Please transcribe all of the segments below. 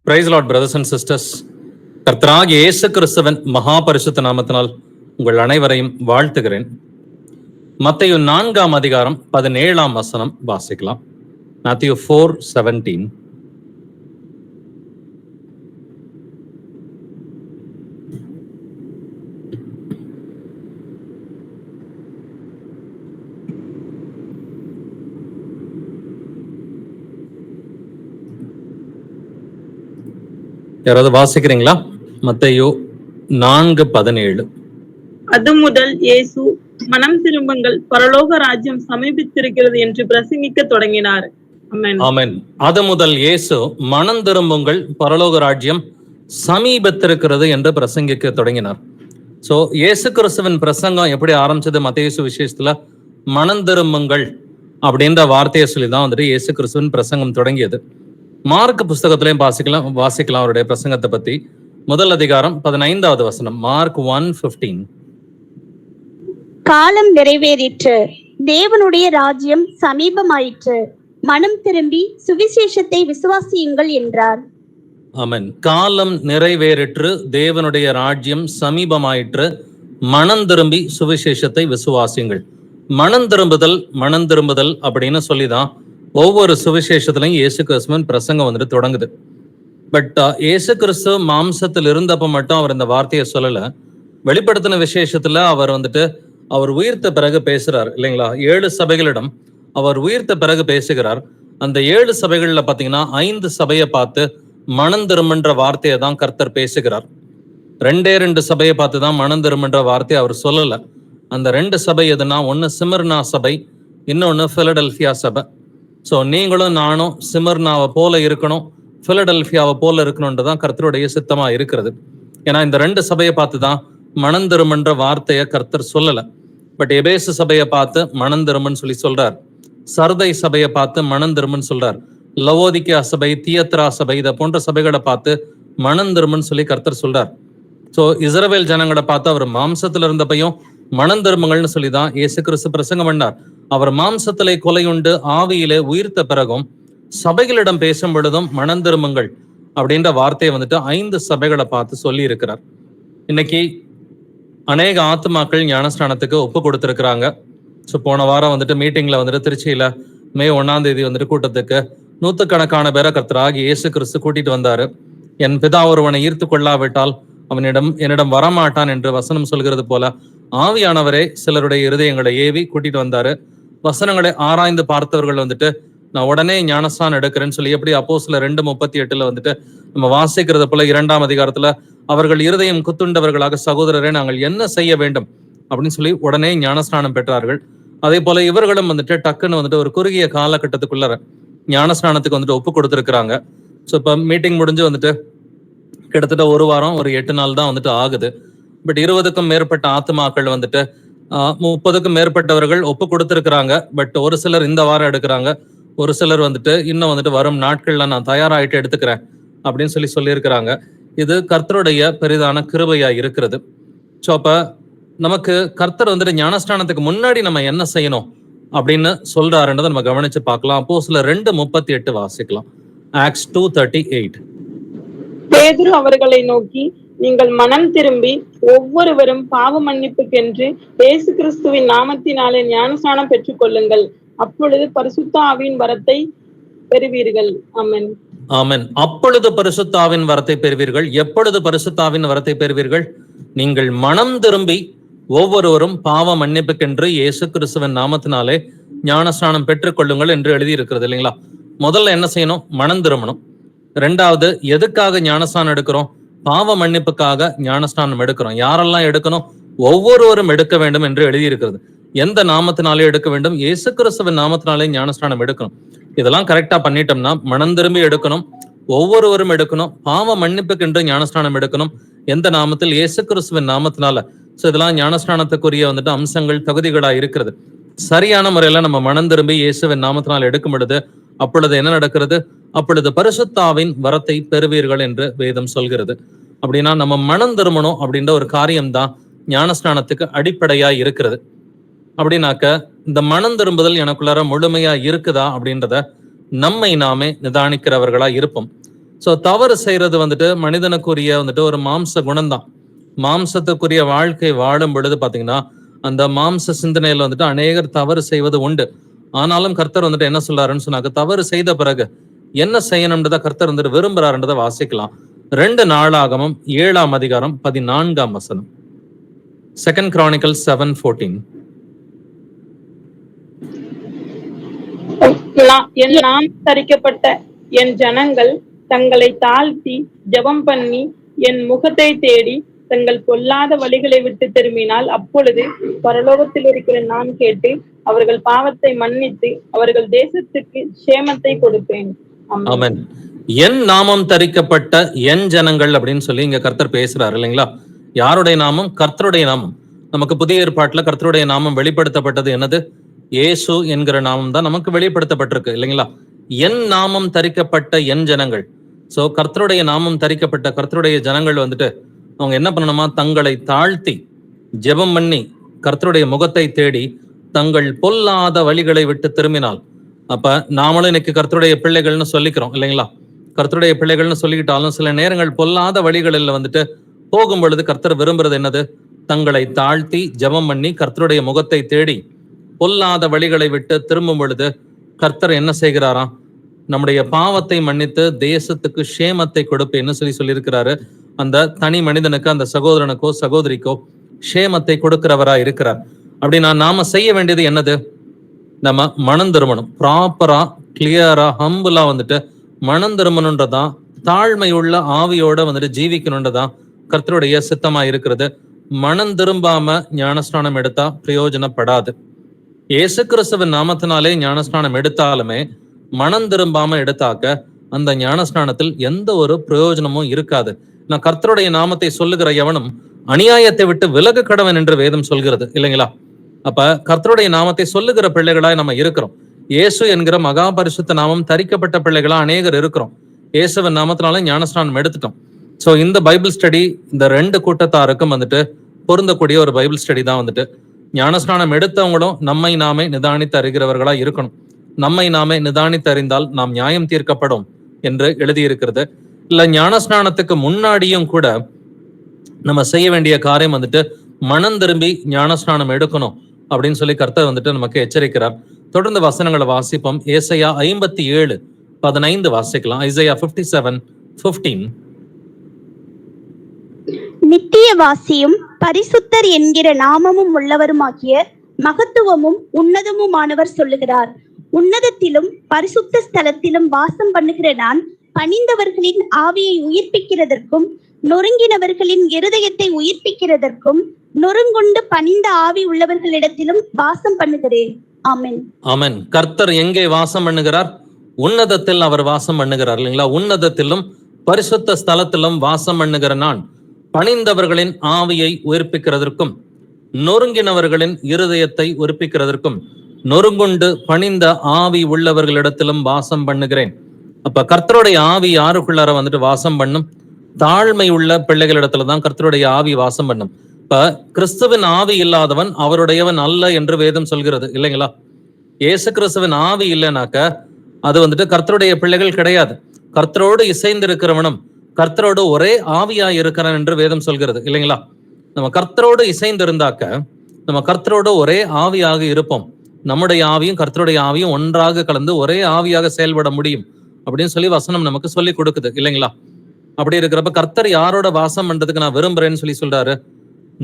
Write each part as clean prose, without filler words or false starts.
Price Lord brothers and sisters. கர்த்தராகிய இயேசு கிறிஸ்துவின் மகா பரிசுத்த நாமத்தினால் உங்கள் அனைவரையும் வாழ்த்துகிறேன். மத்தேயு 4ஆம் அதிகாரம் 17ஆம் வசனம் வாசிக்கலாம். Matthew 4:17. யாராவது வாசிக்கிறீங்களா? மத்தேயு 4:17. அது முதல் இயேசு, மனம் திரும்புங்கள், பரலோக ராஜ்யம் சமீபித்திருக்கிறது என்று பிரசங்கிக்க தொடங்கினார். ஆமென். அது முதல் இயேசு, மனம் திரும்புங்கள், பரலோக ராஜ்யம் சமீபத்திருக்கிறது என்று பிரசங்கிக்க தொடங்கினார். சோ இயேசு கிறிஸ்துவின் பிரசங்கம் எப்படி ஆரம்பிச்சது? மத்தேயு சுவிசேஷத்துல மனம் திரும்புங்கள் அப்படின்ற வார்த்தையை சொல்லிதான் வந்துட்டு இயேசு கிறிஸ்துவின் பிரசங்கம் தொடங்கியது. மார்க் புஸ்தகத்திலையும் வாசிக்கலாம் அவருடைய பிரசங்கத்தை பத்தி. முதல் அதிகாரம் 15வது வசனம், மார்க் 1:15. காலம் நிறைவேறிற்று, தேவனுடைய ராஜ்யம் சமீபமாயிற்று, மனம் திரும்பி சுவிசேஷத்தை விசுவாசியுங்கள் என்றார். ஆமென். காலம் நிறைவேறிற்று, தேவனுடைய ராஜ்யம் சமீபமாயிற்று, மனம் திரும்பி சுவிசேஷத்தை விசுவாசியுங்கள். மனம் திரும்புதல் அப்படின்னு சொல்லிதான் ஒவ்வொரு சுவிசேஷத்திலையும் இயேசு கிறிஸ்துவின் பிரசங்கம் வந்துட்டு தொடங்குது. பட் இயேசு கிறிஸ்து மாம்சத்தில் இருந்தப்ப மட்டும் அவர் இந்த வார்த்தையை சொல்லல. வெளிப்படுத்தின விசேஷத்துல அவர் உயிர்த்த பிறகு பேசுறார் இல்லைங்களா? 7 சபைகளிடம் அவர் உயிர்த்த பிறகு பேசுகிறார். அந்த 7 சபைகள்ல பாத்தீங்கன்னா 5 சபையை பார்த்து மனம் திரும்புன்ற வார்த்தையை தான் கர்த்தர் பேசுகிறார். 2 சபையை பார்த்து தான் மனம் திரும்புன்ற வார்த்தையை அவர் சொல்லல. அந்த 2 சபை எதுனா, ஒன்னு சிமர்னா சபை, இன்னொன்னு பிலடெல்பியா சபை. ஸோ நீங்களும் நானும் சிமர்னாவை போல இருக்கணும், பிலடெல்பியாவை போல இருக்கணும்ன்றதான் கர்த்தருடைய சித்தமா இருக்கிறது. ஏன்னா இந்த 2 சபையை பார்த்து தான் மனம் திரும்புன்ற வார்த்தையை கர்த்தர் சொல்லல. பட் எபேசு சபையை பார்த்து மனம் திரும்புன்னு சொல்லி சொல்றார். சர்தை சபையை பார்த்து மனம் திரும்புன்னு சொல்றார். லவோதிக்கா சபை, தியத்ரா சபை, இதை போன்ற சபைகளை பார்த்து மனம் திரும்புன்னு சொல்லி கர்த்தர் சொல்றார். ஸோ இஸ்ரவேல் ஜனங்களை பார்த்து அவர் மாம்சத்துல இருந்தப்பையும் மனம் திரும்புங்கள்னு சொல்லிதான் இயேசு கிறிஸ்து பிரசங்கம் பண்ணார். அவர் மாம்சத்திலே கொலையுண்டு ஆவியிலே உயிர்த்த பிறகும் சபைகளிடம் பேசும் பொழுதும் மனம் திரும்புங்கள் அப்படின்ற வார்த்தையை 5 சபைகளை பார்த்து சொல்லி இருக்கிறார். இன்னைக்கு அநேக ஆத்மாக்கள் ஞானஸ்நானத்துக்கு ஒப்பு கொடுத்திருக்கிறாங்க. ஸோ போன வாரம் மீட்டிங்ல திருச்சியில மே 1ஆம் தேதி கூட்டத்துக்கு 100கணக்கான பேரை கர்த்தராகிய இயேசு கிறிஸ்து கூட்டிட்டு வந்தாரு. என் பிதா ஒருவனை ஈர்த்து கொள்ளாவிட்டால் என்னிடம் வரமாட்டான் என்று வசனம் சொல்கிறது போல ஆவியானவரே சிலருடைய இருதயங்களை ஏவி கூட்டிட்டு வந்தாரு. வசனங்களை ஆராய்ந்து பார்த்தவர்கள் நான் உடனே ஞானஸ்நானம் எடுக்கிறேன்னு சொல்லி, எப்படி அப்போஸ்தலர் 2:38 நம்ம வாசிக்கிறது போல 2ஆம் அதிகாரத்துல அவர்கள் இருதயம் குத்துண்டவர்களாக, சகோதரரே நாங்கள் என்ன செய்ய வேண்டும் அப்படின்னு சொல்லி உடனே ஞானஸ்நானம் பெற்றார்கள். அதே போல இவர்களும் டக்குன்னு ஒரு குறுகிய காலகட்டத்துக்குள்ள ஞானஸ்நானத்துக்கு ஒப்பு கொடுத்துருக்குறாங்க. ஸோ இப்போ மீட்டிங் முடிஞ்சு கிட்டத்தட்ட 1 வாரம், ஒரு 8 நாள் தான் ஆகுது. பட் 20க்கும் மேற்பட்ட ஆத்மாக்கள் 30க்கும் மேற்பட்டவர்கள் ஒப்பு கொடுத்திருக்கிறாங்க. பட் ஒரு சிலர் இந்த வாரம் எடுக்கிறாங்க, ஒரு சிலர் இன்னும் வரும் நாட்கள்ல நான் தயாராயிட்டு எடுத்துக்கிறேன் அப்படின்னு சொல்லியிருக்கிறாங்க. இது கர்த்தருடைய பெரிதான கிருபையா இருக்கிறது. ஸோ அப்ப நமக்கு கர்த்தர் ஞானஸ்நானத்துக்கு முன்னாடி நம்ம என்ன செய்யணும் அப்படின்னு சொல்றாருன்றதை நம்ம கவனிச்சு பார்க்கலாம். அப்போஸ்தலர் 2:38 வாசிக்கலாம். ஆக்ட்ஸ் 2:38. பேதுரு அவர்களை நோக்கி, நீங்கள் மனம் திரும்பி ஒவ்வொருவரும் பாவ மன்னிப்புக்கென்று இயேசு கிறிஸ்துவின் நாமத்தினாலே ஞானஸ்நானம் பெற்றுக் கொள்ளுங்கள், அப்பொழுது பரிசுத்த ஆவியின் வரத்தை பெறுவீர்கள். ஆமென். ஆமென். அப்பொழுது பரிசுத்த ஆவியின் வரத்தை பெறுவீர்கள். எப்பொழுது பரிசுத்த ஆவியின் வரத்தை பெறுவீர்கள்? நீங்கள் மனம் திரும்பி ஒவ்வொருவரும் பாவ மன்னிப்புக்கென்று இயேசு கிறிஸ்துவின் நாமத்தினாலே ஞானஸ்நானம் பெற்றுக் கொள்ளுங்கள் என்று எழுதியிருக்கிறது இல்லைங்களா? முதல்ல என்ன செய்யணும்? மனம் திரும்பணும். 2வது, எதுக்காக ஞானஸ்நானம் எடுக்கிறோம்? பாவ மன்னிப்புக்காக ஞானஸ்நானம் எடுக்கிறோம். யாரெல்லாம் எடுக்கணும்? ஒவ்வொருவரும் எடுக்க வேண்டும் என்று எழுதியிருக்கிறது. எந்த நாமத்தினாலே எடுக்க வேண்டும்? இயேசு கிறிஸ்துவின் நாமத்தினாலே ஞானஸ்நானம் எடுக்கணும். இதெல்லாம் கரெக்டா பண்ணிட்டோம்னா மனம் திரும்பி எடுக்கணும், ஒவ்வொருவரும் எடுக்கணும், பாவ மன்னிப்புக்கென்று ஞானஸ்நானம் எடுக்கணும். எந்த நாமத்தில்? இயேசு கிறிஸ்துவின் நாமத்தினால. ஸோ இதெல்லாம் ஞானஸ்நானத்துக்குரிய அம்சங்கள், தகுதிகளா இருக்கிறது. சரியான முறையில நம்ம மனம் திரும்பி இயேசுவின் நாமத்தினால் எடுக்கும் பொழுது அப்பொழுது என்ன நடக்கிறது? அப்பொழுது பரிசுத்த ஆவியின் வரத்தை பெறுவீர்கள் என்று வேதம் சொல்கிறது. அப்படின்னா நம்ம மனம் திரும்பணும் அப்படின்ற ஒரு காரியம்தான் ஞானஸ்நானத்துக்கு அடிப்படையா இருக்கிறது. அப்படின்னாக்க இந்த மனம் திரும்புதல் எனக்குள்ளார முழுமையா இருக்குதா அப்படின்றத நம்மை நாமே நிதானிக்கிறவர்களா இருப்போம். சோ தவறு செய்யறது வந்துட்டு மனிதனுக்குரிய வந்துட்டு ஒரு மாம்ச குணம்தான். மாம்சத்துக்குரிய வாழ்க்கை வாழும் பொழுது பாத்தீங்கன்னா அந்த மாம்ச சிந்தனையில வந்துட்டு அநேகர் தவறு செய்வது உண்டு. ஆனாலும் கர்த்தர் வந்துட்டு என்ன சொல்றாருன்னு சொன்னாக்க, தவறு செய்த பிறகு என்ன செய்யணும்ன்றத கர்த்தர் வந்துட்டு விரும்புறாருன்றதை வாசிக்கலாம். 2 நாளாகமம் 7ஆம் அதிகாரம் 14ஆம் வசனம். 2 Chronicles 7:14. என் நாம் தரிக்கப்பட்ட என் ஜனங்கள் தங்களை தாழ்த்தி ஜெபம் பண்ணி என் முகத்தை தேடி தங்கள் பொல்லாத வழிகளை விட்டு திரும்பினால் அப்பொழுது பரலோகத்தில் இருக்கிற நான் கேட்டு அவர்கள் பாவத்தை மன்னித்து அவர்கள் தேசத்துக்கு சேமத்தை கொடுப்பேன். ஆமென். என் நாமம் தரிக்கப்பட்ட என் ஜனங்கள் அப்படின்னு சொல்லி இங்க கர்த்தர் பேசுறாரு இல்லைங்களா? யாருடைய நாமம்? கர்த்தருடைய நாமம். நமக்கு புதிய ஏற்பாட்டுல கர்த்தருடைய நாமம் வெளிப்படுத்தப்பட்டது என்னது? இயேசு என்கிற நாமம் தான் நமக்கு வெளிப்படுத்தப்பட்டிருக்கு இல்லைங்களா? என் நாமம் தரிக்கப்பட்ட என் ஜனங்கள். சோ கர்த்தருடைய நாமம் தரிக்கப்பட்ட கர்த்தருடைய ஜனங்கள் வந்துட்டு அவங்க என்ன பண்ணணுமா? தங்களை தாழ்த்தி ஜெபம் பண்ணி கர்த்தருடைய முகத்தை தேடி தங்கள் பொல்லாத வழிகளை விட்டு திரும்பினால். அப்ப நாமளும் இன்னைக்கு கர்த்தருடைய பிள்ளைகள்னு சொல்லிக்கிறோம் இல்லைங்களா? கர்த்தருடைய பிள்ளைகள்னு சொல்லிக்கிட்டாலும் சில நேரங்கள் பொல்லாத வழிகளில் வந்துட்டு போகும் பொழுது கர்த்தர் விரும்புறது என்னது? தங்களை தாழ்த்தி ஜெபம் பண்ணி கர்த்தருடைய முகத்தை தேடி பொல்லாத வழிகளை விட்டு திரும்பும் பொழுது கர்த்தர் என்ன செய்கிறாராம்? நம்முடைய பாவத்தை மன்னித்து தேசத்துக்கு சேமத்தை கொடுப்பேன்னு சொல்லியிருக்கிறாரு. அந்த தனி மனிதனுக்கு, அந்த சகோதரனுக்கோ சகோதரிக்கோ சேமத்தை கொடுக்கிறவரா இருக்கிறார். அப்படின்னா நாம செய்ய வேண்டியது என்னது? நம்ம மனம் திரும்பணும். ப்ராப்பரா கிளியரா ஹம்புலா வந்துட்டு மனம் திரும்பணுன்றதான், தாழ்மையுள்ள ஆவியோட வந்துட்டு ஜீவிக்கணுன்றதான் கர்த்தருடைய சித்தமா இருக்கிறது. மனம் திரும்பாம ஞானஸ்நானம் எடுத்தா பிரயோஜனப்படாது. இயேசு கிறிஸ்துவின் நாமத்தினாலே ஞானஸ்நானம் எடுத்தாலுமே மனம் திரும்பாம எடுத்தாக்க அந்த ஞானஸ்நானத்தில் எந்த ஒரு பிரயோஜனமும் இருக்காது. நான் கர்த்தருடைய நாமத்தை சொல்லுகிற எவனும் அநியாயத்தை விட்டு விலக கடவன் என்று வேதம் சொல்கிறது இல்லைங்களா? அப்ப கர்த்தருடைய நாமத்தை சொல்லுகிற பிள்ளைகளாய் நம்ம இருக்கிறோம். இயேசு என்கிற மகா பரிசுத்த நாமம் தரிக்கப்பட்ட பிள்ளைகளா அநேகர் இருக்கிறோம். இயேசுவின் நாமத்தினால ஞானஸ்நானம் எடுத்துட்டோம். சோ இந்த பைபிள் ஸ்டடி இந்த 2 கூட்டத்தாருக்கும் வந்துட்டு பொருந்தக்கூடிய ஒரு பைபிள் ஸ்டடி தான் வந்துட்டு. ஞானஸ்நானம் எடுத்தவங்களும் நம்மை நாமே நிதானித்து அறிகிறவர்களா இருக்கணும். நம்மை நாமே நிதானித்து அறிந்தால் நாம் நியாயம் தீர்க்கப்படும் என்று எழுதியிருக்கிறது. இல்ல ஞானஸ்நானத்துக்கு முன்னாடியும் கூட நம்ம செய்ய வேண்டிய காரியம் வந்துட்டு மனம் திரும்பி ஞானஸ்நானம் எடுக்கணும் அப்படின்னு சொல்லி கர்த்தர் வந்துட்டு நமக்கு எச்சரிக்கிறார். தொடர்ந்து வசனங்களை வாசிப்போம். ஏசாயா 57:15 வாசிக்கலாம். ஐசையா 57:15. நித்தியவாசியும் பரிசுத்தர் என்கிற நாமமும் உள்ளவருமாகிய மகத்துவமும் உன்னதமுமானவர் சொல்லுகிறார். உன்னதத்திலும் பரிசுத்த ஸ்தலத்திலும் வாசம் பண்ணுகிற நான் பணிந்தவர்களின் ஆவியை உயிர்ப்பிக்கிறதற்கும் நொறுங்கினவர்களின் இருதயத்தை உயிர்ப்பிக்கிறதற்கும் நொறுங்குண்டு பணிந்த ஆவி உள்ளவர்களிடத்திலும் வாசம் பண்ணுகிறேன். ஆமென். ஆமென். கர்த்தர் எங்கே வாசம் பண்ணுகிறார்? உன்னதத்தில் அவர் வாசம் பண்ணுகிறார் இல்லைங்களா? உன்னதத்திலும் பரிசுத்த ஸ்தலத்திலும் வாசம் பண்ணுகிற நான் பணிந்தவர்களின் ஆவியை உயிர்ப்பிக்கிறதற்கும் நொறுங்கினவர்களின் இருதயத்தை உயிர்ப்பிக்கிறதற்கும் நொறுங்குண்டு பணிந்த ஆவி உள்ளவர்களிடத்திலும் வாசம் பண்ணுகிறேன். அப்ப கர்த்தருடைய ஆவி யாருக்குள்ளார வந்துட்டு வாசம் பண்ணும்? தாழ்மை உள்ள பிள்ளைகளிடத்துலதான் கர்த்தருடைய ஆவி வாசம் பண்ணும். இப்ப கிறிஸ்துவின் ஆவி இல்லாதவன் அவருடையவன் அல்ல என்று வேதம் சொல்கிறது இல்லைங்களா? இயேசு கிறிஸ்துவின் ஆவி இல்லைனாக்க அது வந்துட்டு கர்த்தருடைய பிள்ளைகள் கிடையாது. கர்த்தரோடு இசைந்திருக்கிறவனும் கர்த்தரோடு ஒரே ஆவியா இருக்கிறான் என்று வேதம் சொல்கிறது இல்லைங்களா? நம்ம கர்த்தரோடு இசைந்திருந்தாக்க நம்ம கர்த்தரோடு ஒரே ஆவியாக இருப்போம். நம்முடைய ஆவியும் கர்த்தருடைய ஆவியும் ஒன்றாக கலந்து ஒரே ஆவியாக செயல்பட முடியும் அப்படின்னு சொல்லி வசனம் நமக்கு சொல்லி கொடுக்குது இல்லைங்களா? அப்படி இருக்கிறப்ப கர்த்தர் யாரோட வாசம் பண்றதுக்கு நான் விரும்புறேன்னு சொல்லி சொல்றாரு?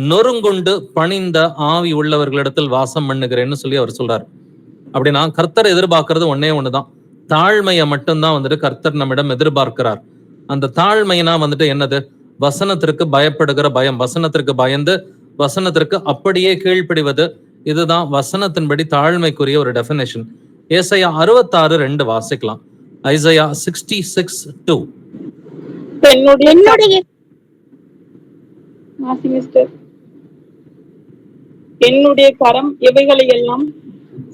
நொறுங்குண்டு பணிந்த ஆவி உள்ளவர்களிடத்தில் வாசம் பண்ணுகிறேன்னு சொல்லி அவர் சொல்றாரு. அப்படின்னா கர்த்தர் எதிர்பார்க்கறது ஒன்னே ஒண்ணுதான், தாழ்மையை மட்டும்தான் வந்துட்டு கர்த்தர் நம்மிடம் எதிர்பார்க்கிறார். அந்த தாழ்மைனா வந்துட்டு என்னது? வசனத்திற்கு பயப்படுகிற பயம், வசனத்திற்கு பயந்து வசனத்திற்கு அப்படியே கீழ்ப்படிவது. இதுதான் வசனத்தின்படி தாழ்மைக்குரிய ஒரு டெஃபினேஷன். ஏசாயா 66:2 வாசிக்கலாம். ஐசையா 66:2. என்னுடைய கரம் எவைகளை எல்லாம்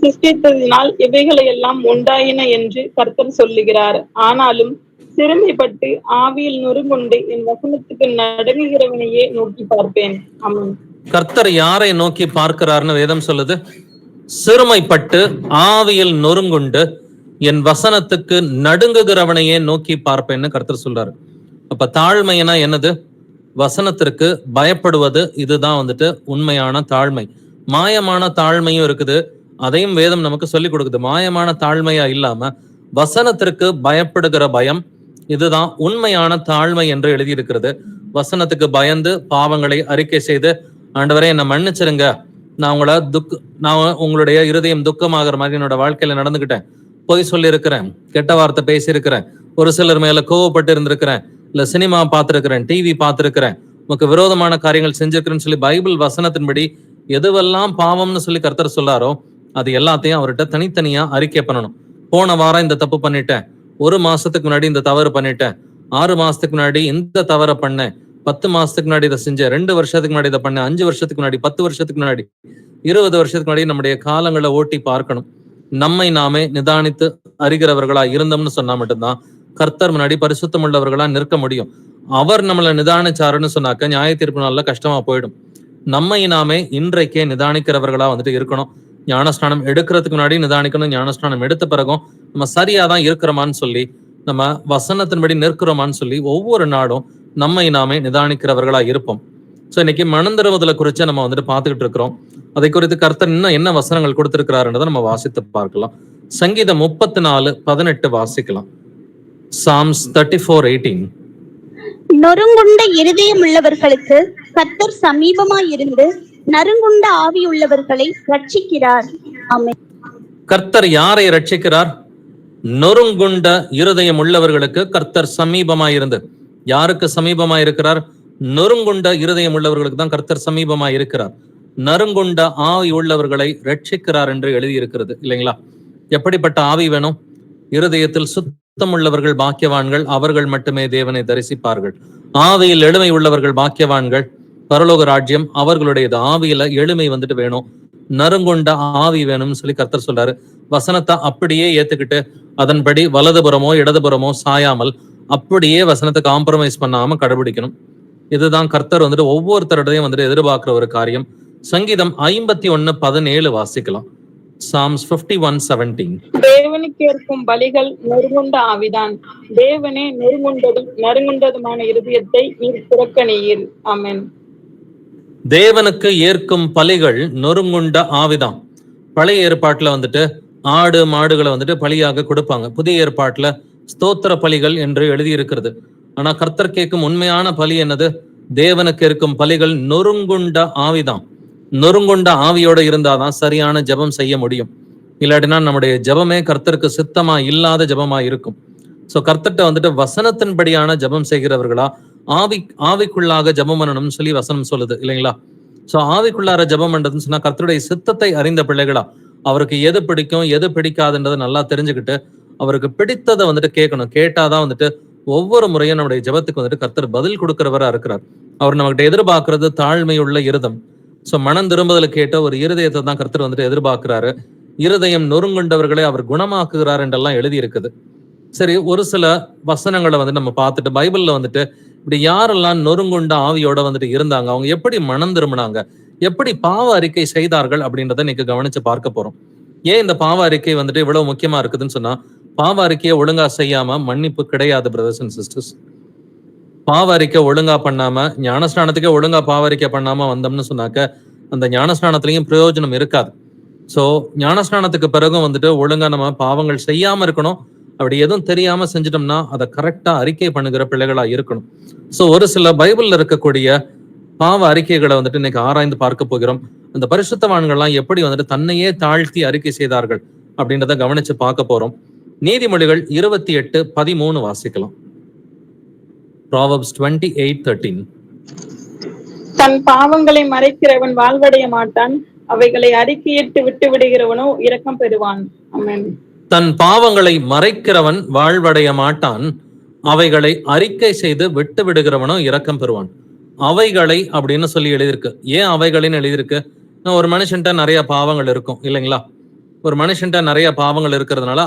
சிருஷ்டித்ததினால் எவைகளை எல்லாம் உண்டாயின என்று கர்த்தர் சொல்லுகிறார். ஆனாலும் சிறுமைப்பட்டு ஆவியில் நொறுங்குண்டு என் வசனத்துக்கு நடுங்குகிறவனையே நோக்கி பார்ப்பேன். ஆமென். கர்த்தர் யாரை நோக்கி பார்க்கிறார்னு வேதம் சொல்லுது? சிறுமைப்பட்டு ஆவியில் நொறுங்குண்டு என் வசனத்துக்கு நடுங்குகிறவனையே நோக்கி பார்ப்பேன்னு கர்த்தர் சொல்றாரு. அப்ப தாழ்மைனா என்னது? வசனத்திற்கு பயப்படுவது. இதுதான் வந்துட்டு உண்மையான தாழ்மை. மாயமான தாழ்மையும் இருக்குது, அதையும் வேதம் நமக்கு சொல்லிக் கொடுக்குது. மாயமான தாழ்மையா இல்லாம வசனத்திற்கு பயப்படுகிற பயம், இதுதான் உண்மையான தாழ்மை என்று எழுதியிருக்கிறது. வசனத்துக்கு பயந்து பாவங்களை அறிக்கை செய்து, ஆண்டவரே என்னை மன்னிச்சிருங்க, நான் உங்களுடைய இருதயம் துக்கமாகிற மாதிரி என்னோட வாழ்க்கையில நடந்துகிட்டேன், பொய் சொல்லி இருக்கிறேன், கெட்ட வார்த்தை பேசியிருக்கிறேன், ஒரு சிலர் மேல கோவப்பட்டு இருந்திருக்கிறேன், இல்ல சினிமா பார்த்திருக்கிறேன், டிவி பார்த்திருக்கிறேன், உனக்கு விரோதமான காரியங்கள் செஞ்சிருக்கிறேன்னு சொல்லி பைபிள் வசனத்தின்படி எதுவெல்லாம் பாவம்னு சொல்லி கர்த்தர் சொல்லாரோ அது எல்லாத்தையும் அவர்கிட்ட தனித்தனியா அறிக்கை பண்ணணும். போன வாரம் இந்த தப்பு பண்ணிட்டேன், 1 மாசத்துக்கு முன்னாடி இந்த தவறு பண்ணிட்டேன், 6 மாசத்துக்கு முன்னாடி இந்த தவறை பண்ணேன், 10 மாசத்துக்கு முன்னாடி இதை செஞ்சேன், 2 வருஷத்துக்கு முன்னாடி இதை பண்ணேன், 5 வருஷத்துக்கு முன்னாடி, 10 வருஷத்துக்கு முன்னாடி, 20 வருஷத்துக்கு முன்னாடி நம்முடைய காலங்களை ஓட்டி பார்க்கணும். நம்மை நாமே நிதானித்து அறிகிறவர்களா இருந்தோம்னு சொன்னா மட்டும்தான் கர்த்தர் முன்னாடி பரிசுத்தம் உள்ளவர்களா நிற்க முடியும். அவர் நம்மளை நிதானிச்சாருன்னு சொன்னாக்க நியாய தீர்ப்பு நாள்ல கஷ்டமா போயிடும். நம்மை நாமே இன்றைக்கே நிதானிக்கிறவர்களா வந்துட்டு இருக்கணும். ஞானஸ்நானம் எடுக்கிறதுக்கு முன்னாடி நிதானிக்கணும், ஞானஸ்நானம் எடுத்த பிறகும் நம்ம சரியாதான் இருக்கிறோமான்னு சொல்லி, நம்ம வசனத்தின்படி நிற்கிறோமான்னு சொல்லி ஒவ்வொரு நாளும் நம்மை நாமே நிதானிக்கிறவர்களா இருப்போம். ஸோ இன்னைக்கு மனந்திருவதில குறித்து நம்ம வந்துட்டு பார்த்துக்கிட்டு இருக்கிறோம். அதை குறித்து கர்த்தர் இன்னும் என்ன வசனங்கள் கொடுத்திருக்கிறாருன்றதை நம்ம வாசித்து பார்க்கலாம். சங்கீதம் 34:18 வாசிக்கலாம். Psalms 34:18. நொறுங்குண்ட இருதயம் உள்ளவர்களுக்கு கர்த்தர் சமீபமாயிருந்து நறுங்குண்ட ஆவி உள்ளவர்களை ரட்சிக்கிறார். ஆமென். கர்த்தர் யாரை ரட்சிக்கிறார்? நொறுங்குண்ட இருதயம் உள்ளவர்களுக்கு கர்த்தர் சமீபமாயிருந்து. யாருக்கு சமீபமாயிருக்கிறார்? நொறுங்குண்ட இருதயம் உள்ளவர்களுக்கு தான் கர்த்தர் சமீபமாயிருக்கிறார். நறுங்குண்ட ஆவி உள்ளவர்களை ரட்சிக்கிறார் என்று எழுதியிருக்கிறது இல்லைங்களா? எப்படிப்பட்ட ஆவி வேணும்? இருதயத்தில் சுத்தம் உள்ளவர்கள் பாக்கியவான்கள், அவர்கள் மட்டுமே தேவனை தரிசிப்பார்கள். ஆவியில் எளிமை உள்ளவர்கள் பாக்கியவான்கள், பரலோக ராஜ்யம் அவர்களுடையது. ஆவியில எளிமை வந்துட்டு வேணும், நறுங்குண்ட ஆவி வேணும்னு சொல்லி கர்த்தர் சொல்றாரு. வசனத்தை அப்படியே ஏத்துக்கிட்டு அதன்படி வலதுபுறமோ இடதுபுறமோ சாயாமல் அப்படியே வசனத்தை காம்ப்ரமைஸ் பண்ணாம கடைபிடிக்கணும். இதுதான் கர்த்தர் வந்துட்டு ஒவ்வொருத்தருடையும் வந்துட்டு எதிர்பார்க்கிற ஒரு காரியம். சங்கீதம் 51:17 வாசிக்கலாம். Psalms 51:17. தேவனுக்கு ஏற்கும் பலிகள் நொறுங்குண்ட ஆவிதான். தேவனே நொறுங்குண்டதும் நறுங்குண்டதுமான இருதயத்தை நீர் புறக்கணியீர். ஆமென். தேவனுக்கு ஏற்கும் பலிகள் நொறுங்குண்ட ஆவிதான். பழைய ஏற்பாட்டுல வந்துட்டு ஆடு மாடுகளை வந்துட்டு பலியாக கொடுப்பாங்க. புதிய ஏற்பாட்டுல ஸ்தோத்திர பலிகள் என்று எழுதியிருக்கிறது. ஆனா கர்த்தர் கேட்கும் உண்மையான பலி என்னது? தேவனுக்கு இருக்கும் பலிகள் நொறுங்குண்ட ஆவிதான். நொறுங்குண்ட ஆவியோட இருந்தாதான் சரியான ஜெபம் செய்ய முடியும். இல்லாட்டினா நம்முடைய ஜெபமே கர்த்தருக்கு சித்தமா இல்லாத ஜெபமா இருக்கும். சோ கர்த்தர்ட்ட வந்துட்டு வசனத்தின்படியான ஜெபம் செய்கிறவர்களா, ஆவிக்குள்ளாக ஜெபம் பண்ணணும்னு சொல்லி வசனம் சொல்லுது இல்லைங்களா? சோ ஆவிக்குள்ளார ஜெபம் பண்றதுன்னு சொன்னா கர்த்தருடைய சித்தத்தை அறிந்த பிள்ளைகளா, அவருக்கு எது பிடிக்கும் எது பிடிக்காதுன்றதை நல்லா தெரிஞ்சுக்கிட்டு அவருக்கு பிடித்ததை வந்துட்டு கேட்கணும். கேட்டாதான் வந்துட்டு ஒவ்வொரு முறையும் நம்முடைய ஜெபத்துக்கு வந்துட்டு கர்த்தர் பதில் கொடுக்கிறவரா இருக்கிறார். அவர் நம்மகிட்ட எதிர்பார்க்கறது தாழ்மையுள்ள இருதம். சோ மனம் திரும்புதலுக்கு கேட்ட ஒரு இருதயத்தை தான் கர்த்தர் வந்துட்டு எதிர்பார்க்கிறாரு. இருதயம் நொறுங்குண்டவர்களை அவர் குணமாக்குகிறார் என்றெல்லாம் எழுதி இருக்குது. சரி, ஒரு சில வசனங்களை வந்து நம்ம பார்த்துட்டு பைபிள்ல வந்துட்டு இப்படி யாரெல்லாம் நொறுங்குண்ட ஆவியோட வந்துட்டு இருந்தாங்க, அவங்க எப்படி மனம் திரும்பினாங்க, எப்படி பாவ அறிக்கை செய்தார்கள் அப்படின்றத இன்னைக்கு கவனிச்சு பார்க்க போறோம். ஏன் இந்த பாவ அறிக்கை வந்துட்டு இவ்வளவு முக்கியமா இருக்குதுன்னு சொன்னா, பாவ அறிக்கையை ஒழுங்கா செய்யாம மன்னிப்பு கிடையாது பிரதர்ஸ் அண்ட் சிஸ்டர்ஸ். பாவ அறிக்கை ஒழுங்கா பண்ணாம, ஞானஸ்நானத்துக்கே ஒழுங்கா பாவ அறிக்கை பண்ணாம வந்தோம்னு சொன்னாக்க அந்த ஞானஸ்நானத்திலையும் பிரயோஜனம் இருக்காது. சோ ஞானஸ்நானத்துக்கு பிறகும் வந்துட்டு ஒழுங்கா நம்ம பாவங்கள் செய்யாம இருக்கணும். அப்படி எதுவும் தெரியாம செஞ்சிட்டோம்னா அதை கரெக்டா அறிக்கை பண்ணுகிற பிள்ளைகளா இருக்கணும். சோ ஒரு சில பைபிள்ல இருக்கக்கூடிய பாவ அறிக்கைகளை வந்துட்டு இன்னைக்கு ஆராய்ந்து பார்க்க போகிறோம். அந்த பரிசுத்தவான்கள்லாம் எப்படி வந்துட்டு தன்னையே தாழ்த்தி அறிக்கை செய்தார்கள் அப்படின்றத கவனிச்சு பார்க்க போறோம். நீதிமொழிகள் 28:13 வாசிக்கலாம். Proverbs 28:13. தன் பாவங்களை மறைக்கிறவன் வாழ்வடைய மாட்டான், அவைகளை அறிக்கையிட்டு விட்டு விடுகிறவனோ இரக்கம் பெறுவான். ஆமென். தன் பாவங்களை மறைக்கிறவன் வாழ்வடைய மாட்டான், அவைகளை அறிக்கை செய்து விட்டு விடுகிறவனோ இரக்கம் பெறுவான். அவைகளை அப்படின்னு சொல்லி எழுதியிருக்கு. ஏன் அவைகளின்னு எழுதியிருக்கு? ஒரு மனுஷன்ட்ட நிறைய பாவங்கள் இருக்கும் இல்லைங்களா? ஒரு மனுஷன்ட்ட நிறைய பாவங்கள் இருக்கிறதுனால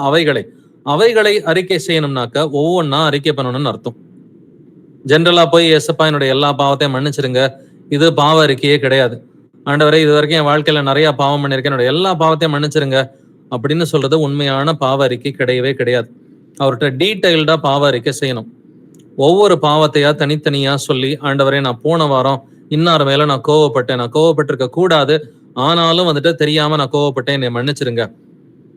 அவைகளை அறிக்கை செய்யணும்னாக்க ஒவ்வொன்னா அறிக்கை பண்ணணும்னு அர்த்தம். ஜென்ரலா போய் ஏசப்பா என்னுடைய எல்லா பாவத்தையும் மன்னிச்சிருங்க, இது பாவ அறிக்கையே கிடையாது. ஆண்டவரே இது வரைக்கும் என் வாழ்க்கையில நிறைய பாவம் பண்ணிருக்கேன், என்னோட எல்லா பாவத்தையும் மன்னிச்சிருங்க அப்படின்னு சொல்றது உண்மையான பாவ அறிக்கை கிடையவே கிடையாது. அவர்கிட்ட டீட்டெயில்டா பாவ அறிக்கை செய்யணும். ஒவ்வொரு பாவத்தையா தனித்தனியா சொல்லி, ஆண்டவரே நான் போன வாரம் இன்னார் மேல நான் கோவப்பட்டிருக்க கூடாது, ஆனாலும் வந்துட்டு தெரியாம நான் கோவப்பட்டேன், என்னை மன்னிச்சிருங்க.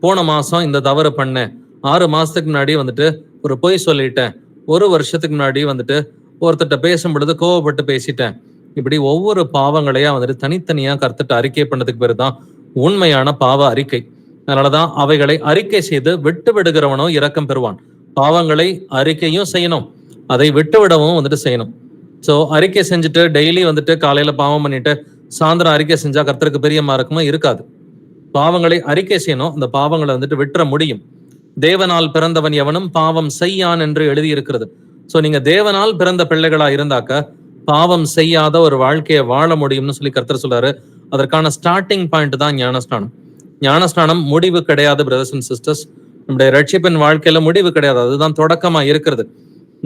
போன மாசம் இந்த தவறு பண்ணேன், 6 மாசத்துக்கு முன்னாடி வந்துட்டு ஒரு பொய் சொல்லிட்டேன், 1 வருஷத்துக்கு முன்னாடி வந்துட்டு ஒருத்தட்ட பேசும் பொழுது கோவப்பட்டு பேசிட்டேன். இப்படி ஒவ்வொரு பாவங்களையா வந்துட்டு தனித்தனியா கர்த்தர்ட்ட அறிக்கை பண்ணதுக்கு பேரு தான் உண்மையான பாவ அறிக்கை. அதனாலதான் அவைகளை அறிக்கை செய்து விட்டு விடுகிறவனோ இரக்கம் பெறுவான். பாவங்களை அறிக்கையும் செய்யணும், அதை விட்டு விடவும் வந்துட்டு செய்யணும். சோ அறிக்கை செஞ்சுட்டு டெய்லி வந்துட்டு காலையில பாவம் பண்ணிட்டு சாயந்தரம் அறிக்கை செஞ்சா கர்த்தருக்கு பிரியமா இருக்குமா? இருக்காது. பாவங்களை அறிக்கை செய்யணும், அந்த பாவங்களை வந்துட்டு விட்டுற முடியும். தேவனால் பிறந்தவன் எவனும் பாவம் செய்யான் என்று எழுதி இருக்கிறது. சோ நீங்க தேவனால் பிறந்த பிள்ளைகளா இருந்தாக்க பாவம் செய்யாத ஒரு வாழ்க்கையை வாழ முடியும்னு சொல்லி கர்த்தர் சொல்றாரு. அதற்கான ஸ்டார்டிங் பாயிண்ட் தான் ஞானஸ்நானம். ஞானஸ்நானம் முடிவு கிடையாது பிரதர்ஸ் அண்ட் சிஸ்டர்ஸ். நம்முடைய ரட்சிப்பின் வாழ்க்கையில முடிவு கிடையாது, அதுதான் தொடக்கமா இருக்கிறது.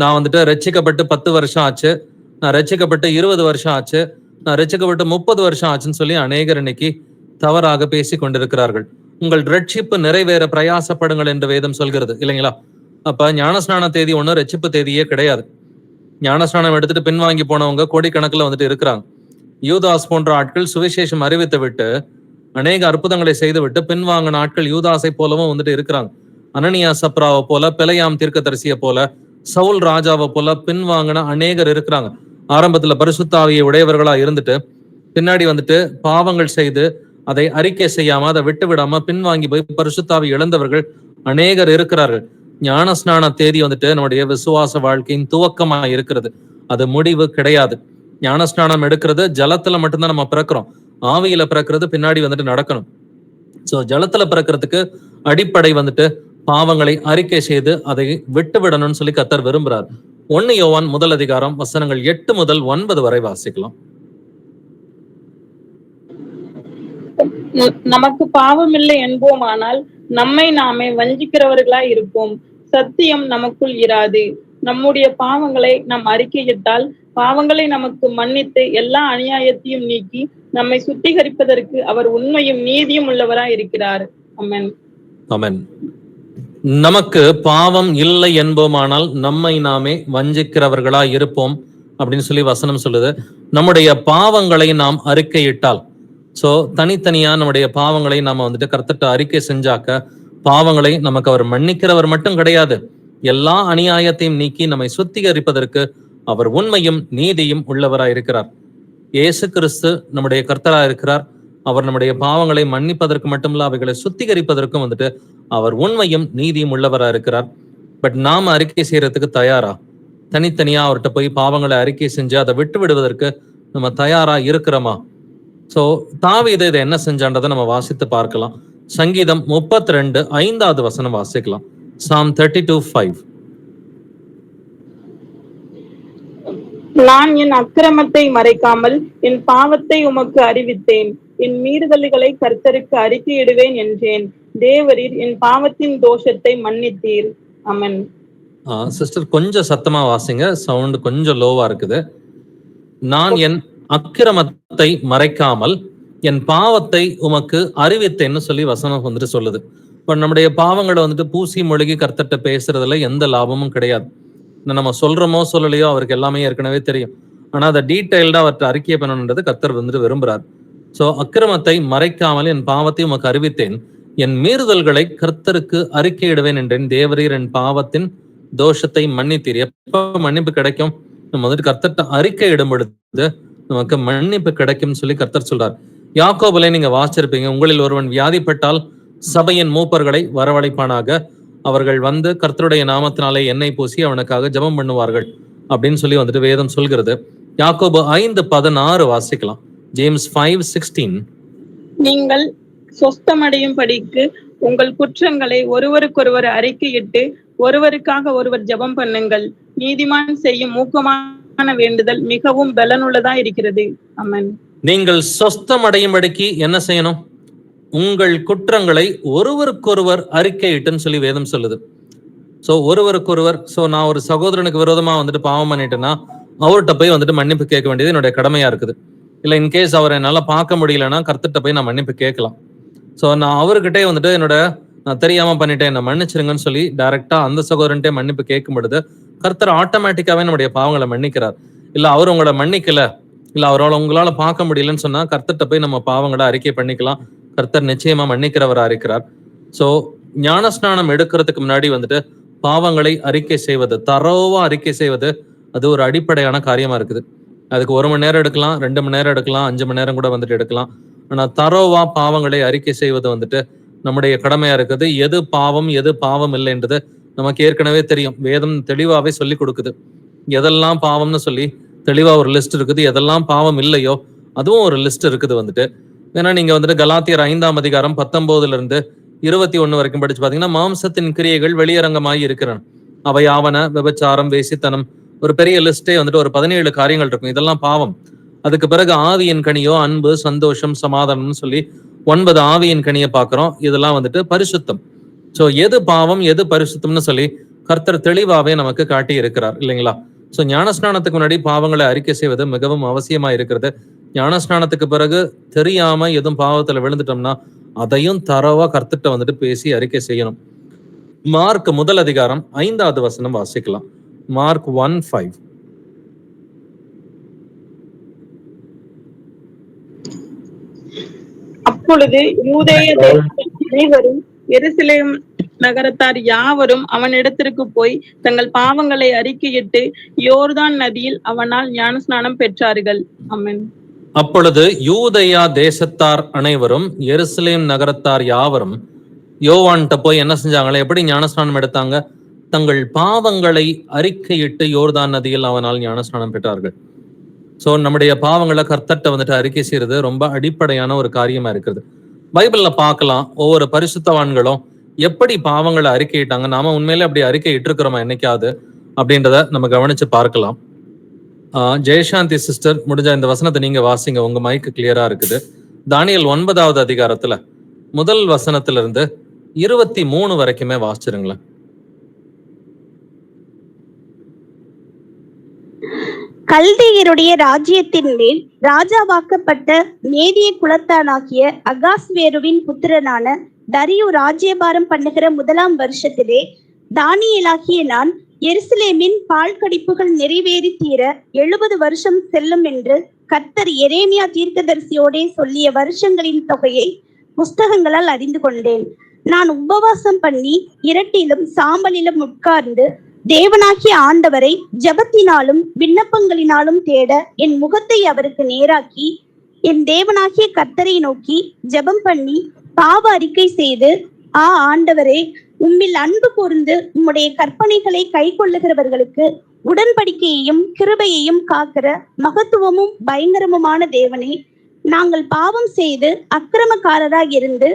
நான் வந்துட்டு ரட்சிக்கப்பட்டு 10 வருஷம் ஆச்சு, நான் ரட்சிக்கப்பட்டு 20 வருஷம் ஆச்சு, நான் ரட்சிக்கப்பட்டு 30 வருஷம் ஆச்சுன்னு சொல்லி அநேகர் இன்னைக்கு தவறாக பேசி கொண்டிருக்கிறார்கள். உங்கள் ரட்சிப்பு நிறைவேற பிரயாசப்படுங்கள் என்று வேதம் சொல்கிறது இல்லைங்களா? அப்ப ஞானஸ்நான தேதி ஒண்ணு ரட்சிப்பு தேதியே கிடையாது. ஞானஸ்நானம் எடுத்துட்டு பின்வாங்கி போனவங்க கோடிக்கணக்கில் வந்துட்டு இருக்கிறாங்க. யூதாஸ் போன்ற ஆட்கள் சுவிசேஷம் அறிவித்து விட்டு அநேக அற்புதங்களை செய்து விட்டு பின்வாங்கின ஆட்கள் யூதாஸை போலவும் வந்துட்டு இருக்கிறாங்க. அனனியா சப்ராவை போல, பிழையாம் தீர்க்கதரிசியை போல, சவுல் ராஜாவை போல பின்வாங்கின அநேகர் இருக்கிறாங்க. ஆரம்பத்துல பரிசுத்த ஆவியை உடையவர்களா இருந்துட்டு பின்னாடி வந்துட்டு பாவங்கள் செய்து அதை அறிக்கை செய்யாம அதை விட்டு விடாம பின்வாங்கி போய் பரிசுத்த ஆவி இழந்தவர்கள் அநேகர் இருக்கிறார்கள். ஞானஸ்நான தேதி வந்துட்டு நம்முடைய விசுவாச வாழ்க்கையின் துவக்கமா இருக்கிறது, அது முடிவு கிடையாது. ஞானஸ்நானம் எடுக்கிறது ஜலத்துல மட்டும்தான் நம்ம பிறக்கிறோம், ஆவியில பிறக்கிறது பின்னாடி வந்துட்டு நடக்கணும். சோ ஜலத்துல பிறக்கிறதுக்கு அடிப்படை வந்துட்டு பாவங்களை அறிக்கை செய்து அதை விட்டு விடணும்னு சொல்லி கர்த்தர் விரும்புறார். 1 யோவான் 1 அதிகாரம் வசனங்கள் 8 முதல் 9 வரை வாசிக்கலாம். நமக்கு பாவம் இல்லை என்போமானால் நம்மை நாமே வஞ்சிக்கிறவர்களாய் இருப்போம், சத்தியம் நமக்குள் இராது. நம்முடைய பாவங்களை நாம் அறிக்கையிட்டால் பாவங்களை நமக்கு மன்னித்து எல்லா அநியாயத்தையும் நீக்கி நம்மை சுத்திகரிப்பதற்கு அவர் உண்மையும் நீதியும் உள்ளவராய் இருக்கிறார். ஆமென். ஆமென். நமக்கு பாவம் இல்லை என்போமானால் நம்மை நாமே வஞ்சிக்கிறவர்களா இருப்போம் அப்படின்னு சொல்லி வசனம் சொல்லுது. நம்முடைய பாவங்களை நாம் அறிக்கையிட்டால், சோ தனித்தனியா நம்முடைய பாவங்களை நாம வந்துட்டு கர்த்தர்ட்ட அறிக்கை செஞ்சாக்க பாவங்களை நமக்கு அவர் மன்னிக்கிறவர் மட்டும் கிடையாது, எல்லா அநியாயத்தையும் நீக்கி நம்மை சுத்திகரிப்பதற்கு அவர் உண்மையும் நீதியும் உள்ளவராய் இருக்கிறார். இயேசு கிறிஸ்து நம்முடைய கர்த்தரா இருக்கிறார். அவர் நம்முடைய பாவங்களை மன்னிப்பதற்கு மட்டுமல்ல, அவைகளை சுத்திகரிப்பதற்கும் வந்துட்டு அவர் உண்மையும் நீதியும் உள்ளவரா இருக்கிறார். பட் நாம அறிக்கை செய்யறதுக்கு தயாரா? தனித்தனியா அவர்கிட்ட போய் பாவங்களை அறிக்கை செஞ்சு அதை விட்டு விடுவதற்கு நம்ம தயாரா இருக்கிறோமா? சோ தாவீது இதை என்ன செஞ்சான்றதை நம்ம வாசித்து பார்க்கலாம். சங்கீதம் 32 5வது வசனம் வாசிக்கலாம். Psalm 32:5. நான் என் அக்கிரமத்தை மறைக்காமல் என் பாவத்தை உமக்கு அறிவித்தேன், என் மீறுதல்களை கர்த்தருக்கு அறிக்கையிடுவேன் என்றேன். தேவரீர் என் பாவத்தின் தோஷத்தை மன்னித்தீர். ஆமென். சிஸ்டர் கொஞ்சம் சத்தமா வாசிங்க, சவுண்ட் கொஞ்சம் லோவா இருக்குது. நான் என் அக்கிரமத்தை மறைக்காமல் என் பாவத்தை உமக்கு அறிவித்தேன்னு சொல்லி வசனம் வந்துட்டு சொல்லுது. இப்ப நம்முடைய பாவங்களை வந்துட்டு பூசி மொழிகி கர்த்தர்ட்ட பேசுறதுல எந்த லாபமும் கிடையாது. நம்ம சொல்றோமோ சொல்லலையோ அவருக்கு எல்லாமே ஏற்கனவே தெரியும். ஆனா அதை டீட்டெயில்டா அவர்கிட்ட அறிக்கை பண்ணணுன்றது கர்த்தர் வந்துட்டு விரும்புறார். சோ அக்கிரமத்தை மறைக்காமல் என் பாவத்தை உமக்கு அறிவித்தேன், என் மீறுதல்களை கர்த்தருக்கு அறிக்கையிடுவேன் என்றேன். தேவரீர் என் பாவத்தின் தோஷத்தை மன்னித்தீர். எப்ப மன்னிப்பு கிடைக்கும்? நம்ம வந்துட்டு கர்த்தர்ட்ட அறிக்கை இடும் பொழுது நமக்கு மன்னிப்பு கிடைக்கும் சொல்லி கர்த்தர் சொல்றார். யாக்கோபுல நீங்க வாசிச்சிருப்பீங்க, உங்களில் ஒருவன் வியாதிப்பட்டால் சபையின் மூப்பர்களை வரவழைப்பானாக, அவர்கள் வந்து கர்த்தருடைய நாமத்தினாலே எண்ணெய் பூசி அவனுக்காக ஜெபம் பண்ணுவார்கள் அப்படின்னு சொல்லி வந்துட்டு வேதம் சொல்கிறது. யாக்கோபு 5:16 வாசிக்கலாம். ஜேம்ஸ் 5:16. நீங்கள் சொஸ்தமடையும் படிக்கு உங்கள் குற்றங்களை ஒருவருக்கொருவர் அறிக்கையிட்டு ஒருவருக்காக ஒருவர் ஜெபம் பண்ணுங்கள், நீதிமான் செய்யும் ஊக்கமான வேண்டுதல் மிகவும் பலனுள்ளதா இருக்கிறது. ஆமென். நீங்கள் சொஸ்தமடையும்படிக்கு என்ன செய்யணும்? உங்கள் குற்றங்களை ஒருவருக்கொருவர் அறிக்கையிட்டுன்னு சொல்லி வேதம் சொல்லுது. சோ ஒருவருக்கொருவர், சோ நான் ஒரு சகோதரனுக்கு விரோதமா வந்துட்டு பாவம் பண்ணிட்டேன்னா அவர்கிட்ட போய் வந்துட்டு மன்னிப்பு கேட்க வேண்டியது என்னுடைய கடமையா இருக்குது. இல்ல இன்கேஸ் அவரை என்னால பார்க்க முடியலன்னா கர்த்தர்ட்ட போய் நான் மன்னிப்பு கேட்கலாம். சோ நான் அவர்கிட்டே வந்துட்டு என்னோட நான் தெரியாம பண்ணிட்டேன், என்ன மன்னிச்சிருங்கன்னு சொல்லி டைரக்டா அந்த சகோதரன்ட்டே மன்னிப்பு கேட்கும் பொழுது கர்த்தர் ஆட்டோமேட்டிக்காவே நம்முடைய பாவங்களை மன்னிக்கிறார். இல்ல அவர் உங்களை மன்னிக்கல, இல்ல அவரால் உங்களால பார்க்க முடியலன்னு சொன்னா கர்த்தர்ட்ட போய் நம்ம பாவங்களை அறிக்கை பண்ணிக்கலாம். கர்த்தர் நிச்சயமா மன்னிக்கிறவரா இருக்கிறார். சோ ஞானஸ்நானம் எடுக்கிறதுக்கு முன்னாடி வந்துட்டு பாவங்களை அறிக்கை செய்வது, தரோவா அறிக்கை செய்வது, அது ஒரு அடிப்படையான காரியமா இருக்குது. அதுக்கு 1 மணி நேரம் எடுக்கலாம், 2 மணி நேரம் எடுக்கலாம், 5 மணி நேரம் கூட வந்துட்டு எடுக்கலாம். ஆனா தரோவா பாவங்களை அறிக்கை செய்வது வந்துட்டு நம்முடைய கடமையா இருக்குது. எது பாவம் எது பாவம் இல்லைன்றது நமக்கு ஏற்கனவே தெரியும். வேதம் தெளிவாவே சொல்லி கொடுக்குது. எதெல்லாம் பாவம்னு சொல்லி தெளிவா ஒரு லிஸ்ட் இருக்குது. எதெல்லாம் பாவம் இல்லையோ அதுவும் ஒரு லிஸ்ட் இருக்குது வந்துட்டு. ஏன்னா நீங்க வந்துட்டு கலாத்தியர் 5ஆம் அதிகாரம் 19 இருந்து 21 வரைக்கும் படிச்சு பாத்தீங்கன்னா, மாம்சத்தின் கிரியைகள் வெளியரங்கமாய் இருக்கிறன. அவை ஆவன, விபச்சாரம், வேசித்தனம், ஒரு பெரிய லிஸ்டே வந்துட்டு ஒரு 17 காரியங்கள் இருக்கும். இதெல்லாம் பாவம். அதுக்கு பிறகு ஆவியின் கனியோ அன்பு, சந்தோஷம், சமாதானம்னு சொல்லி 9 ஆவியின் கனியை பார்க்கிறோம். இதெல்லாம் வந்துட்டு பரிசுத்தம். சோ எது பாவம் எது பரிசுத்தம்னு சொல்லி கர்த்தர் தெளிவாவே நமக்கு காட்டி இருக்கிறார் இல்லைங்களா? சோ ஞானஸ்நானத்துக்கு முன்னாடி பாவங்களை அறிக்கை செய்வது மிகவும் அவசியமா இருக்கிறது. ஞானஸ்நானத்துக்கு பிறகு தெரியாம எதுவும் பாவத்துல விழுந்துட்டோம்னா அதையும் தரவா கர்த்தர்ட்ட வந்துட்டு பேசி அறிக்கை செய்யணும். மார்க் 1 அதிகாரம் 5வது வசனம் வாசிக்கலாம். மார்க் 1:5. அப்பொழுது யூதேய தேசத்தின் அனைவரும் எருசலேம் நகரத்தார் யாவரும் அவனிடத்திற்கு போய் தங்கள் பாவங்களை அறிக்கையிட்டு யோர்தான் நதியில் அவனால் ஞானஸ்நானம் பெற்றார்கள். ஆமென். அப்பொழுது யூதேயா தேசத்தார் அனைவரும் எருசலேம் நகரத்தார் யாவரும் யோவான்கிட்ட போய் என்ன செஞ்சாங்களே, எப்படி ஞானஸ்நானம் எடுத்தாங்க? தங்கள் பாவங்களை அறிக்கையிட்டு யோர்தான் நதியில் அவனால் ஞானஸ்நானம் பெற்றார்கள். சோ நம்முடைய பாவங்களை கர்த்தர்ட்ட வந்துட்டு அறிக்கை செய்யறது ரொம்ப அடிப்படையான ஒரு காரியமா இருக்குது. பைபிள்ல பார்க்கலாம், ஒவ்வொரு பரிசுத்தவான்களும் எப்படி பாவங்களை அறிக்கையிட்டாங்க. நாம உண்மையிலே அப்படி அறிக்கை இட்டிருக்கிறோமா என்னைக்காவது அப்படின்றத நம்ம கவனிச்சு பார்க்கலாம். ஜெயசாந்தி சிஸ்டர், முடிஞ்ச இந்த வசனத்தை நீங்க வாசிங்க, உங்க மைக்கு கிளியரா இருக்குது. தானியேல் 9வது அதிகாரத்துல 1 வசனத்திலிருந்து 23 வரைக்குமே வாசிச்சிருங்களேன். கல்தேயருடைய ராஜ்யத்தின் மேல் ராஜாவாக்கப்பட்ட மேதிய குலத்தானாகிய அகாஸ்வேருவின் புத்திரனான தரியு ராஜ்யபாரம் பண்ணுகிற 1ஆம் வருஷத்திலே தானியேலாகிய நான் எருசலேமின் பால் கடிப்புகள் நிறைவேறி தீர 70 வருஷம் செல்லும் என்று கர்த்தர் எரேமியா தீர்க்கதரிசியோடே சொல்லிய வருஷங்களின் தொகையை புஸ்தகங்களால் அறிந்து கொண்டேன். நான் உபவாசம் பண்ணி இரட்டிலும் சாம்பலிலும் உட்கார்ந்து தேவனாகிய ஆண்டவரை ஜெபத்தினாலும் விண்ணப்பங்களினாலும் தேட என் முகத்தை அவருக்கு நேராக்கி என் தேவனாகிய கர்த்தரை நோக்கி ஜெபம் பண்ணி பாவ அறிக்கை செய்து, ஆண்டவரே, உம்மில் அன்பு கூர்ந்து உம்முடைய கற்பனைகளை கை கொள்ளுகிறவர்களுக்கு உடன்படிக்கையையும் கிருபையையும் காக்கிற மகத்துவமும் பயங்கரமுமான தேவனே, நாங்கள் பாவம் செய்து அக்கிரமக்காரராய் இருந்து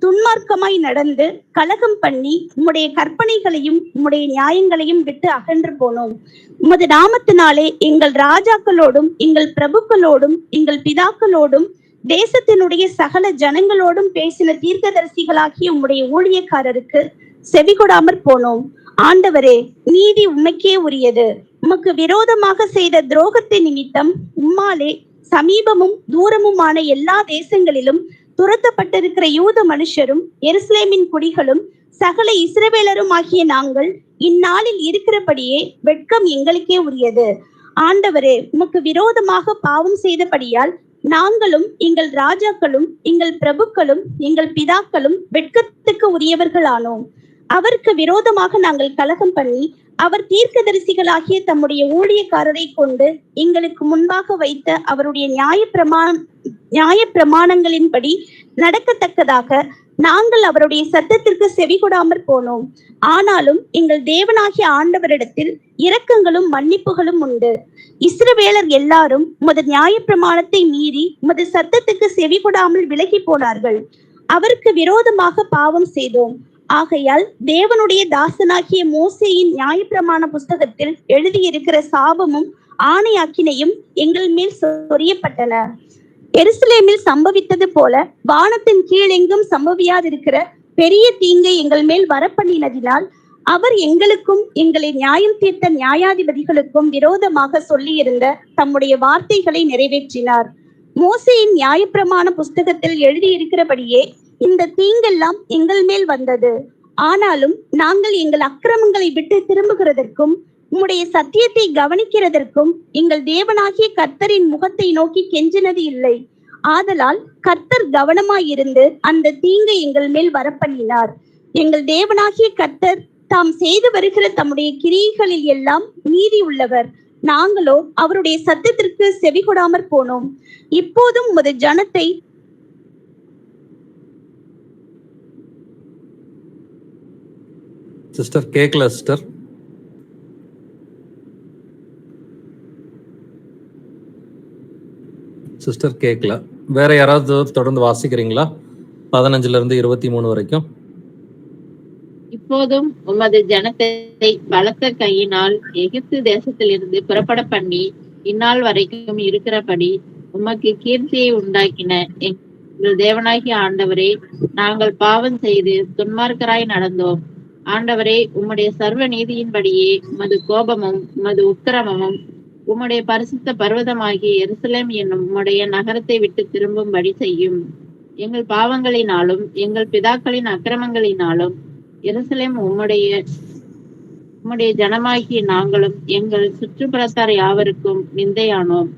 துன்மார்க்கமாய் நடந்து கலகம் பண்ணி உம்முடைய கற்பனைகளையும் உம்முடைய நியாயங்களையும் விட்டு அகன்று போனோம். உமது நாமத்தினாலே எங்கள் ராஜாக்களோடும் எங்கள் பிரபுக்களோடும் எங்கள் பிதாக்களோடும் தேசத்தினுடைய சகல ஜனங்களோடும் பேசின தீர்க்கதரிசிகளாகிய உம்முடைய ஊழியக்காரருக்கு செவிகொடாமற் போனோம். ஆண்டவரே, நீதி உமக்கே உரியது. உமக்கு விரோதமாக செய்த துரோகத்தை நிமித்தம் உம்மாலே சமீபமும் தூரமுமான எல்லா தேசங்களிலும் துரத்தப்பட்டிருக்கிற யூத மனுஷரும் எருசலேமின் குடிகளும் சகல இஸ்ரவேலரும் ஆகிய நாங்கள் இந்நாளில் இருக்கிறபடியே வெட்கம் எங்களுக்கே உரியது. ஆண்டவரே, உமக்கு விரோதமாக பாவம் செய்தபடியால் நாங்களும் எங்கள் ராஜாக்களும் எங்கள் பிரபுக்களும் எங்கள் பிதாக்களும் வெட்கத்துக்கு உரியவர்களானோம். அவருக்கு விரோதமாக நாங்கள் கலகம் பண்ணி அவர் தீர்க்கதரிசிகளாகிய தம்முடைய ஊழியக்காரரை கொண்டு எங்களுக்கு முன்பாக வைத்த அவருடைய நியாய பிரமாணங்களின்படி நடக்கத்தக்கதாக நாங்கள் அவருடைய சத்தத்திற்கு செவி கொடாமற் போனோம். ஆனாலும் எங்கள் தேவனாகிய ஆண்டவரிடத்தில் இரக்கங்களும் மன்னிப்புகளும் உண்டு. இஸ்ரவேலர் எல்லாரும் உமது நியாய பிரமாணத்தை மீறி உமது சத்தத்துக்கு செவி கொடாமல் விலகி போனார்கள். அவருக்கு விரோதமாக பாவம் செய்தோம். ஆகையால் தேவனுடைய தாசனாகிய மோசேயின் நியாயப்பிரமாண புஸ்தகத்தில் எழுதியிருக்கிற சாபமும் ஆணையாக்கினையும் எங்கள் மேல் சொரியப்பட்டன. எருசலேமில் சம்பவித்தது போல வானத்தின் கீழெங்கும் சம்பவியாதிருக்கிற பெரிய தீங்கை எங்கள் மேல் வரப்பண்ணினதினால் அவர் எங்களுக்கும் எங்களை நியாயம் தீர்த்த நியாயாதிபதிகளுக்கும் விரோதமாக சொல்லியிருந்த தம்முடைய வார்த்தைகளை நிறைவேற்றினார். மோசேயின் நியாயப்பிரமாண புஸ்தகத்தில் எழுதியிருக்கிறபடியே இந்த தீங்கெல்லாம் எங்கள் மேல் வந்தது. ஆனாலும் நாங்கள் எங்கள் அக்கிரமங்களை விட்டு திரும்புகிறதற்கும் உம்முடைய சத்தியத்தை கவனிக்கிறதற்கும் எங்கள் தேவனாகிய கர்த்தரின் முகத்தை நோக்கி கெஞ்சினது இல்லை. ஆதலால் கர்த்தர் கவனமாயிருந்து அந்த தீங்கை எங்கள் மேல் வரப்பண்ணினார். எங்கள் தேவனாகிய கர்த்தர் தாம் செய்து வருகிற தம்முடைய கிரியைகளில் எல்லாம் நீதி உள்ளவர். நாங்களோ அவருடைய சத்தத்திற்கு செவிகொடாமற் போனோம். இப்போதும் உமது ஜனத்தை சிஸ்டர் கேட்கல சிஸ்டர். சிஸ்டர் கேட்கல. வேற யாராவது தொடர்ந்து வாசிக்கிறீங்களா? 15 இருந்து 23 வரைக்கும். இப்போதும் உமது ஜனத்தை பலத்த கையினால் எகிப்து தேசத்திலிருந்து புறப்பட பண்ணி இந்நாள் வரைக்கும் இருக்கிறபடி உமக்கு கீர்த்தியை உண்டாக்கின எங்கள் தேவனாகிய ஆண்டவரே, நாங்கள் பாவம் செய்து துன்மார்க்கராய் நடந்தோம். ஆண்டவரே, உம்முடைய சர்வ நீதியின்படியே உமது கோபமும் உமது உக்கிரமமும் உம்முடைய பரிசுத்த பர்வதமாகிய எருசலேம் என்னும் உம்முடைய நகரத்தை விட்டு திரும்பும்படி செய்யும். எங்கள் பாவங்களினாலும் எங்கள் பிதாக்களின் அக்கிரமங்களினாலும் எருசலேம் உம்முடைய ஜனமாகிய நாங்களும் எங்கள் சுற்றுப்புறத்தார் யாவருக்கும் நிந்தையானோம்.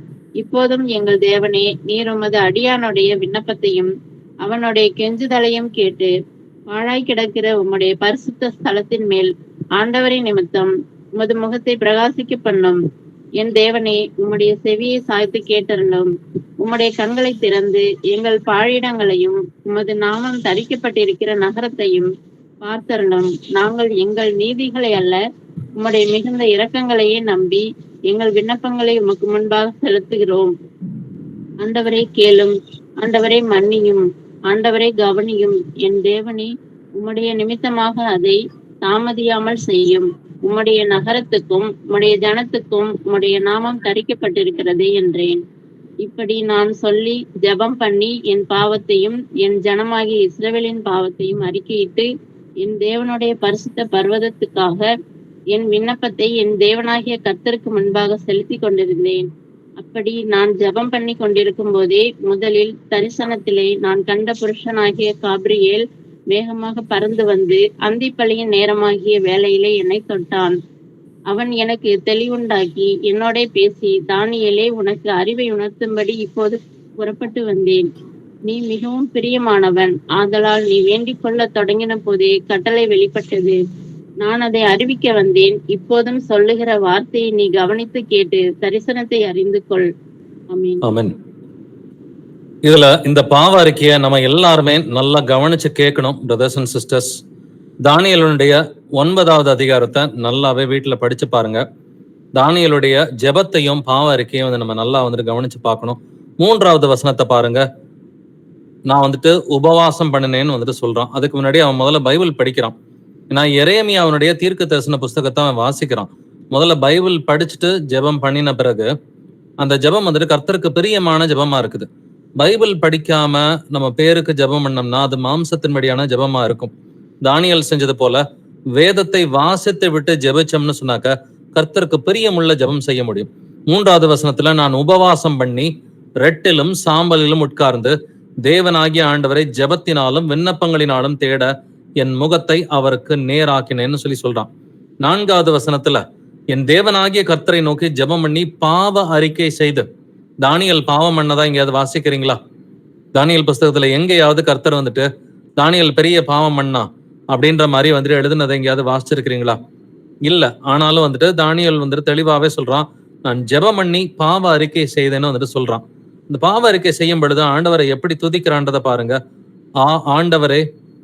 இப்போதும் எங்கள் தேவனே, நீர் உமது அடியானுடைய விண்ணப்பத்தையும் அவனுடைய கெஞ்சுதலையும் கேட்டு பாழாய் கிடக்கிற உம்முடைய பரிசுத்த ஸ்தலத்தின் மேல் ஆண்டவரின் நிமித்தம் உமது முகத்தை பிரகாசிக்க பண்ணும். என் தேவனே, உம்முடைய செவியை சாய்த்து கேட்டருளும். உம்முடைய கண்களை திறந்து எங்கள் பாழிடங்களையும் உமது நாமம் தரிக்கப்பட்டிருக்கிற நகரத்தையும் பார்த்தருளும். நாங்கள் எங்கள் நீதிகளை அல்ல, உம்முடைய மிகுந்த இரக்கங்களையே நம்பி எங்கள் விண்ணப்பங்களை உமக்கு முன்பாக செலுத்துகிறோம். ஆண்டவரே கேளும், ஆண்டவரே மன்னியும், ஆண்டவரே கவனியும். என் தேவனே, உம்முடைய நிமித்தமாக அதை தாமதியாமல் செய்யும். உம்முடைய நகரத்துக்கும் உம்முடைய ஜனத்துக்கும் உம்முடைய நாமம் தரிக்கப்பட்டிருக்கிறது என்றேன். இப்படி நான் சொல்லி ஜெபம் பண்ணி என் பாவத்தையும் என் ஜனமாகிய இஸ்ரவேலின் பாவத்தையும் அறிக்கையிட்டு என் தேவனுடைய பரிசுத்த பர்வதத்துக்காக என் விண்ணப்பத்தை என் தேவனாகிய கர்த்தருக்கு முன்பாக செலுத்தி கொண்டிருந்தேன். அப்படி நான் ஜெபம் பண்ணி கொண்டிருக்கும் போதே முதலில் தரிசனத்திலே நான் கண்ட புருஷனாகிய காபிரியேல் வேகமாக பறந்து வந்து அந்திப்பள்ளியின் நேரமாகிய வேளையிலே என்னை தொட்டான். அவன் எனக்கு தெளிவுண்டாக்கி என்னோட பேசி, தானியேலே, உனக்கு அறிவை உணர்த்தும்படி இப்போது புறப்பட்டு வந்தேன். நீ மிகவும் பிரியமானவன். ஆதலால் நீ வேண்டிக் கொள்ள தொடங்கின போதே கட்டளை வெளிப்பட்டது. நான் அதை அறிவிக்க வந்தேன். இப்போதும் சொல்லுகிற வார்த்தையை நீ கவனித்து கேட்டு தரிசனத்தை அறிந்து கொள். ஆமென். ஆமென். இதுல இந்த பாவ அறிக்கையை நம்ம எல்லாருமே நல்லா கவனிச்சு கேட்கணும் பிரதர்ஸ் அண்ட் சிஸ்டர்ஸ். தானியேலுடைய 9வது அதிகாரத்தை நல்லாவே வீட்டுல படிச்சு பாருங்க. தானியேலுடைய ஜெபத்தையும் பாவ அறிக்கையும் நம்ம நல்லா கவனிச்சு பார்க்கணும். 3வது வசனத்தை பாருங்க. நான் உபவாசம் பண்ணினேன்னு சொல்றான். அதுக்கு முன்னாடி அவன் முதல்ல பைபிள் படிக்கிறான். நான் எரேமியா அவனுடைய தீர்க்க தரிசன புஸ்தகத்தை அவன் வாசிக்கிறான். முதல்ல பைபிள் படிச்சுட்டு ஜெபம் பண்ணின பிறகு அந்த ஜெபம் கர்த்தருக்கு பிரியமான ஜெபமா இருக்குது. பைபிள் படிக்காம நம்ம பேருக்கு ஜெபம் பண்ணோம்னா அது மாம்சத்தின்படியான ஜெபமா இருக்கும். தானியேல் செஞ்சது போல வேதத்தை வாசித்து விட்டு ஜெபிச்சோம்னு சொன்னாக்க கர்த்தருக்கு பிரியமுள்ள ஜெபம் செய்ய முடியும். 3வது வசனத்துல நான் உபவாசம் பண்ணி ரெட்டிலும் சாம்பலிலும் உட்கார்ந்து தேவனாகிய ஆண்டவரை ஜெபத்தினாலும் விண்ணப்பங்களினாலும் தேட என் முகத்தை அவருக்கு நேராக்கினேன்னு சொல்றான். 4வது வசனத்துல என் தேவனாகிய கர்த்தரை நோக்கி ஜெபம் பண்ணி பாவ அறிக்கை செய்து. தானியேல் பாவம் பண்ணதா எங்கேயாவது வாசிக்கிறீங்களா? தானியேல் புஸ்தகத்துல எங்கேயாவது கர்த்தர் தானியேல் பெரிய பாவம் பண்ணா அப்படின்ற மாதிரி எழுதுனதை எங்கேயாவது வாசிச்சிருக்கிறீங்களா? இல்ல. ஆனாலும் தானியேல் தெளிவாவே சொல்றான், நான் ஜெபம் பண்ணி பாவ அறிக்கை செய்தேன்னு சொல்றான். இந்த பாவ அறிக்கை செய்யும் பொழுது ஆண்டவரை எப்படி துதிக்கிறான்றதை பாருங்க. ஆண்டவரே,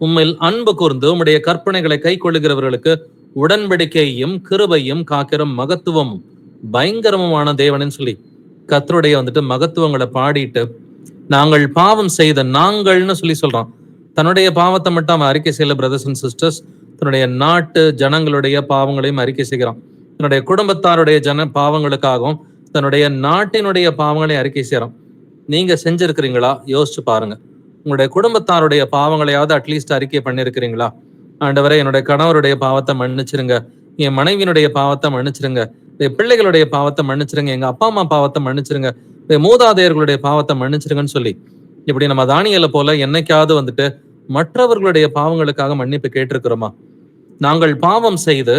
உம்மில் அன்பு கூர்ந்து உம்முடைய கற்பனைகளை கை கொள்ளுகிறவர்களுக்கு உடன்படிக்கையும் கிருபையும் காக்கிற மகத்துவம் பயங்கரமான தேவனன்னு சொல்லி கர்த்தருடைய மகத்துவங்களை பாடிட்டு நாங்கள் பாவம் செய்த நாங்கள்னு சொல்றான். தன்னுடைய பாவத்தை மட்டும் அவன் அறிக்கை செய்யல பிரதர்ஸ் அண்ட் சிஸ்டர்ஸ். தன்னுடைய நாட்டு ஜனங்களுடைய பாவங்களையும் அறிக்கை செய்கிறான். தன்னுடைய குடும்பத்தாருடைய பாவங்களுக்காகவும் தன்னுடைய நாட்டினுடைய பாவங்களையும் அறிக்கை செய்யறான். நீங்க செஞ்சிருக்கிறீங்களா? யோசிச்சு பாருங்க. உங்களுடைய குடும்பத்தாருடைய பாவங்களையாவது அட்லீஸ்ட் அறிக்கை பண்ணிருக்கிறீங்களா? ஆண்டவரே, என்னுடைய கணவருடைய பாவத்தை மன்னிச்சிருங்க, என் மனைவியினுடைய பாவத்தை மன்னிச்சிருங்க, என் பிள்ளைகளுடைய பாவத்தை மன்னிச்சிருங்க, எங்க அப்பா அம்மா பாவத்தை மன்னிச்சிருங்க, மூதாதையர்களுடைய பாவத்தை மன்னிச்சிருங்கன்னு சொல்லி இப்படி நம்ம தானியேலை போல என்னைக்காவது மற்றவர்களுடைய பாவங்களுக்காக மன்னிப்பு கேட்டிருக்கிறோமா? நாங்கள் பாவம் செய்து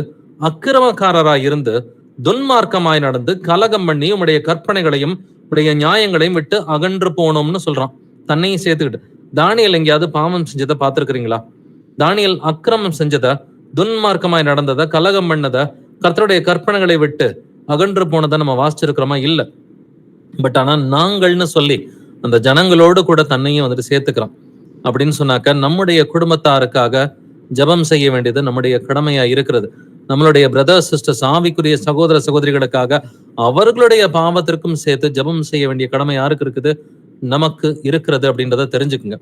அக்கிரமக்காரராய் இருந்து துன்மார்க்கமாய் நடந்து கலகம் பண்ணி உம்முடைய கற்பனைகளையும் உடைய நியாயங்களையும் விட்டு அகன்று போனோம்னு சொல்றான், தன்னையும் சேர்த்துக்கிட்டு. தானியேல் எங்கேயாவது பாவம் செஞ்சதை பார்த்திருக்கிறீங்களா? தானியேல் அக்கிரமம் செஞ்சதை, துன்மார்க்கமாய் நடந்ததை, கலகம் பண்ணதை, கர்த்தருடைய கற்பனைகளை விட்டு அகன்று போனதை நம்ம வாசிச்சிருக்கிறோமா? இல்ல. பட் ஆனா நாங்கள்னு சொல்லி அந்த ஜனங்களோடு கூட தன்னையும் வந்துட்டு சேர்த்துக்கிறோம். அப்படின்னு சொன்னாக்க நம்முடைய குடும்பத்தாருக்காக ஜெபம் செய்ய வேண்டியது நம்முடைய கடமையா இருக்கிறது. நம்மளுடைய பிரதர்ஸ் சிஸ்டர்ஸ், ஆவிக்குரிய சகோதர சகோதரிகளுக்காக அவர்களுடைய பாவத்திற்கும் சேர்த்து ஜெபம் செய்ய வேண்டிய கடமை யாருக்கு இருக்குது? நமக்கு இருக்கிறது அப்படின்றத தெரிஞ்சுக்குங்க.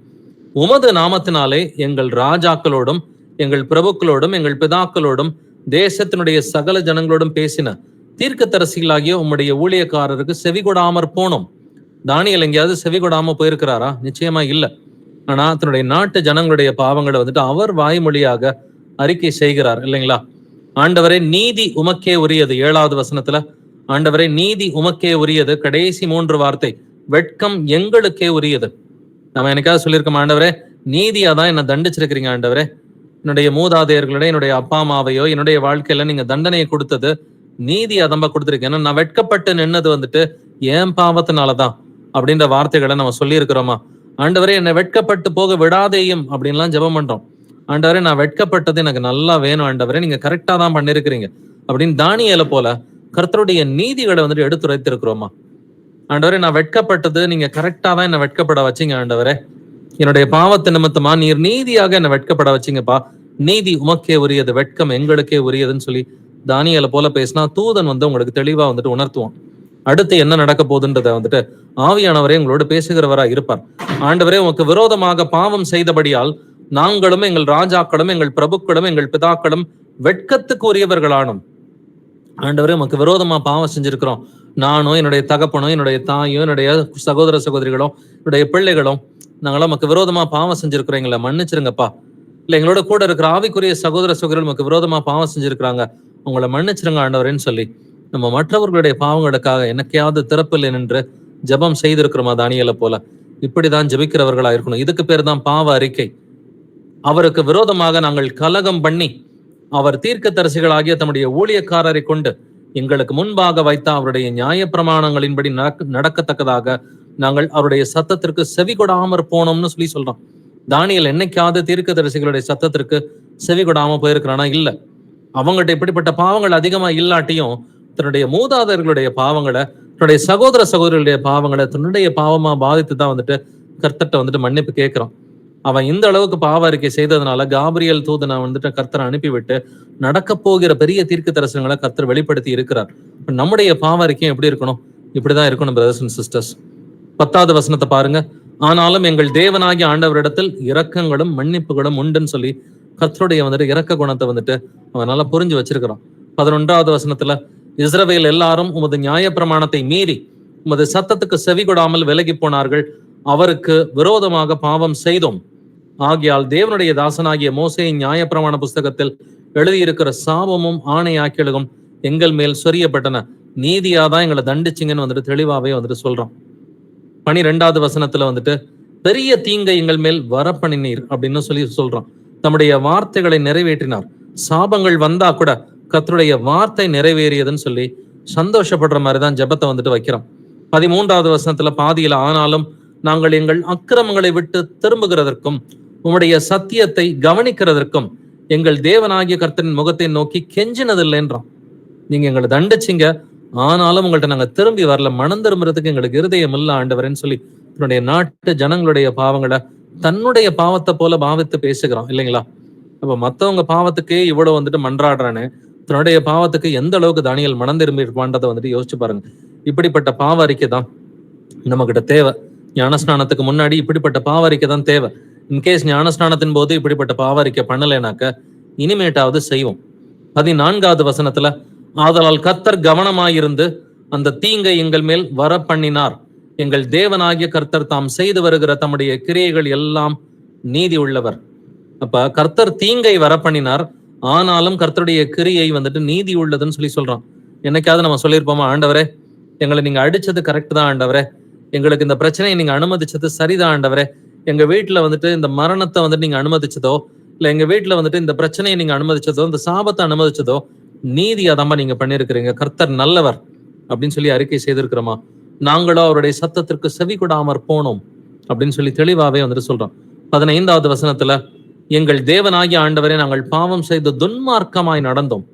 உமது நாமத்தினாலே எங்கள் ராஜாக்களோடும் எங்கள் பிரபுக்களோடும் எங்கள் பிதாக்களோடும் தேசத்தினுடைய சகல ஜனங்களோடும் பேசின தீர்க்கதரிசிகளாகிய உம்முடைய ஊழியக்காரருக்கு செவி கொடாமற் போனோம். தானியேல் எங்கேயாவது செவி கொடாம போயிருக்கிறாரா? நிச்சயமா இல்ல. ஆனா தன்னுடைய நாட்டு ஜனங்களுடைய பாவங்களை வந்துட்டு அவர் வாய்மொழியாக அறிக்கை செய்கிறார் இல்லைங்களா? ஆண்டவரே நீதி உமக்கே உரியது. 7வது வசனத்துல ஆண்டவரே நீதி உமக்கே உரியது. கடைசி 3 வார்த்தை வெட்கம் எங்களுக்கே உரியது. நம்ம எனக்காவது சொல்லியிருக்கோம், ஆண்டவரே நீதியாதான் என்ன தண்டிச்சிருக்கிறீங்க ஆண்டவரே, என்னுடைய மூதாதையர்களுடைய என்னுடைய அப்பா அம்மாவையோ என்னுடைய வாழ்க்கையில நீங்க தண்டனையை கொடுத்தது நீதி அதம்பா கொடுத்துருக்கேன். ஏன்னா நான் வெட்கப்பட்டு நின்னது வந்துட்டு ஏன் பாவத்தினாலதான் அப்படின்ற வார்த்தைகளை நம்ம சொல்லி இருக்கிறோமா? ஆண்டவரே என்னை வெட்கப்பட்டு போக விடாதேயும் அப்படின்லாம் ஜெபம் பண்றோம். ஆண்டவரே நான் வெட்கப்பட்டது எனக்கு நல்லா வேணும் ஆண்டவரே, நீங்க கரெக்டா தான் பண்ணிருக்கிறீங்க அப்படின்னு தானியேல போல கர்த்தருடைய நீதிகளை வந்துட்டு எடுத்துரைத்திருக்கிறோமா? ஆண்டவரே நான் வெட்கப்பட்டது நீங்க கரெக்டா தான் என்ன வெட்கப்பட வச்சீங்க ஆண்டவரே, என்னுடைய பாவத்து நிமித்தமா நீர் நீதியாக என்ன வெட்கப்பட வச்சீங்கப்பா, நீதி உமக்கே உரியது, வெட்கம் எங்களுக்கே உரியதுன்னு சொல்லி தானியேல போல பேசினா தூதன் வந்து உங்களுக்கு தெளிவா வந்துட்டு உணர்த்துவோம். அடுத்து என்ன நடக்க போகுதுன்றத வந்துட்டு ஆவியானவரே உங்களோட பேசுகிறவரா இருப்பார். ஆண்டவரே உமக்கு விரோதமாக பாவம் செய்தபடியால் நாங்களும் எங்கள் ராஜாக்களும் எங்கள் பிரபுக்களும் எங்கள் பிதாக்களும் வெட்கத்துக்கு உரியவர்களானோம். ஆண்டவரே உமக்கு விரோதமா பாவம் செஞ்சிருக்கிறோம். நானும் என்னுடைய தகப்பனும் என்னுடைய தாயும் என்னுடைய சகோதர சகோதரிகளும் என்னுடைய பிள்ளைகளும் நாங்களாம் உமக்கு விரோதமா பாவம் செஞ்சிருக்கிறோம், எங்களை மன்னிச்சிருங்கப்பா. இல்ல எங்களோட கூட இருக்கிற ஆவிக்குரிய சகோதர சகோதரிகள் உமக்கு விரோதமா பாவம் செஞ்சிருக்கிறாங்க, உங்களை மன்னிச்சிருங்க ஆண்டவரேன்னு சொல்லி நம்ம மற்றவர்களுடைய பாவங்களுக்காக எனக்கையாவது திறப்பில்லை நின்று ஜெபம் செய்திருக்கிறோமா? தானியேல போல இப்படிதான் ஜெபிக்கிறவர்களா இருக்கணும். இதுக்கு பேர் தான் பாவ அறிக்கை. அவருக்கு விரோதமாக நாங்கள் கலகம் பண்ணி அவர் தீர்க்கதரிசிகளாகிய தம்முடைய ஊழியக்காரரை கொண்டு எங்களுக்கு முன்பாக வைத்த அவருடைய நியாய பிரமாணங்களின்படி நடக்கத்தக்கதாக நாங்கள் அவருடைய சத்தத்திற்கு செவி கொடாமற் போனோம்னு சொல்லி சொல்றோம். தானியேல் என்னைக்காவது தீர்க்கதரிசிகளுடைய சத்தத்திற்கு செவி கொடாம போயிருக்கிறானா? இல்ல. அவங்கள்ட்ட இப்படிப்பட்ட பாவங்கள் அதிகமா இல்லாட்டியும் தன்னுடைய மூதாதையர்களுடைய பாவங்களை, தன்னுடைய சகோதர சகோதரிகளுடைய பாவங்களை தன்னுடைய பாவமா பாதித்து தான் வந்துட்டு கர்த்தர்ட்ட வந்துட்டு மன்னிப்பு கேட்கிறான். அவன் இந்த அளவுக்கு பாவ அறிக்கை செய்ததுனால காபிரியல் தூதனை வந்துட்டு கர்த்தரை அனுப்பிவிட்டு நடக்க போகிற பெரிய தீர்க்க தரிசனங்களை கர்த்தர் வெளிப்படுத்தி இருக்கிறார். நம்முடைய பாவ அறிக்கையும் எப்படி இருக்கணும்? இப்படிதான் இருக்கணும் பிரதர்ஸ் அண்ட் சிஸ்டர்ஸ். 10வது வசனத்தை பாருங்க. ஆனாலும் எங்கள் தேவனாகிய ஆண்டவரிடத்தில் இரக்கங்களும் மன்னிப்புகளும் உண்டுன்னு சொல்லி கர்த்தருடைய வந்துட்டு இரக்க குணத்தை வந்துட்டு அவனால புரிஞ்சு வச்சிருக்கிறான். 11வது வசனத்துல இஸ்ரவேல் எல்லாரும் உமது நியாய பிரமாணத்தை மீறி உமது சத்தத்துக்கு செவி கொடாமல் விலகி போனார்கள், அவருக்கு விரோதமாக பாவம் செய்தோம். ஆகையால் தேவனுடைய தாசனாகிய மோசேயின் நியாய பிரமாண புஸ்தகத்தில் எழுதியிருக்கிற சாபமும் ஆணையாக்கியலும் எங்கள் மேல் சொரியப்பட்டன, நீதியாதான் எங்களை தண்டிச்சிங்கன்னு வந்துட்டு தெளிவாவே வந்துட்டு சொல்றோம். 12வது வசனத்துல வந்துட்டு பெரிய தீங்கை எங்கள் மேல் வரப்பண்ணினீர் அப்படின்னு சொல்லி சொல்றோம். தம்முடைய வார்த்தைகளை நிறைவேற்றினார். சாபங்கள் வந்தா கூட கர்த்தருடைய வார்த்தை நிறைவேறியதுன்னு சொல்லி சந்தோஷப்படுற மாதிரிதான் ஜெபத்தை வந்துட்டு வைக்கிறோம். 13வது வசனத்துல பாதியில ஆனாலும் நாங்கள் எங்கள் அக்கிரமங்களை விட்டு திரும்புகிறதற்கும் உம்முடைய சத்தியத்தை கவனிக்கிறதற்கும் எங்கள் தேவனாகிய கர்த்தரின் முகத்தை நோக்கி கெஞ்சினதில்லைன்றான். நீங்க எங்களை தண்டிச்சிங்க, ஆனாலும் உங்கள்ட்ட நாங்க திரும்பி வரல, மனம் திரும்புறதுக்கு எங்களுக்கு இருதயம் இல்ல ஆண்டவரேன்னு சொல்லி தன்னுடைய நாட்டு ஜனங்களுடைய பாவங்களை தன்னுடைய பாவத்தை போல பாவித்து பேசுகிறான் இல்லைங்களா? அப்ப மத்தவங்க பாவத்துக்கே இவ்வளவு வந்துட்டு மன்றாடுறானே, தன்னுடைய பாவத்துக்கு எந்த அளவுக்கு தானியேல் மனம் திரும்பி இருப்பான்றதை வந்துட்டு யோசிச்சு பாருங்க. இப்படிப்பட்ட பாவ அறிக்கை தான் நம்ம கிட்ட தேவை. ஞானஸ்நானத்துக்கு முன்னாடி இப்படிப்பட்ட பாவ அறிக்கை தான் தேவை. இன்கேஸ் ஞானஸ்நானத்தின் போது இப்படிப்பட்ட பாவ அறிக்கை பண்ணலைனாக்க இனிமேட்டாவது செய்வோம். 14வது வசனத்துல ஆதலால் கர்த்தர் கவனமாயிருந்து அந்த தீங்கை எங்கள் மேல் வர பண்ணினார், எங்கள் தேவனாகிய கர்த்தர் தாம் செய்து வருகிற தம்முடைய கிரியைகள் எல்லாம் நீதி உள்ளவர். அப்ப கர்த்தர் தீங்கை வர பண்ணினார், ஆனாலும் கர்த்தருடைய கிரியை வந்துட்டு நீதி உள்ளதுன்னு சொல்லி சொல்றான். என்னைக்காவது நம்ம சொல்லியிருப்போமா, ஆண்டவரே எங்களை நீங்க அடிச்சது கரெக்ட் தான் ஆண்டவரே, எங்களுக்கு இந்த பிரச்சனையை நீங்க அனுமதிச்சது சரிதான் ஆண்டவரே, எங்க வீட்டுல வந்துட்டு இந்த மரணத்தை வந்துட்டு நீங்க அனுமதிச்சதோ, இல்ல எங்க வீட்டுல வந்துட்டு இந்த பிரச்சனையை நீங்க அனுமதிச்சதோ, இந்த சாபத்தை அனுமதிச்சதோ நீதி அதாம்மா நீங்க பண்ணிருக்கிறீங்க. கர்த்தர் நல்லவர் அப்படின்னு சொல்லி அறிக்கை செய்திருக்கிறோமா? நாங்களோ அவருடைய சத்தத்திற்கு செவி கொடாமற் போனோம் அப்படின்னு சொல்லி தெளிவாவே வந்துட்டு சொல்றோம். 15வது வசனத்துல, எங்கள் தேவனாகிய ஆண்டவரே, நாங்கள் பாவம் செய்து துன்மார்க்கமாய் நடந்தோம்.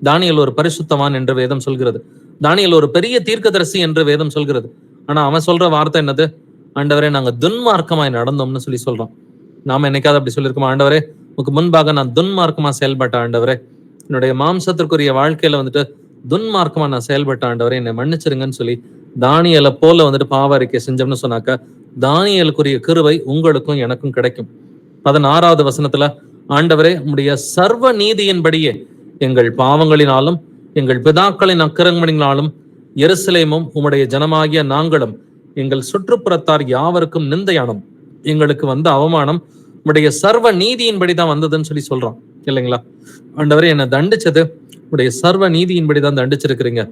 தானியேல் ஒரு பரிசுத்தவான் என்று வேதம் சொல்கிறது. தானியேல் ஒரு பெரிய தீர்க்கதரிசி என்று வேதம் சொல்கிறது. ஆனா அவன் சொல்ற வார்த்தை என்னது? ஆண்டவரே, நாங்க துன்மார்க்கமாய் நடந்தோம்னு சொல்லி சொல்றோம். நாம என்னைக்காவது அப்படி சொல்லியிருக்கோமா? ஆண்டவரே, உனக்கு முன்பாக நான் துன்மார்க்கமா செயல்பட்ட ஆண்டவரே, என்னுடைய மாம்சத்திற்குரிய வாழ்க்கையில வந்துட்டு துன்மார்க்கமா நான் செயல்பட்ட ஆண்டவரே, என்னை மன்னிச்சிருங்கன்னு சொல்லி தானியேலை போல வந்துட்டு பாவ அறிக்கை செஞ்சோம்னு சொன்னாக்க தானியேலுக்குரிய கிருபை உங்களுக்கும் எனக்கும் கிடைக்கும். 16வது வசனத்துல, ஆண்டவரே, உம்முடைய சர்வ நீதியின்படியே எங்கள் பாவங்களினாலும் எங்கள் பிதாக்களின் அக்கிரமங்களினாலும் எருசலேமும் உம்முடைய ஜனமாகிய நாங்களும் எங்கள் சுற்றுப்புறத்தார் யாவருக்கும் நிந்தையானோம். எங்களுக்கு வந்த அவமானம் உடைய சர்வ நீதியின்படிதான் வந்ததுன்னு சொல்லி சொல்றோம் இல்லைங்களா? ஆண்டவரே, என்னை தண்டிச்சது உடைய சர்வ நீதியின்படிதான் தண்டிச்சிருக்கிறீங்க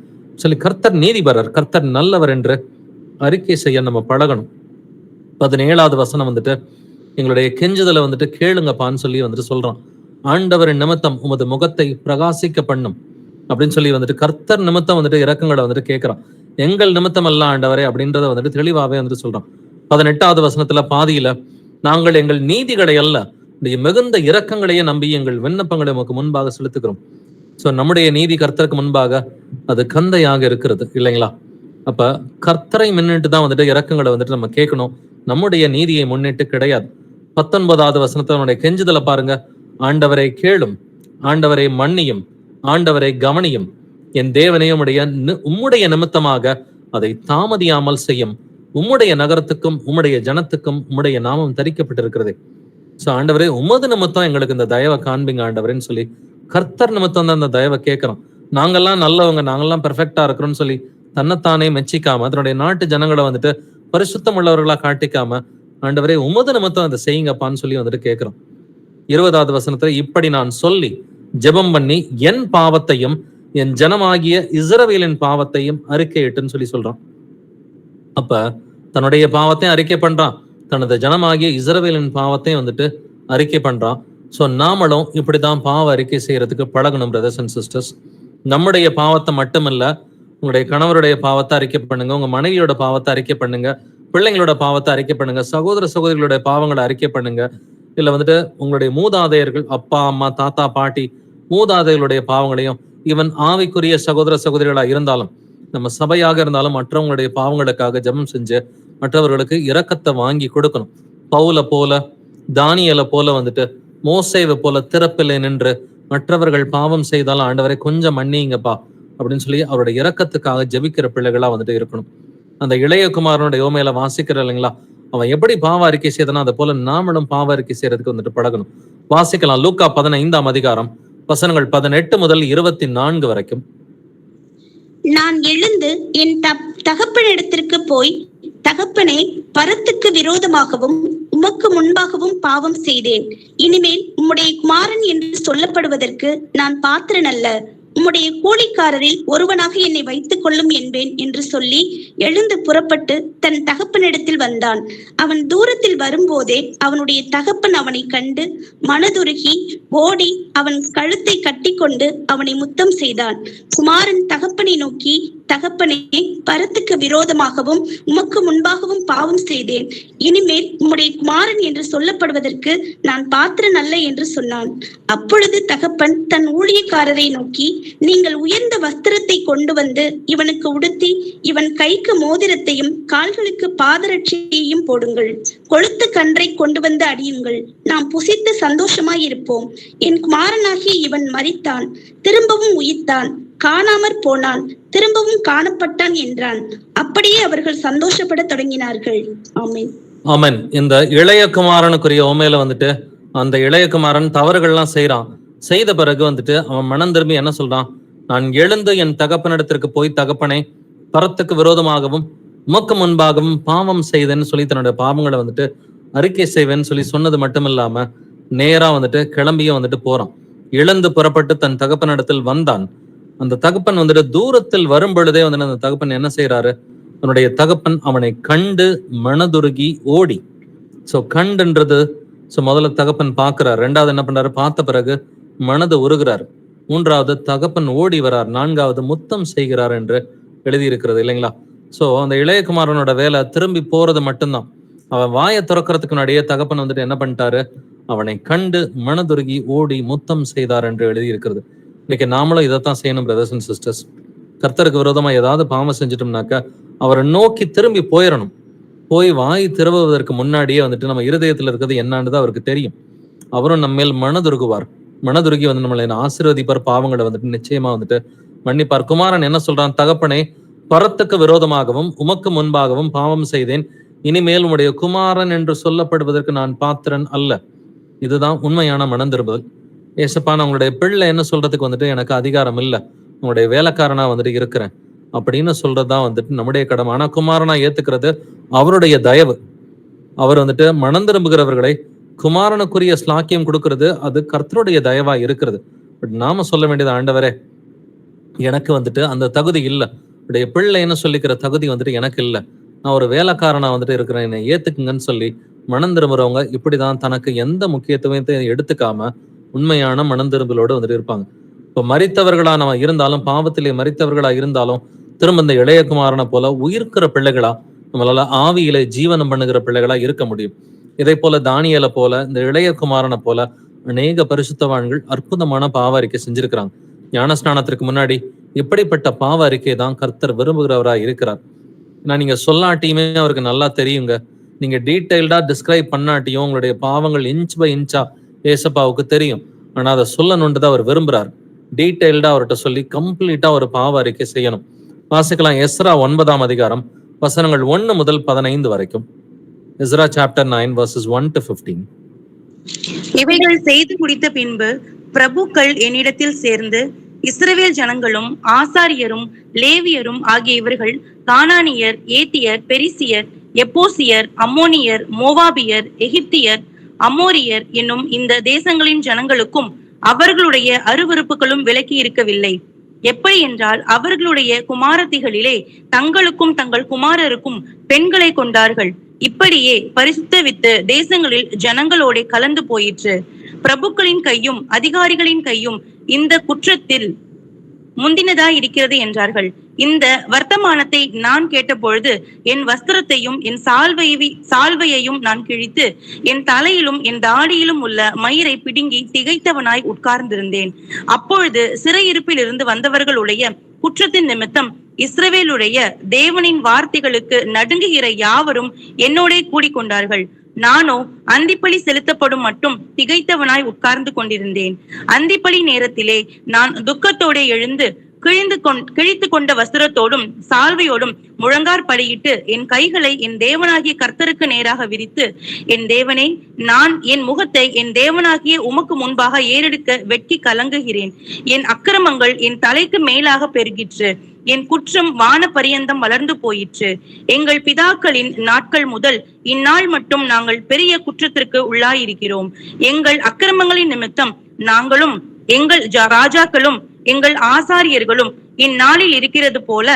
சொல்லி கர்த்தர் நீதிபரர், கர்த்தர் நல்லவர் என்று அறிக்கை செய்ய நம்ம பழகணும். 17வது வசனம் வந்துட்டு, எங்களுடைய கெஞ்சுதலை வந்துட்டு கேளுங்கப்பான்னு சொல்லி வந்துட்டு சொல்றான். ஆண்டவரின் நிமித்தம் உமது முகத்தை பிரகாசிக்க பண்ணும் அப்படின்னு சொல்லி வந்துட்டு கர்த்தர் நிமித்தம் வந்துட்டு இரக்கங்களை வந்துட்டு கேட்கிறான். எங்கள் நிமித்தம் அல்ல ஆண்டவரே அப்படின்றத வந்துட்டு தெளிவாவே வந்துட்டு சொல்றான். 18வது வசனத்துல பாதியில, நாங்கள் எங்கள் நீதிகளை அல்ல மிகுந்த இரக்கங்களையே நம்பி எங்கள் விண்ணப்பங்களை உமக்கு முன்பாக செலுத்துகிறோம். சோ நம்முடைய நீதி கர்த்தருக்கு முன்பாக அது கந்தையாக இருக்கிறது இல்லைங்களா? அப்ப கர்த்தரை முன்னிட்டு தான் வந்துட்டு இரக்கங்களை வந்துட்டு நம்ம கேட்கணும், நம்முடைய நீதியை முன்னிட்டு கிடையாது. 19வது வசனத்தை நம்முடைய கெஞ்சுதலை பாருங்க. ஆண்டவரை கேளும், ஆண்டவரை மன்னியும், ஆண்டவரை கவனியும், என் தேவனையும் உம்முடைய நிமித்தமாக அதை தாமதியாமல் செய்யும், உம்முடைய நகரத்துக்கும் உம்முடைய ஜனத்துக்கும் உம்முடைய நாமம் தரிக்கப்பட்டிருக்கிறது. சோ ஆண்டவரே, உமது நிமித்தம் எங்களுக்கு இந்த தயவை காண்பீங்க ஆண்டவரேன்னு சொல்லி கர்த்தர் நிமித்தம் தான் இந்த தயவை கேட்கிறோம். நாங்கெல்லாம் நல்லவங்க, நாங்கெல்லாம் பெர்ஃபெக்டா இருக்கிறோம்னு சொல்லி தன்னைத்தானே மெச்சிக்காம தன்னுடைய நாட்டு ஜனங்களை வந்துட்டு பரிசுத்தம் உள்ளவர்களா காட்டிக்காம, ஆண்டவரே உமது நிமித்தம் அதை செய்யுங்கப்பான்னு சொல்லி வந்துட்டு கேட்கிறோம். 20வது வசனத்துல, இப்படி நான் சொல்லி ஜெபம் பண்ணி என் பாவத்தையும் என் ஜனமாகிய இஸ்ரவேலின் பாவத்தையும் அறிக்கையிட்டுன்னு சொல்லி சொல்றான். அப்ப தன்னுடைய பாவத்தையும் அறிக்கை பண்றான், தனது ஜனமாகிய இஸ்ரவேலின் பாவத்தையும் வந்துட்டு அறிக்கை பண்றான். சோ நாமளும் இப்படிதான் பாவ அறிக்கை செய்யறதுக்கு பழகணும் பிரதர்ஸ் அண்ட் சிஸ்டர்ஸ். நம்முடைய பாவத்தை மட்டுமல்ல, உங்களுடைய கணவருடைய பாவத்தை அறிக்கை பண்ணுங்க, உங்க மனைவியோட பாவத்தை அறிக்கை பண்ணுங்க, பிள்ளைங்களோட பாவத்தை அறிக்கை பண்ணுங்க, சகோதர சகோதரிகளுடைய பாவங்களை அறிக்கை பண்ணுங்க. இல்ல வந்துட்டு உங்களுடைய மூதாதையர்கள், அப்பா அம்மா தாத்தா பாட்டி மூதாதையர்களுடைய பாவங்களையும், ஈவன் ஆவிக்குரிய சகோதர சகோதரிகளா இருந்தாலும், நம்ம சபையாக இருந்தாலும் மற்றவங்களுடைய பாவங்களுக்காக ஜெபம் செஞ்சு மற்றவர்களுக்கு இரக்கத்தை வாங்கி கொடுக்கணும். பவுல போல, தானியேலை போல வந்துட்டு, மோசேவை போல திறப்பில்லை நின்று மற்றவர்கள் பாவம் செய்தாலும் ஆண்டவரை கொஞ்சம் மன்னிங்கப்பா அப்படின்னு சொல்லி அவருடைய இரக்கத்துக்காக ஜெபிக்கிற பிள்ளைகளா வந்துட்டு இருக்கணும். அந்த இளைய குமாரனுடைய யோமையில வாசிக்கிற இல்லைங்களா, அவன் எப்படி பாவ அறிக்கை செய்தானோ அதை போல நாமளும் பாவ அறிக்கை செய்யறதுக்கு வந்துட்டு பழகணும். வாசிக்கலாம் லூக்கா 15ஆம் அதிகாரம் வசனங்கள் 18 முதல் 24 வரைக்கும். நான் எழுந்து என் தகப்பனிடத்திற்கு போய், தகப்பனே, பரத்துக்கு விரோதமாகவும் உமக்கு முன்பாகவும் பாவம் செய்தேன். இனிமேல் உம்முடைய குமாரன் என்று சொல்லப்படுவதற்கு நான் பாத்திரன் அல்ல. உம்முடைய கூலிக்காரரில் ஒருவனாக என்னை வைத்துக் கொள்ளும் என்பேன் என்று சொல்லி எழுந்து புறப்பட்டு தன் தகப்பனிடத்தில் வந்தான். அவன் தூரத்தில் வரும்போதே அவனுடைய தகப்பன் அவனை கண்டு மனதுருகி ஓடி அவன் கழுத்தை கட்டிக்கொண்டு அவனை முத்தம் செய்தான். குமாரன் தகப்பனை நோக்கி, தகப்பனே, பரத்துக்கு விரோதமாகவும் உமக்கு முன்பாகவும் பாவம் செய்தேன். இனிமேல் உம்முடைய குமாரன் என்று சொல்லப்படுவதற்கு நான் பாத்திரன் அல்ல என்று சொன்னான். அப்பொழுது தகப்பன் தன் ஊழியக்காரரை நோக்கி, நீங்கள் உயர்ந்த வஸ்திரத்தை கொண்டு வந்து இவனுக்கு உடுத்தி இவன் கைக்கு மோதிரத்தையும் கால்களுக்கு பாதரட்சியையும் போடுங்கள். கொழுத்த கன்றை கொண்டு வந்து அடியுங்கள். நாம் புசித்து சந்தோஷமாயிருப்போம். என் குமாரனாகிய இவன் மரித்தான், திரும்பவும் உயிர்த்தான், காணாமற் போனான், திரும்பவும் காணப்பட்டான் என்றான். அப்படியே அவர்கள் சந்தோஷப்பட தொடங்கினார்கள். ஆமென். ஆமென். இந்த இளைய குமாரனுக்குரிய ஓமையில வந்துட்டு அந்த இளைய குமாரன் தவறுகள்லாம் செய்யறான். செய்த பிறகு வந்துட்டு அவன் மனம் திரும்பி என்ன சொல்றான்? நான் எழுந்து என் தகப்பனிடத்திற்கு போய், தகப்பனே, பரத்துக்கு விரோதமாகவும் உமக்கு முன்பாகவும் பாவம் செய்தேன்னு சொல்லி தன்னுடைய பாவங்களை வந்துட்டு அறிக்கை செய்வேன்னு சொல்லி சொன்னது மட்டும் இல்லாம நேரா வந்துட்டு கிளம்பியும் வந்துட்டு போறான். எழுந்து புறப்பட்டு தன் தகப்பனிடத்தில் வந்தான். அந்த தகப்பன் வந்துட்டு தூரத்தில் வரும் பொழுதே வந்துட்டு அந்த தகப்பன் என்ன செய்யறாரு? அவனுடைய தகப்பன் அவனை கண்டு மனதுருகி ஓடி ஸோ கண்டுன்றது முதல்ல தகப்பன் பார்க்கிறார், ரெண்டாவது என்ன பண்றாரு, பார்த்த பிறகு மனது உருகிறார், மூன்றாவது தகப்பன் ஓடி வரார், நான்காவது முத்தம் செய்கிறார் என்று எழுதியிருக்கிறது இல்லைங்களா? ஸோ அந்த இளையகுமாரனோட வேலை திரும்பி போறது மட்டும்தான். அவன் வாயை திறக்கிறதுக்கு முன்னாடியே தகப்பன் வந்துட்டு என்ன பண்ணிட்டாரு, அவனை கண்டு மனதுருகி ஓடி முத்தம் செய்தார் என்று எழுதியிருக்கிறது. இன்னைக்கு நாமளும் இதைத்தான் செய்யணும் பிரதர்ஸ் அண்ட் சிஸ்டர்ஸ். கர்த்தருக்கு விரோதமா ஏதாவது பாவம் செஞ்சிட்டோம்னாக்கா அவரை நோக்கி திரும்பி போயிடணும். போய் வாய் திறவுவதற்கு முன்னாடியே வந்துட்டு நம்ம இருதயத்துல இருக்கிறது என்னன்னு அவருக்கு தெரியும். அவரும் நம்ம மேல் மனதுருகுவார். மனதுருகி வந்து நம்மளை ஆசீர்வதிப்பார், பாவங்களை வந்துட்டு நிச்சயமா வந்துட்டு மன்னிப்பார். குமாரன் என்ன சொல்றான், தகப்பனே, பரத்துக்கு விரோதமாகவும் உமக்கு முன்பாகவும் பாவம் செய்தேன், இனிமேல் உம்முடைய குமாரன் என்று சொல்லப்படுவதற்கு நான் பாத்திரன் அல்ல. இதுதான் உண்மையான மனம் திரும்புதல். ஏசப்பா, நான் உங்களுடைய பிள்ளை என்ன சொல்றதுக்கு வந்துட்டு எனக்கு அதிகாரம் இல்லை, உங்களுடைய வேலைக்காரனா வந்துட்டு இருக்கிறேன் அப்படின்னு சொல்றதுதான் வந்துட்டு நம்முடைய கடமை. ஆனா குமாரனா ஏத்துக்கிறது அவருடைய தயவு. அவர் வந்துட்டு மனம் திரும்புகிறவர்களை குமாரனுக்குரிய ஸ்லாக்கியம் கொடுக்கறது அது கர்த்தருடைய தயவா இருக்கிறது. பட் நாம சொல்ல வேண்டியது, ஆண்டவரே, எனக்கு வந்துட்டு அந்த தகுதி இல்லை, உடைய பிள்ளைன்னு சொல்லிக்கிற தகுதி வந்துட்டு எனக்கு இல்லை, நான் ஒரு வேலைக்காரனா வந்துட்டு இருக்கிறேன், என்னை ஏத்துக்குங்கன்னு சொல்லி மனம் திரும்புறவங்க இப்படிதான் தனக்கு எந்த முக்கியத்துவத்தை எடுத்துக்காம உண்மையான மனம் திரும்பலோடு வந்துட்டு இருப்பாங்க. இப்போ மரித்தவர்களா நம்ம இருந்தாலும், பாவத்திலே மரித்தவர்களா இருந்தாலும், திரும்ப இந்த இளையகுமாரனை போல உயிர்க்கிற பிள்ளைகளா, நம்மளால ஆவியில ஜீவனம் பண்ணுகிற பிள்ளைகளா இருக்க முடியும். இதே போல தானியேலை போல, இந்த இளையகுமாரனை போல அநேக பரிசுத்தவான்கள் அற்புதமான பாவ அறிக்கை செஞ்சிருக்கிறாங்க. ஞானஸ்நானத்திற்கு முன்னாடி இப்படிப்பட்ட பாவ அறிக்கை தான் கர்த்தர் விரும்புகிறவரா இருக்கிறார். நான் நீங்க சொல்லாட்டியுமே அவருக்கு நல்லா தெரியுங்க. நீங்க டீட்டெயில்டா டிஸ்கிரைப் பண்ணாட்டியும் உங்களுடைய பாவங்கள் இன்ச் பை இன்ச்சா ஏசப்பாவுக்கு தெரியும். ஆனா அதை சொல்லணுன்றதை அவர் விரும்புறார். டீட்டெயில்டா அவர்கிட்ட சொல்லி கம்ப்ளீட்டா ஒரு பாவ அறிக்கை செய்யணும். வாசிக்கலாம் எஸ்ரா 9ஆம் அதிகாரம் வசனங்கள் 1 முதல் 15 வரைக்கும். Ezra chapter 9 verses 1 to 15. இவைகள் செய்து முடித்த பின்பு பிரபுக்கள் என்னிடத்தில் சேர்ந்து, இஸ்ரவேல் ஜனங்களும் ஆசாரியரும் லேவியரும் ஆகிய இவர்கள் கானானியர், ஏத்தியர், பெரிசியர், எப்போசியர், அம்மோனியர், மோவாபியர், எகிப்தியர், அமோரியர் என்னும் இந்த தேசங்களின் ஜனங்களுக்கும் அவர்களுடைய அருவருப்புகளும் விலக்கி இருக்கவில்லை. எப்படி என்றால், அவர்களுடைய குமாரத்திகளிலே தங்களுக்கும் தங்கள் குமாரருக்கும் பெண்களை கொண்டார்கள். இப்படியே பரிசுத்த வித்து தேசங்களில் ஜனங்களோட கலந்து போயிற்று. பிரபுக்களின் கையும் அதிகாரிகளின் கையும் இந்த குற்றத்தில் முந்தினதாய் இருக்கிறது என்றார்கள். இந்த வர்த்தமானத்தை நான் கேட்டபொழுது என் வஸ்திரத்தையும் என் சால்வையையும் நான் கிழித்து என் தலையிலும் என் தாடியிலும் உள்ள மயிரை பிடுங்கி திகைத்தவனாய் உட்கார்ந்திருந்தேன். அப்பொழுது சிறையிருப்பில் இருந்து வந்தவர்களுடைய குற்றத்தின் நிமித்தம் இஸ்ரவேலுடைய தேவனின் வார்த்தைகளுக்கு நடுங்குகிற யாவரும் என்னோட கூடிக்கொண்டார்கள். நானோ அந்திப்பலி செலுத்தப்படும் மட்டும் திகைத்தவனாய் உட்கார்ந்து கொண்டிருந்தேன். அந்திப்பலி நேரத்திலே நான் துக்கத்தோட எழுந்து கிழித்து கொண்ட வஸ்திரத்தோடும் சால்வையோடும் முழங்கார் படியிட்டு என் கைகளை என் தேவனாகிய கர்த்தருக்கு நேராக விரித்து, என் தேவனே, நான் என் முகத்தை என் தேவனாகிய உமக்கு முன்பாக ஏறெடுக்க வெட்கி கலங்குகிறேன். என் அக்கிரமங்கள் என் தலைக்கு மேலாக பெருகிற்று, என் குற்றம் வான பரியந்தம் வளர்ந்து போயிற்று. எங்கள் பிதாக்களின் நாட்கள் முதல் இந்நாள் மட்டும் நாங்கள் பெரிய குற்றத்திற்கு உள்ளாயிருக்கிறோம். எங்கள் அக்கிரமங்களின் நிமித்தம் நாங்களும் எங்கள் ராஜாக்களும் எங்கள் ஆசாரியர்களும் இந்நாளில் இருக்கிறது போல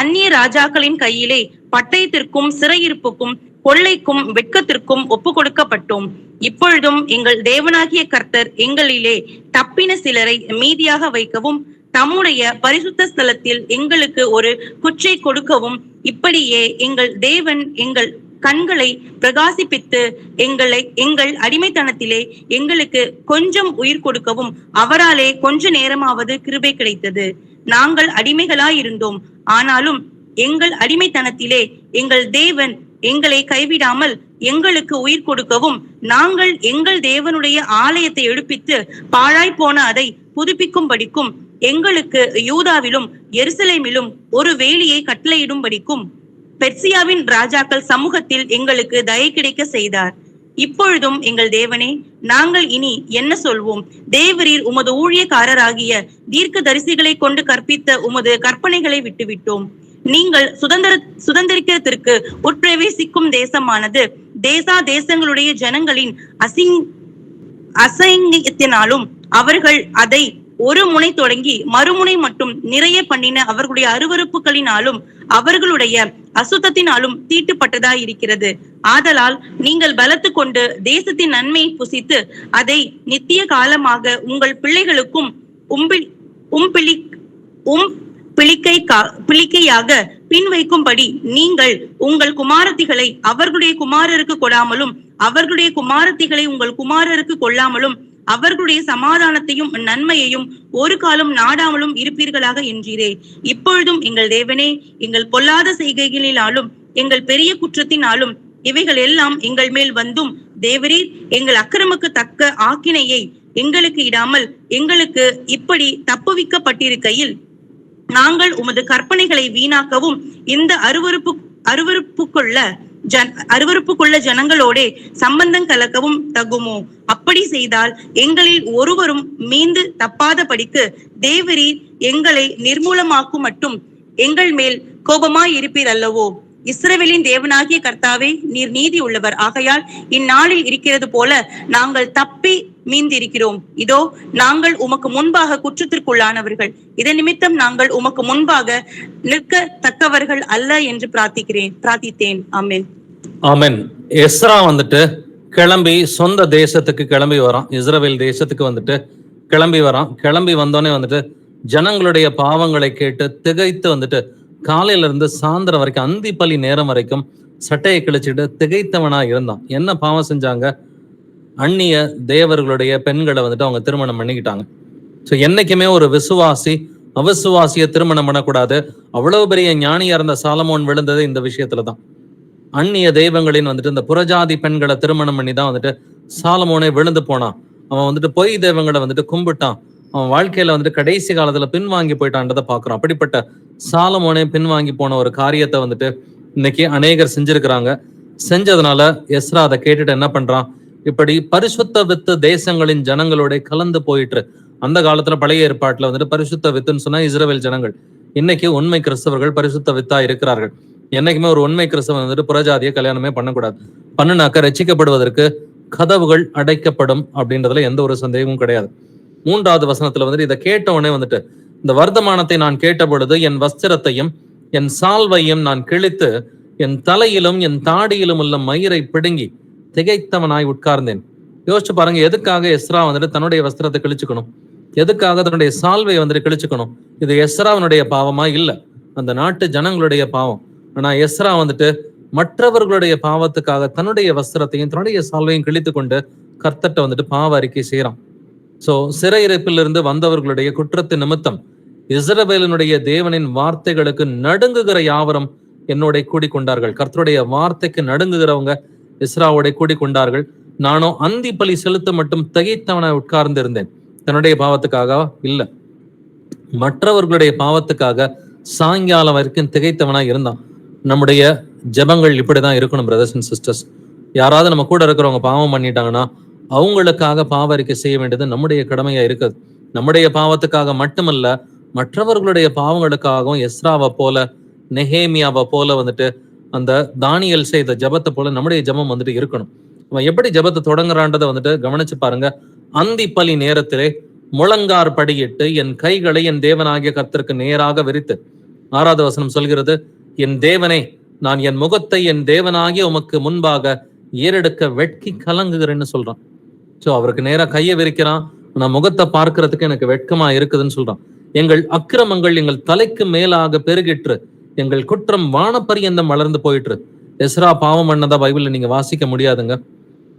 அந்நிய ராஜாக்களின் கையிலே பட்டயத்திற்கும் சிறையிருப்புக்கும் கொள்ளைக்கும் வெட்கத்திற்கும் ஒப்பு கொடுக்கப்பட்டோம். இப்பொழுதும் எங்கள் தேவனாகிய கர்த்தர் எங்களிலே தப்பின சிலரை மீதியாக வைக்கவும் தம்முடைய பரிசுத்த ஸ்தலத்தில் எங்களுக்கு ஒரு குச்சை கொடுக்கவும், இப்படியே எங்கள் தேவன் எங்கள் கண்களை பிரகாசிப்பித்து எங்கள் அடிமைத்தனத்திலே எங்களுக்கு கொஞ்சம் உயிர் கொடுக்கவும் அவராலே கொஞ்ச நேரமாவது கிருபை கிடைத்தது. நாங்கள் அடிமைகளாயிருந்தோம், ஆனாலும் எங்கள் அடிமைத்தனத்திலே எங்கள் தேவன் எங்களை கைவிடாமல் எங்களுக்கு உயிர் கொடுக்கவும், நாங்கள் எங்கள் தேவனுடைய ஆலயத்தை எடுப்பித்து பாழாய் போன அதை புதுப்பிக்கும்படிக்கும் எங்களுக்கு யூதாவிலும் எருசலேமிலும் ஒரு வேலியை கட்டளையிடும்படிக்கும் பெர்சியாவின் ராஜாக்கள் சமூகத்தில் எங்களுக்கு தயை கிடைக்க செய்தார். இப்பொழுதும் எங்கள் தேவனே, நாங்கள் இனி என்ன சொல்வோம்? தேவரீர் உமது ஊழியக்காரராகிய தீர்க்க தரிசிகளை கொண்டு கற்பித்த உமது கற்பனைகளை விட்டுவிட்டோம். நீங்கள் சுதந்திரிக்கிறதற்கு உட்பிரவேசிக்கும் தேசமானது தேசங்களுடைய ஜனங்களின் அசைங்கத்தினாலும் அவர்கள் அதை ஒரு முனை தொடங்கி மறுமுனை மட்டும் நிறைய பண்ணின அவர்களுடைய அருவருப்புகளினாலும் அவர்களுடைய அசுத்தத்தினாலும் தீட்டுப்பட்டதா இருக்கிறது. ஆதலால் நீங்கள் பலத்து கொண்டு தேசத்தின் நன்மையை புசித்து அதை நித்திய காலமாக உங்கள் பிள்ளைகளுக்கும் பிளிக்கையாக பின் வைக்கும்படி நீங்கள் உங்கள் குமாரத்திகளை அவர்களுடைய குமாரருக்கு கொடாமலும் அவர்களுடைய குமாரத்திகளை உங்கள் குமாரருக்கு கொள்ளாமலும் அவர்களுடைய சமாதானத்தையும் நன்மையையும் ஒரு காலம் நாடாமலும் இருப்பீர்களாக என்றீரே. இப்பொழுதும் எங்கள் தேவனே, எங்கள் பொல்லாத செய்கைகளினாலும் எங்கள் பெரிய குற்றத்தினாலும் இவைகள் எல்லாம் எங்கள் மேல் வந்தும் தேவரீர் எங்கள் அக்கிரமக்கு தக்க ஆக்கினையை எங்களுக்கு இடாமல் எங்களுக்கு இப்படி தப்புவிக்கப்பட்டிருக்கையில் நாங்கள் உமது கற்பனைகளை வீணாக்கவும் இந்த அருவருப்புக்குள்ள ஜனங்களோட சம்பந்தம் கலக்கவும் தகுமோ? அப்படி செய்தால் எங்களில் ஒருவரும் மீண்டு தப்பாதபடிக்கு தேவரீர் எங்களை நிர்மூலமாக்கும் மட்டும் எங்கள் மேல் கோபமாய் இருப்பீர் அல்லவோ? இஸ்ரவேலின் தேவனாகிய கர்த்தாவே, நீர் நீதி உள்ளவர். ஆகையால் இந்நாளில் இருக்கிறது போல நாங்கள் தப்பி மீந்திருக்கிறோம். இதோ நாங்கள் உமக்கு முன்பாக குற்றத்திற்குள்ளானவர்கள். இதன் நிமித்தம் நாங்கள் உமக்கு முன்பாக நிற்க தக்கவர்கள் அல்ல என்று பிரார்த்தித்தேன். ஆமென். ஆமென். எஸ்ரா வந்துட்டு கிளம்பி சொந்த தேசத்துக்கு கிளம்பி வரான். இஸ்ரவேல் தேசத்துக்கு வந்துட்டு கிளம்பி வரான். கிளம்பி வந்தோடனே வந்துட்டு ஜனங்களுடைய பாவங்களை கேட்டு திகைத்து வந்துட்டு காலையில இருந்து சாயந்தரம் வரைக்கும் அந்திப்பலி நேரம் வரைக்கும் சட்டையை கிழிச்சிட்டு திகைத்தவனா இருந்தான். என்ன பாவம் செஞ்சாங்க? அந்நிய தேவர்களுடைய பெண்களை வந்துட்டு அவங்க திருமணம் பண்ணிக்கிட்டாங்க. ஸோ என்னைக்குமே ஒரு விசுவாசி அவிசுவாசிய திருமணம் பண்ணக்கூடாது. அவ்வளவு பெரிய ஞானியா இருந்த சாலமோன் விழுந்தது இந்த விஷயத்துலதான். அந்நிய தெய்வங்களின் வந்துட்டு இந்த புறஜாதி பெண்களை திருமணம் பண்ணி தான் வந்துட்டு சாலமோனே விழுந்து போனான். அவன் வந்துட்டு பொய் தெய்வங்களை வந்துட்டு கும்பிட்டான். அவன் வாழ்க்கையில வந்துட்டு கடைசி காலத்துல பின்வாங்கி போயிட்டான்றதை பாக்குறோம். அப்படிப்பட்ட சாலமோனே பின்வாங்கி போன ஒரு காரியத்தை வந்துட்டு இன்னைக்கு அநேகர் செஞ்சிருக்கிறாங்க. செஞ்சதுனால எஸ்ரா அதை கேட்டுட்டு என்ன பண்றான்? இப்படி பரிசுத்த வித்து தேசங்களின் ஜனங்களோட கலந்து போயிட்டு. அந்த காலத்துல பழைய ஏற்பாட்டுல வந்துட்டு பரிசுத்த வித்துன்னு சொன்னா இஸ்ரவேல் ஜனங்கள். இன்னைக்கு உண்மை கிறிஸ்தவர்கள் பரிசுத்த வித்தா இருக்கிறார்கள். என்னைக்குமே ஒரு உண்மை கிறிஸ்தவன் வந்துட்டு புறஜாதிய கல்யாணமே பண்ணக்கூடாது. பண்ணுனாக்க ரட்சிக்கப்படுவதற்கு கதவுகள் அடைக்கப்படும் அப்படின்றதுல எந்த ஒரு சந்தேகமும் கிடையாது. 3வது வசனத்துல வந்துட்டு இதை கேட்ட உடனே வந்துட்டு, இந்த வர்த்தமானத்தை நான் கேட்ட பொழுது என் வஸ்திரத்தையும் என் சால்வையும் நான் கிழித்து என் தலையிலும் என் தாடியிலும் உள்ள மயிரை பிடுங்கி திகைத்தவனாய் உட்கார்ந்தேன். யோசிச்சு பாருங்க, எதுக்காக எஸ்ரா வந்துட்டு தன்னுடைய வஸ்திரத்தை கிழிச்சுக்கணும்? எதுக்காக தன்னுடைய சால்வையை வந்துட்டு கிழிச்சுக்கணும்? இது எஸ்ராவனுடைய பாவமா? இல்ல, அந்த நாட்டு ஜனங்களுடைய பாவம். ஆனா எஸ்ரா வந்துட்டு மற்றவர்களுடைய பாவத்துக்காக தன்னுடைய வஸ்திரத்தையும் தன்னுடைய சால்வையும் கிழித்து கொண்டு கர்த்தட்ட வந்துட்டு பாவ அறிக்கை செய்யறான். சோ சிறையிருப்பிலிருந்து வந்தவர்களுடைய குற்றத்தின் நிமித்தம் இஸ்ரவேலினுடைய தேவனின் வார்த்தைகளுக்கு நடுங்குகிற யாவரும் என்னோட கூடிக்கொண்டார்கள். கர்த்தருடைய வார்த்தைக்கு நடுங்குகிறவங்க இஸ்ராவோட கூடிக்கொண்டார்கள். நானும் அந்தி பலி செலுத்த மட்டும் திகைத்தவனாய் உட்கார்ந்து இருந்தேன். தன்னுடைய பாவத்துக்காக இல்ல, மற்றவர்களுடைய பாவத்துக்காக சாயங்காலம் வரைக்கும் திகைத்தவனாய் இருந்தான். நம்முடைய ஜெபங்கள் இப்படிதான் இருக்கணும் பிரதர்ஸ் அண்ட் சிஸ்டர்ஸ். யாராவது நம்ம கூட இருக்கிறவங்க பாவம் பண்ணிட்டாங்கன்னா அவங்களுக்காக பாவ அறிக்கை செய்ய வேண்டியது நம்முடைய கடமையா இருக்குது. நம்முடைய பாவத்துக்காக மட்டுமல்ல, மற்றவர்களுடைய பாவங்களுக்காகவும் எஸ்ராவை போல நெஹேமியாவை போல வந்துட்டு அந்த தானியல் செய்த ஜபத்தை போல நம்முடைய ஜபம் வந்துட்டு இருக்கணும். அவன் எப்படி ஜபத்தை தொடங்குறான்றதை வந்துட்டு கவனிச்சு பாருங்க. அந்தி பலி நேரத்திலே முழங்கார் படியிட்டு என் கைகளை என் தேவனாகிய கர்த்தருக்கு நேராக விரித்து, 6வது வசனம் சொல்கிறது, என் தேவனே, நான் என் முகத்தை என் தேவனாகிய உமக்கு முன்பாக ஏறெடுக்க வெட்கி கலங்குகிறேன்னு சொல்றான். சோ அவருக்கு நேரா கையை விரிக்கிறான். நான் முகத்தை பார்க்கறதுக்கு எனக்கு வெட்கமா இருக்குதுன்னு சொல்றான். எங்கள் அக்கிரமங்கள் எங்கள் தலைக்கு மேலாக பெருகிற்று, எங்கள் குற்றம் வானப்பரியந்தம் வளர்ந்து போயிற்று. எஸ்ரா பாவம் பண்ணதா பைபிள்ல நீங்க வாசிக்க முடியாதுங்க.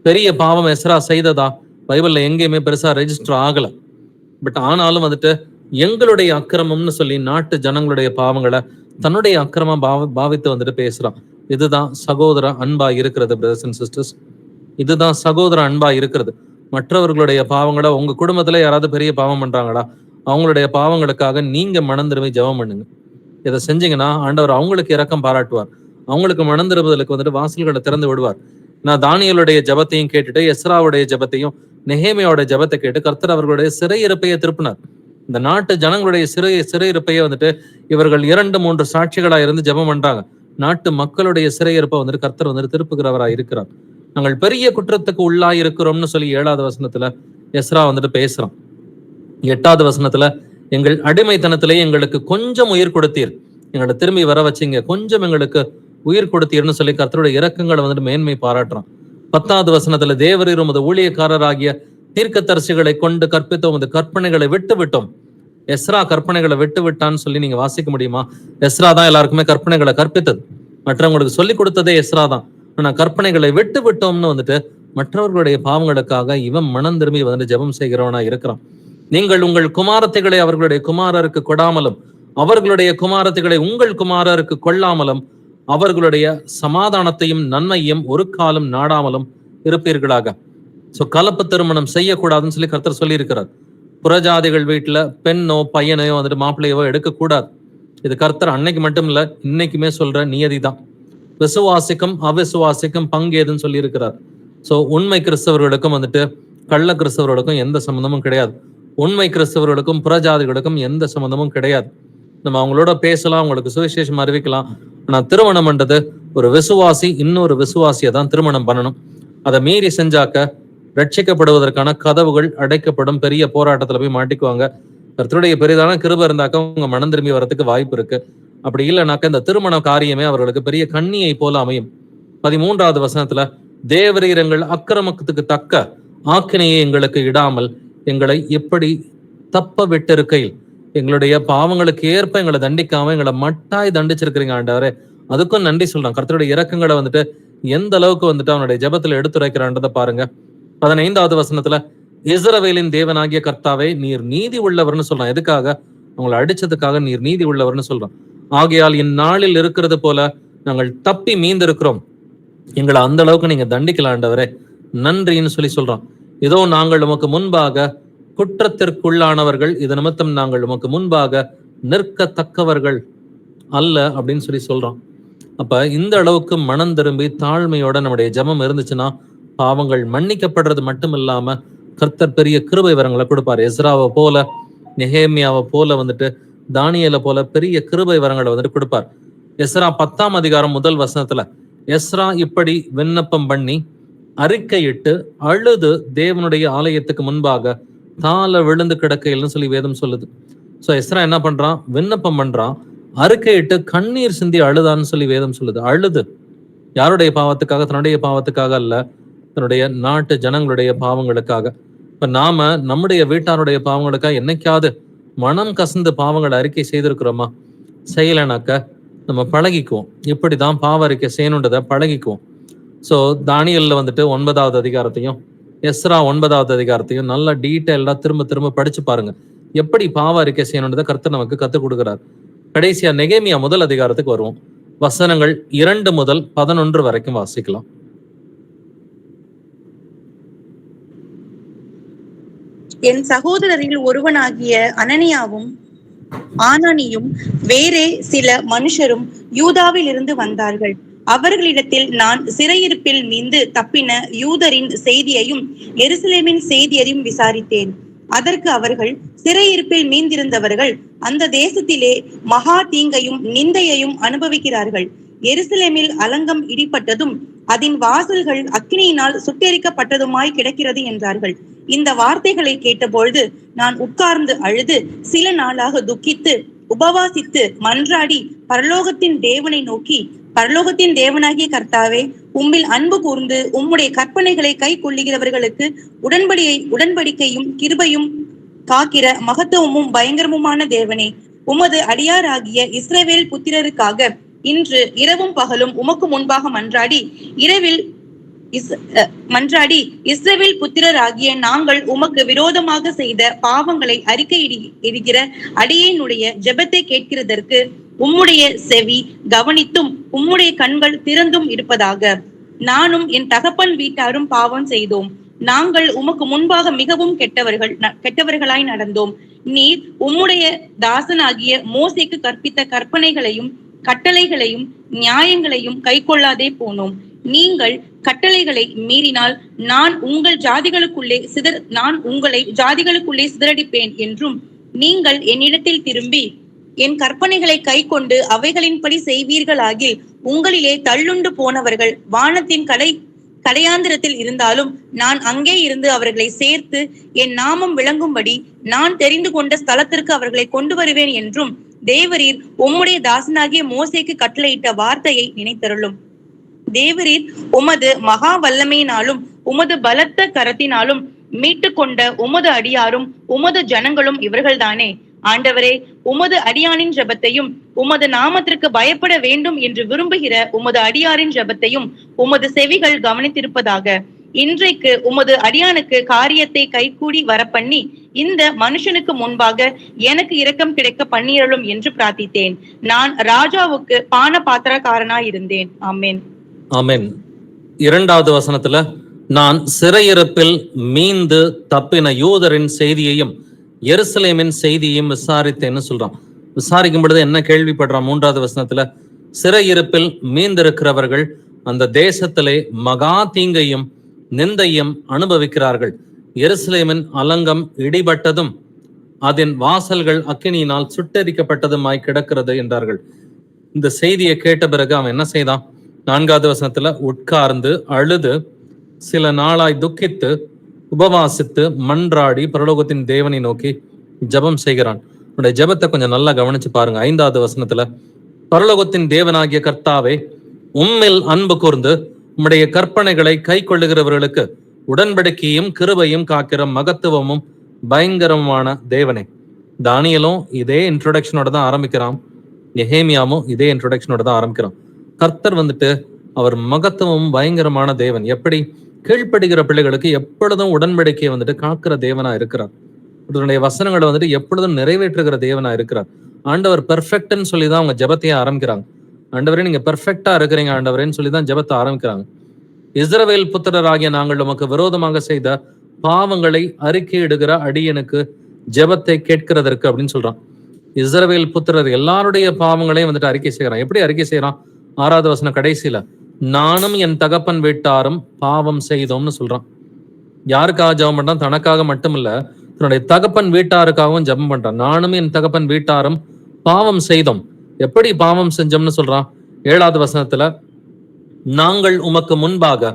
பெரிய பாவம் எஸ்ரா செய்ததா பைபிள்ல எங்கேயுமே பெருசா ரெஜிஸ்டர் ஆகல. பட் ஆனாலும் வந்துட்டு எங்களுடைய அக்கிரமம்னு சொல்லி நாட்டு ஜனங்களுடைய பாவங்களை தன்னுடைய அக்கிரமம் பாவித்து வந்துட்டு பேசுறான். இதுதான் சகோதர அன்பா இருக்கிறது பிரதர்ஸ் அண்ட் சிஸ்டர்ஸ். இதுதான் சகோதர அன்பா இருக்கிறது. மற்றவர்களுடைய பாவங்களை, உங்க குடும்பத்துல யாராவது பெரிய பாவம் பண்றாங்களா, அவங்களுடைய பாவங்களுக்காக நீங்க மனந்திரும்பி ஜெபம் பண்ணுங்க. இதை செஞ்சீங்கன்னா ஆண்டவர் அவங்களுக்கு இரக்கம் பாராட்டுவார். அவங்களுக்கு மனந்திரும்புதலுக்கு வந்துட்டு வாசல்களை திறந்து விடுவார். நான் தானியலுடைய ஜபத்தையும் கேட்டுட்டு எஸ்ராவுடைய ஜபத்தையும் நெஹேமியாவோட ஜபத்தை கேட்டு கர்த்தர் அவர்களுடைய சிறையிருப்பையை திருப்பினார். இந்த நாட்டு ஜனங்களுடைய சிறையிருப்பையை வந்துட்டு இவர்கள் 2-3 சாட்சிகளா இருந்து ஜெபம் பண்றாங்க. நாட்டு மக்களுடைய சிறையிருப்பை வந்துட்டு கர்த்தர் வந்துட்டு திருப்புகிறவரா இருக்கிறார். நாங்கள் பெரிய குற்றத்துக்கு உள்ளாய் இருக்கிறோம்னு சொல்லி 7வது வசனத்துல எஸ்ரா வந்துட்டு பேசுறான். 8வது வசனத்துல, எங்கள் அடிமைத்தனத்திலே எங்களுக்கு கொஞ்சம் உயிர் கொடுத்தீர், எங்களை திரும்பி வர வச்சீங்க, கொஞ்சம் எங்களுக்கு உயிர் கொடுத்தீர்னு சொல்லி கர்த்தருடைய இரக்கங்களை வந்துட்டு மேன்மை பாராட்டுறான். 10வது வசனத்துல, தேவரீர் உமது ஊழியக்காரராகிய தீர்க்கதரிசிகளை கொண்டு கற்பித்த உமது கற்பனைகளை விட்டு விட்டோம். எஸ்ரா கற்பனைகளை விட்டு விட்டான்னு சொல்லி நீங்க வாசிக்க முடியுமா? எஸ்ரா தான் எல்லாருக்குமே கற்பனைகளை கற்பித்தது, மற்றவங்களுக்கு சொல்லி கொடுத்ததே எஸ்ரா தான். ஆனா கற்பனைகளை விட்டு விட்டோம்னு வந்துட்டு மற்றவர்களுடைய பாவங்களுக்காக இவன் மனம் திரும்பி வந்துட்டு ஜெபம் செய்கிறவனா இருக்கிறான். நீங்கள் உங்கள் குமாரத்தைகளை அவர்களுடைய குமாரருக்கு கொடாமலும் அவர்களுடைய குமாரத்தைகளை உங்கள் குமாரருக்கு கொள்ளாமலும் அவர்களுடைய சமாதானத்தையும் நன்மையும் ஒரு காலம் நாடாமலும் இருப்பீர்களாக. சோ கலப்பு திருமணம் செய்யக்கூடாதுன்னு சொல்லி கர்த்தர் சொல்லி இருக்கிறார். புறஜாதிகள் வீட்டுல பெண்ணோ பையனையோ வந்துட்டு மாப்பிள்ளையவோ எடுக்கக்கூடாது. இது கர்த்தர் அன்னைக்கு மட்டும் இல்ல, இன்னைக்குமே சொல்ற நியதிதான். விசுவாசிக்கும் அவிசுவாசிக்கும் பங்கு ஏதுன்னு சொல்லி இருக்கிறார். சோ உண்மை கிறிஸ்தவர்களுக்கும் வந்துட்டு கள்ள கிறிஸ்தவர்களுக்கும் எந்த சம்பந்தமும் கிடையாது. உண்மை கிறிஸ்தவர்களுக்கும் புறஜாதிகளுக்கும் எந்த சம்பந்தமும் கிடையாது. நம்ம அவங்களோட பேசலாம், அவங்களுக்கு சுவிசேஷம் அறிவிக்கலாம். ஆனா திருமணம் பண்றது ஒரு விசுவாசி இன்னொரு விசுவாசியை தான் திருமணம் பண்ணணும். அதை மீறி செஞ்சாக்க ரட்சிக்கப்படுவதற்கான கதவுகள் அடைக்கப்படும், பெரிய போராட்டத்துல போய் மாட்டிக்குவாங்க. கர்த்தருடைய பெரிதான கிருபை இருந்தாக்க உங்க மனம் திரும்பி வரதுக்கு வாய்ப்பு இருக்கு. அப்படி இல்லைனாக்க இந்த திருமண காரியமே அவர்களுக்கு பெரிய கண்ணியை போல அமையும். 13வது வசனத்துல, தேவரீர் எங்கள் அக்கிரமத்துக்கு தக்க ஆக்கினையை எங்களுக்கு இடாமல் எங்களை எப்படி தப்ப விட்டிருக்கையில், எங்களுடைய பாவங்களுக்கு ஏற்ப எங்களை தண்டிக்காம எங்களை மட்டாய் தண்டிச்சிருக்கிறீங்க ஆண்டவரே, அதுக்கும் நன்றி சொல்றான். கர்த்தருடைய இரக்கங்களை வந்துட்டு எந்த அளவுக்கு வந்துட்டு அவனுடைய ஜெபத்துல எடுத்துரைக்கிறான்றதை பாருங்க. 15வது வசனத்துல, இஸ்ரவேலின் தேவனாகிய கர்த்தாவே நீர் நீதி உள்ளவர்னு சொல்றான். எதுக்காக? அவங்களை அடிச்சதுக்காக நீர் நீதி உள்ளவர்னு சொல்றான். ஆகையால் இந்நாளில் இருக்கிறது போல நாங்கள் தப்பி மீந்திருக்கிறோம், எங்களை அந்த அளவுக்கு நீங்க தண்டிக்கலாண்டவரே, நன்றின்னு சொல்லி சொல்றான். இதோ நாங்கள் உமக்கு முன்பாக குற்றத்திற்குள்ளானவர்கள், இது நிமித்தம் நாங்கள் உமக்கு முன்பாக நிற்கத்தக்கவர்கள் அல்ல அப்படின்னு சொல்லி சொல்றான். அப்ப இந்த அளவுக்கு மனம் திரும்பி தாழ்மையோட நம்முடைய ஜெபம் இருந்துச்சுன்னா பாவங்கள் மன்னிக்கப்படுறது மட்டும் இல்லாம கர்த்தர் பெரிய கிருபை வரங்களை கொடுப்பாரு. எஸ்ராவை போல, நெகேமியாவை போல வந்துட்டு, தானியேலை போல பெரிய கிருபை வரங்களை வந்துட்டு கொடுப்பார். எஸ்ரா 10ஆம் அதிகாரம் 1 வசனத்துல, எஸ்ரா இப்படி விண்ணப்பம் பண்ணி அறிக்கையிட்டு அழுது தேவனுடைய ஆலயத்துக்கு முன்பாக தாழ விழுந்து கிடக்கையில்னு சொல்லி வேதம் சொல்லுது. சோ எஸ்ரா என்ன பண்றான்? விண்ணப்பம் பண்றான், அறிக்கையிட்டு கண்ணீர் சிந்தி அழுதான்னு சொல்லி வேதம் சொல்லுது. அழுது யாருடைய பாவத்துக்காக? தன்னுடைய பாவத்துக்காக அல்ல, தன்னுடைய நாட்டு ஜனங்களுடைய பாவங்களுக்காக. இப்ப நாம நம்முடைய வீட்டாருடைய பாவங்களுக்காக என்னைக்காவது மனம் கசந்து பாவங்களை அறிக்கை செய்திருக்கிறோமா? செய்யலைனாக்க நம்ம பழகிக்குவோம், இப்படிதான் பாவ அறிக்கை செய்யணுன்றதை பழகிக்குவோம். சோ தானியல்ல வந்துட்டு 9வது அதிகாரத்தையும் எஸ்ரா 9வது அதிகாரத்தையும் நல்லா டீட்டெயிலா திரும்ப திரும்ப படிச்சு பாருங்க. எப்படி பாவ அறிக்கை செய்யணுன்றதை கர்த்தர் நமக்கு கத்துக் கொடுக்கிறார். கடைசியா நெகேமியா 1 அதிகாரத்துக்கு வருவோம். வசனங்கள் 2 முதல் 11 வரைக்கும் வாசிக்கலாம். என் சகோதரரில் ஒருவனாகிய அனனியாவும் ஆனானியும் வேறே சில மனுஷரும் யூதாவில் இருந்து வந்தார்கள். அவர்களிடத்தில் நான் சிறையிருப்பில் மீண்டு தப்பின யூதரின் செய்தியையும் எருசலேமின் செய்தியையும் விசாரித்தேன். அதற்கு அவர்கள், சிறையிருப்பில் மீந்திருந்தவர்கள் அந்த தேசத்திலே மகா தீங்கையும் நிந்தையையும் அனுபவிக்கிறார்கள். எருசலேமில் அலங்கம் இடிப்பட்டதும் அதன் வாசல்கள் அக்கினியினால் சுட்டெரிக்கப்பட்டதுமாய் கிடக்கிறது என்றார்கள். இந்த வார்த்தைகளை கேட்டபொழுது நான் உட்கார்ந்து அழுது சில நாளாக துக்கித்து உபவாசித்து மன்றாடி பரலோகத்தின் தேவனை நோக்கி, பரலோகத்தின் தேவனாகிய கர்த்தாவே, உம்மில் அன்பு கூர்ந்து உம்முடைய கற்பனைகளை கை கொள்ளுகிறவர்களுக்கு உடன்படிக்கையும் கிருபையும் காக்கிற மகத்துவமும் பயங்கரமுமான தேவனே, உமது அடியாராகிய இஸ்ரவேல் புத்திரருக்காக இன்று இரவும் பகலும் உமக்கு முன்பாக மன்றாடி இஸ்ரவேல் புத்திரராகிய நாங்கள் உமக்கு விரோதமாக செய்த பாவங்களை அறிக்கையிடுகிற அடியேனுடைய ஜெபத்தை கேட்கிறதற்கு உம்முடைய செவி கவனித்தும் உம்முடைய கண்கள் திறந்தும் இருப்பதாக. நானும் என் தகப்பன் வீட்டாரும் பாவம் செய்தோம். நாங்கள் உமக்கு முன்பாக மிகவும் கெட்டவர்களாய் நடந்தோம். நீர் உம்முடைய தாசனாகிய மோசேக்கு கற்பித்த கற்பனைகளையும் கட்டளைகளையும் நியாயங்களையும் கை கொள்ளாதே போனோம். நீங்கள் கட்டளைகளை மீறினால் நான் உங்களை ஜாதிகளுக்குள்ளே சிதறடிப்பேன் என்றும், நீங்கள் என்னிடத்தில் திரும்பி என் கற்பனைகளை கை கொண்டு அவைகளின்படி செய்வீர்களாகில் உங்களிலே தள்ளுண்டு போனவர்கள் வானத்தின் கடையாந்திரத்தில் இருந்தாலும் நான் அங்கே இருந்து அவர்களை சேர்த்து என் நாமம் விளங்கும்படி நான் தெரிந்து கொண்ட ஸ்தலத்திற்கு அவர்களை கொண்டு வருவேன் என்றும் தேவரீர் உம்முடைய தாசனாகிய மோசேக்கு கட்டளையிட்ட வார்த்தையை நினைத்தருளும். தேவரீர் உமது மகா வல்லமையினாலும் உமது பலத்த கரத்தினாலும் மீட்டு கொண்ட உமது அடியாரும் உமது ஜனங்களும் இவர்கள்தானே. ஆண்டவரே, உமது அடியானின் ஜெபத்தையும் உமது நாமத்திற்கு பயப்பட வேண்டும் என்று விரும்புகிற உமது அடியாரின் ஜெபத்தையும் உமது செவிகள் கவனித்திருப்பதாக. இன்றைக்கு உமது அடியானுக்கு காரியத்தை கைகூடி வரப்பண்ணி இந்த மனுஷனுக்கு முன்பாக எனக்கு இரக்கம் கிடைக்க பண்ணியருளும் என்று பிரார்த்தித்தேன். நான் ராஜாவுக்கு பான பாத்திரக்காரனாய் இருந்தேன். ஆமென். ஆமென். 2வது வசனத்துல, நான் சிறையிருப்பில் மீண்டு தப்பின யூதரின் செய்தியையும் எருசலேமின் செய்தியையும் விசாரித்தேன்னு சொல்றான். விசாரிக்கும் பொழுது என்ன கேள்விப்படுறான்? 3வது வசனத்துல, சிறையிருப்பில் மீந்திருக்கிறவர்கள் அந்த தேசத்திலே மகா தீங்கையும் நிந்தையும் அனுபவிக்கிறார்கள். எருசலேமின் அலங்கம் இடிபட்டதும் அதன் வாசல்கள் அக்கினியினால் சுட்டெரிக்கப்பட்டதுமாய் கிடக்கிறது என்றார்கள். இந்த செய்தியை கேட்ட பிறகு அவன் என்ன செய்தான்? 4வது வசனத்துல, உட்கார்ந்து அழுது சில நாளாய் துக்கித்து உபவாசித்து மன்றாடி பரலோகத்தின் தேவனை நோக்கி ஜெபம் செய்கிறான். உன்னுடைய ஜெபத்தை கொஞ்சம் நல்லா கவனிச்சு பாருங்க. 5வது வசனத்துல, பரலோகத்தின் தேவனாகிய கர்த்தாவே, உம்மில் அன்பு கூர்ந்து உம்முடைய கற்பனைகளை கை கொள்ளுகிறவர்களுக்கு உடன்படிக்கையும் கிருபையும் காக்கிற மகத்துவமும் பயங்கரமான தேவனே. தானியலும் இதே இன்ட்ரோடக்ஷனோட தான் ஆரம்பிக்கிறான். நெகேமியாவும் இதே இன்ட்ரோடக்ஷனோட தான் ஆரம்பிக்கிறான். கர்த்தர் அவர் மகத்துவமும் பயங்கரமான தேவன். எப்படி? கீழ்ப்படுகிற பிள்ளைகளுக்கு எப்பொழுதும் உடன்படிக்கையை காக்கிற தேவனா இருக்கிறார். அதனுடைய வசனங்களை எப்பொழுதும் நிறைவேற்றுகிற தேவனா இருக்கிறார். ஆண்டவர் பெர்ஃபெக்ட்னு சொல்லிதான் அவங்க ஜெபத்தையே ஆரம்பிக்கிறாங்க. ஆண்டவரே, நீங்க பெர்ஃபெக்டா இருக்கிறீங்க ஆண்டவரேன்னு சொல்லிதான் ஜெபத்தை ஆரம்பிக்கிறாங்க. இஸ்ரவேல் புத்திரராகிய நாங்கள் உமக்கு விரோதமாக செய்த பாவங்களை அறிக்கையிடுகிற அடியனுக்கு ஜெபத்தை கேட்கிறதற்கு அப்படின்னு சொல்றான். இஸ்ரவேல் புத்திரர் எல்லாருடைய பாவங்களையும் அறிக்கை செய்யறான். எப்படி அறிக்கை செய்யறான்? 6வது வசனம் கடைசியில, நானும் என் தகப்பன் வீட்டாரும் பாவம் செய்தோம்னு சொல்றான். யாருக்காக ஜெபம் பண்றான்? தனக்காக மட்டும் இல்ல, தன்னுடைய தகப்பன் வீட்டாருக்காகவும் ஜெபம் பண்றான். நானும் என் தகப்பன் வீட்டாரும் பாவம் செய்தோம். எப்படி பாவம் செஞ்சோம்னு சொல்றான்? 7வது வசனத்துல, நாங்கள் உமக்கு முன்பாக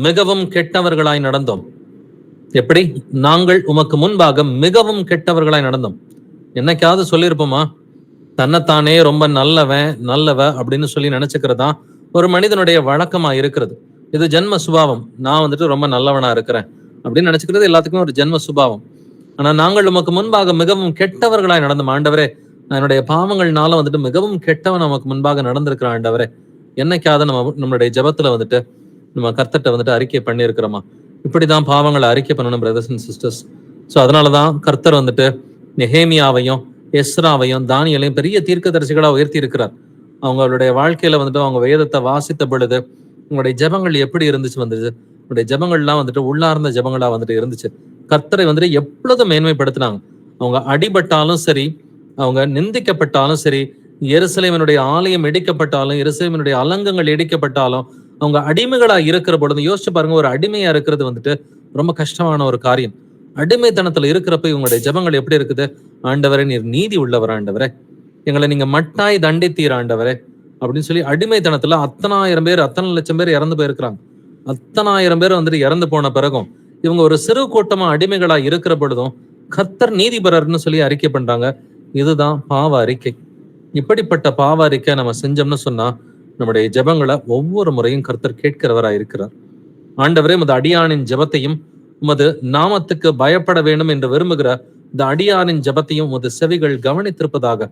மிகவும் கெட்டவர்களாய் நடந்தோம். எப்படி? நாங்கள் உமக்கு முன்பாக மிகவும் கெட்டவர்களாய் நடந்தோம். என்னைக்காவது சொல்லியிருப்போமா? தன்னைத்தானே ரொம்ப நல்லவ அப்படின்னு சொல்லி நினைச்சுக்கிறதா ஒரு மனிதனுடைய வழக்கமா இருக்கிறது. இது ஜென்ம சுபாவம். நான் ரொம்ப நல்லவனா இருக்கிறேன் அப்படின்னு நினைச்சுக்கிறது எல்லாத்துக்குமே ஒரு ஜென்ம சுபாவம். ஆனா நாங்கள் உமக்கு முன்பாக மிகவும் கெட்டவர்களாய் நடந்தோம். ஆண்டவரே, என்னுடைய பாவங்கள்னால மிகவும் கெட்டவன் நமக்கு முன்பாக நடந்திருக்கிற ஆண்டவரே. என்னைக்காவது நம்மளுடைய ஜெபத்துல நம்ம கர்த்தர்ட்ட அறிக்கை பண்ணியிருக்கிறோமா? இப்படிதான் பாவங்களை அறிக்கை பண்ணணும் பிரதர்ஸ் அண்ட் சிஸ்டர்ஸ். ஸோ அதனாலதான் கர்த்தர் நெகேமியாவையும் எஸ்ராவையும் தானியலையும் பெரிய தீர்க்கதரிசிகளா உயர்த்தி இருக்கிறார். அவங்களுடைய வாழ்க்கையில அவங்க வேதத்தை வாசித்த பொழுது உங்களுடைய ஜெபங்கள் எப்படி இருந்துச்சு? உங்களுடைய ஜெபங்கள்லாம் உள்ளார்ந்த ஜெபங்களா இருந்துச்சு. கர்த்தரை எப்பொழுதும் மேன்மைப்படுத்தினாங்க. அவங்க அடிபட்டாலும் சரி, அவங்க நிந்திக்கப்பட்டாலும் சரி, எருசலேமினுடைய ஆலயம் இடிக்கப்பட்டாலும், எருசலேமினுடைய அலங்கங்கள் இடிக்கப்பட்டாலும், அவங்க அடிமைகளா இருக்கிற பொழுது யோசிச்சு பாருங்க. ஒரு அடிமையா இருக்கிறது ரொம்ப கஷ்டமான ஒரு காரியம். அடிமைத்தனத்துல இருக்கிறப்ப இவங்களுடைய ஜெபங்கள் எப்படி இருக்குது? ஆண்டவரே, நீர் நீதி உள்ளவர் ஆண்டவரே, எங்களை நீங்க மட்டாய் தண்டித்தீர் ஆண்டவரே அப்படின்னு சொல்லி அடிமைத்தனத்துல அத்தனை லட்சம் பேர் இறந்து போயிருக்கிறாங்க. அத்தனை பேர் இறந்து போன பிறகும் இவங்க ஒரு சிறு கூட்டமா அடிமைகளா இருக்கிற பொழுதும் கர்த்தர் நீதிபரர்னு சொல்லி அறிக்கை பண்றாங்க. இதுதான் பாவ அறிக்கை. இப்படிப்பட்ட பாவ அறிக்கை நம்ம செஞ்சோம்னு சொன்னா நம்முடைய ஜெபங்களை ஒவ்வொரு முறையும் கர்த்தர் கேட்கிறவரா இருக்கிறார். ஆண்டவரே, உமது அடியானின் ஜெபத்தையும் உமது நாமத்துக்கு பயப்பட வேண்டும் என்று விரும்புகிற இந்த அடியானின் ஜெபத்தையும் உமது செவிகள் கவனித்திருப்பதாக.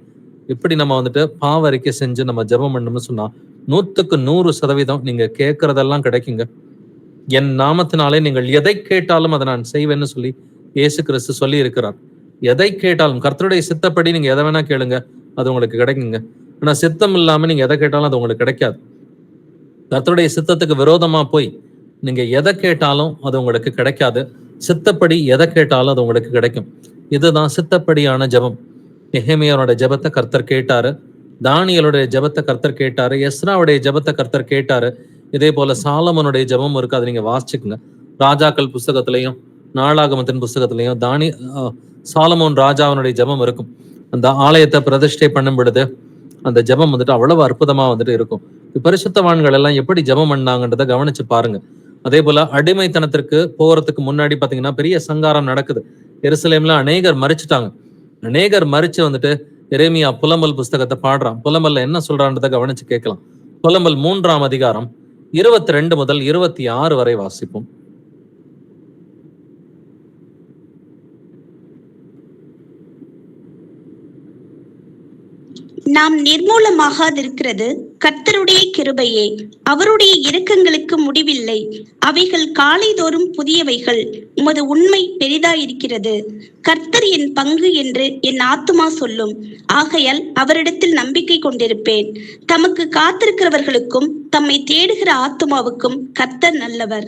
இப்படி நம்ம பாவ அறிக்கை செஞ்சு நம்ம ஜெபம் பண்ணணும்னு சொன்னா 100க்கு 100% நீங்க கேட்கறதெல்லாம் கிடைக்குங்க. என் நாமத்தினாலே நீங்கள் எதை கேட்டாலும் அதை நான் செய்வேன்னு சொல்லி இயேசு கிறிஸ்து சொல்லி இருக்கிறார். எதை கேட்டாலும் கர்த்தருடைய சித்தப்படி நீங்க எதை வேணா கேளுங்க, அது உங்களுக்கு கிடைக்குங்க. ஆனா சித்தம் இல்லாம நீங்க எதை கேட்டாலும் அது உங்களுக்கு கிடைக்காது. கர்த்தருடைய சித்தத்துக்கு விரோதமா போய் நீங்க எதை கேட்டாலும் அது உங்களுக்கு கிடைக்காது. சித்தப்படி எதை கேட்டாலும் அது உங்களுக்கு கிடைக்கும். இதுதான் சித்தப்படியான ஜெபம். நெகேமியாவோட ஜெபத்தை கர்த்தர் கேட்டாரு. தானியலுடைய ஜெபத்தை கர்த்தர் கேட்டாரு. எஸ்ராவுடைய ஜெபத்தை கர்த்தர் கேட்டாரு. இதே போல சாலமோனுடைய ஜெபம் இருக்கு. அதை நீங்க வாசிச்சுக்குங்க. ராஜாக்கள் புஸ்தகத்திலையும் நாளாகமத்தின் புஸ்தகத்திலையும் சாலமோன் ராஜாவினுடைய ஜெபம் இருக்கும். அந்த ஆலயத்தை பிரதிஷ்டை பண்ணும் பொழுது அந்த ஜெபம் அவ்வளவு அற்புதமா இருக்கும். பரிசுத்தவான்கள் எல்லாம் எப்படி ஜெபம் பண்ணாங்கன்றதை கவனிச்சு பாருங்க. அதே போல அடிமைத்தனத்திற்கு போறதுக்கு முன்னாடி பாத்தீங்கன்னா பெரிய சங்காரம் நடக்குது. எருசலேம்ல அநேகர் மரிச்சுட்டாங்க. அநேகர் மரிச்சு வந்துட்டு எரேமியா புலம்பல் புஸ்தகத்தை பாடுறான். புலம்பல்ல என்ன சொல்றான்றதை கவனிச்சு கேட்கலாம். புலம்பல் 3ஆம் அதிகாரம் 22 முதல் 26 வரை வாசிப்போம். நாம் நிர்மூலமாகாதிருக்கிறது கர்த்தருடைய கிருபையே, அவருடைய இரக்கங்களுக்கு முடிவில்லை. அவைகள் காலைதோறும் புதியவைகள், உமது உண்மை பெரிதாயிருக்கிறது. கர்த்தர் என் பங்கு என்று என் ஆத்துமா சொல்லும். ஆகையால் அவரிடத்தில் நம்பிக்கை கொண்டிருப்பேன். தமக்கு காத்திருக்கிறவர்களுக்கும் தம்மை தேடுகிற ஆத்துமாவுக்கும் கர்த்தர் நல்லவர்.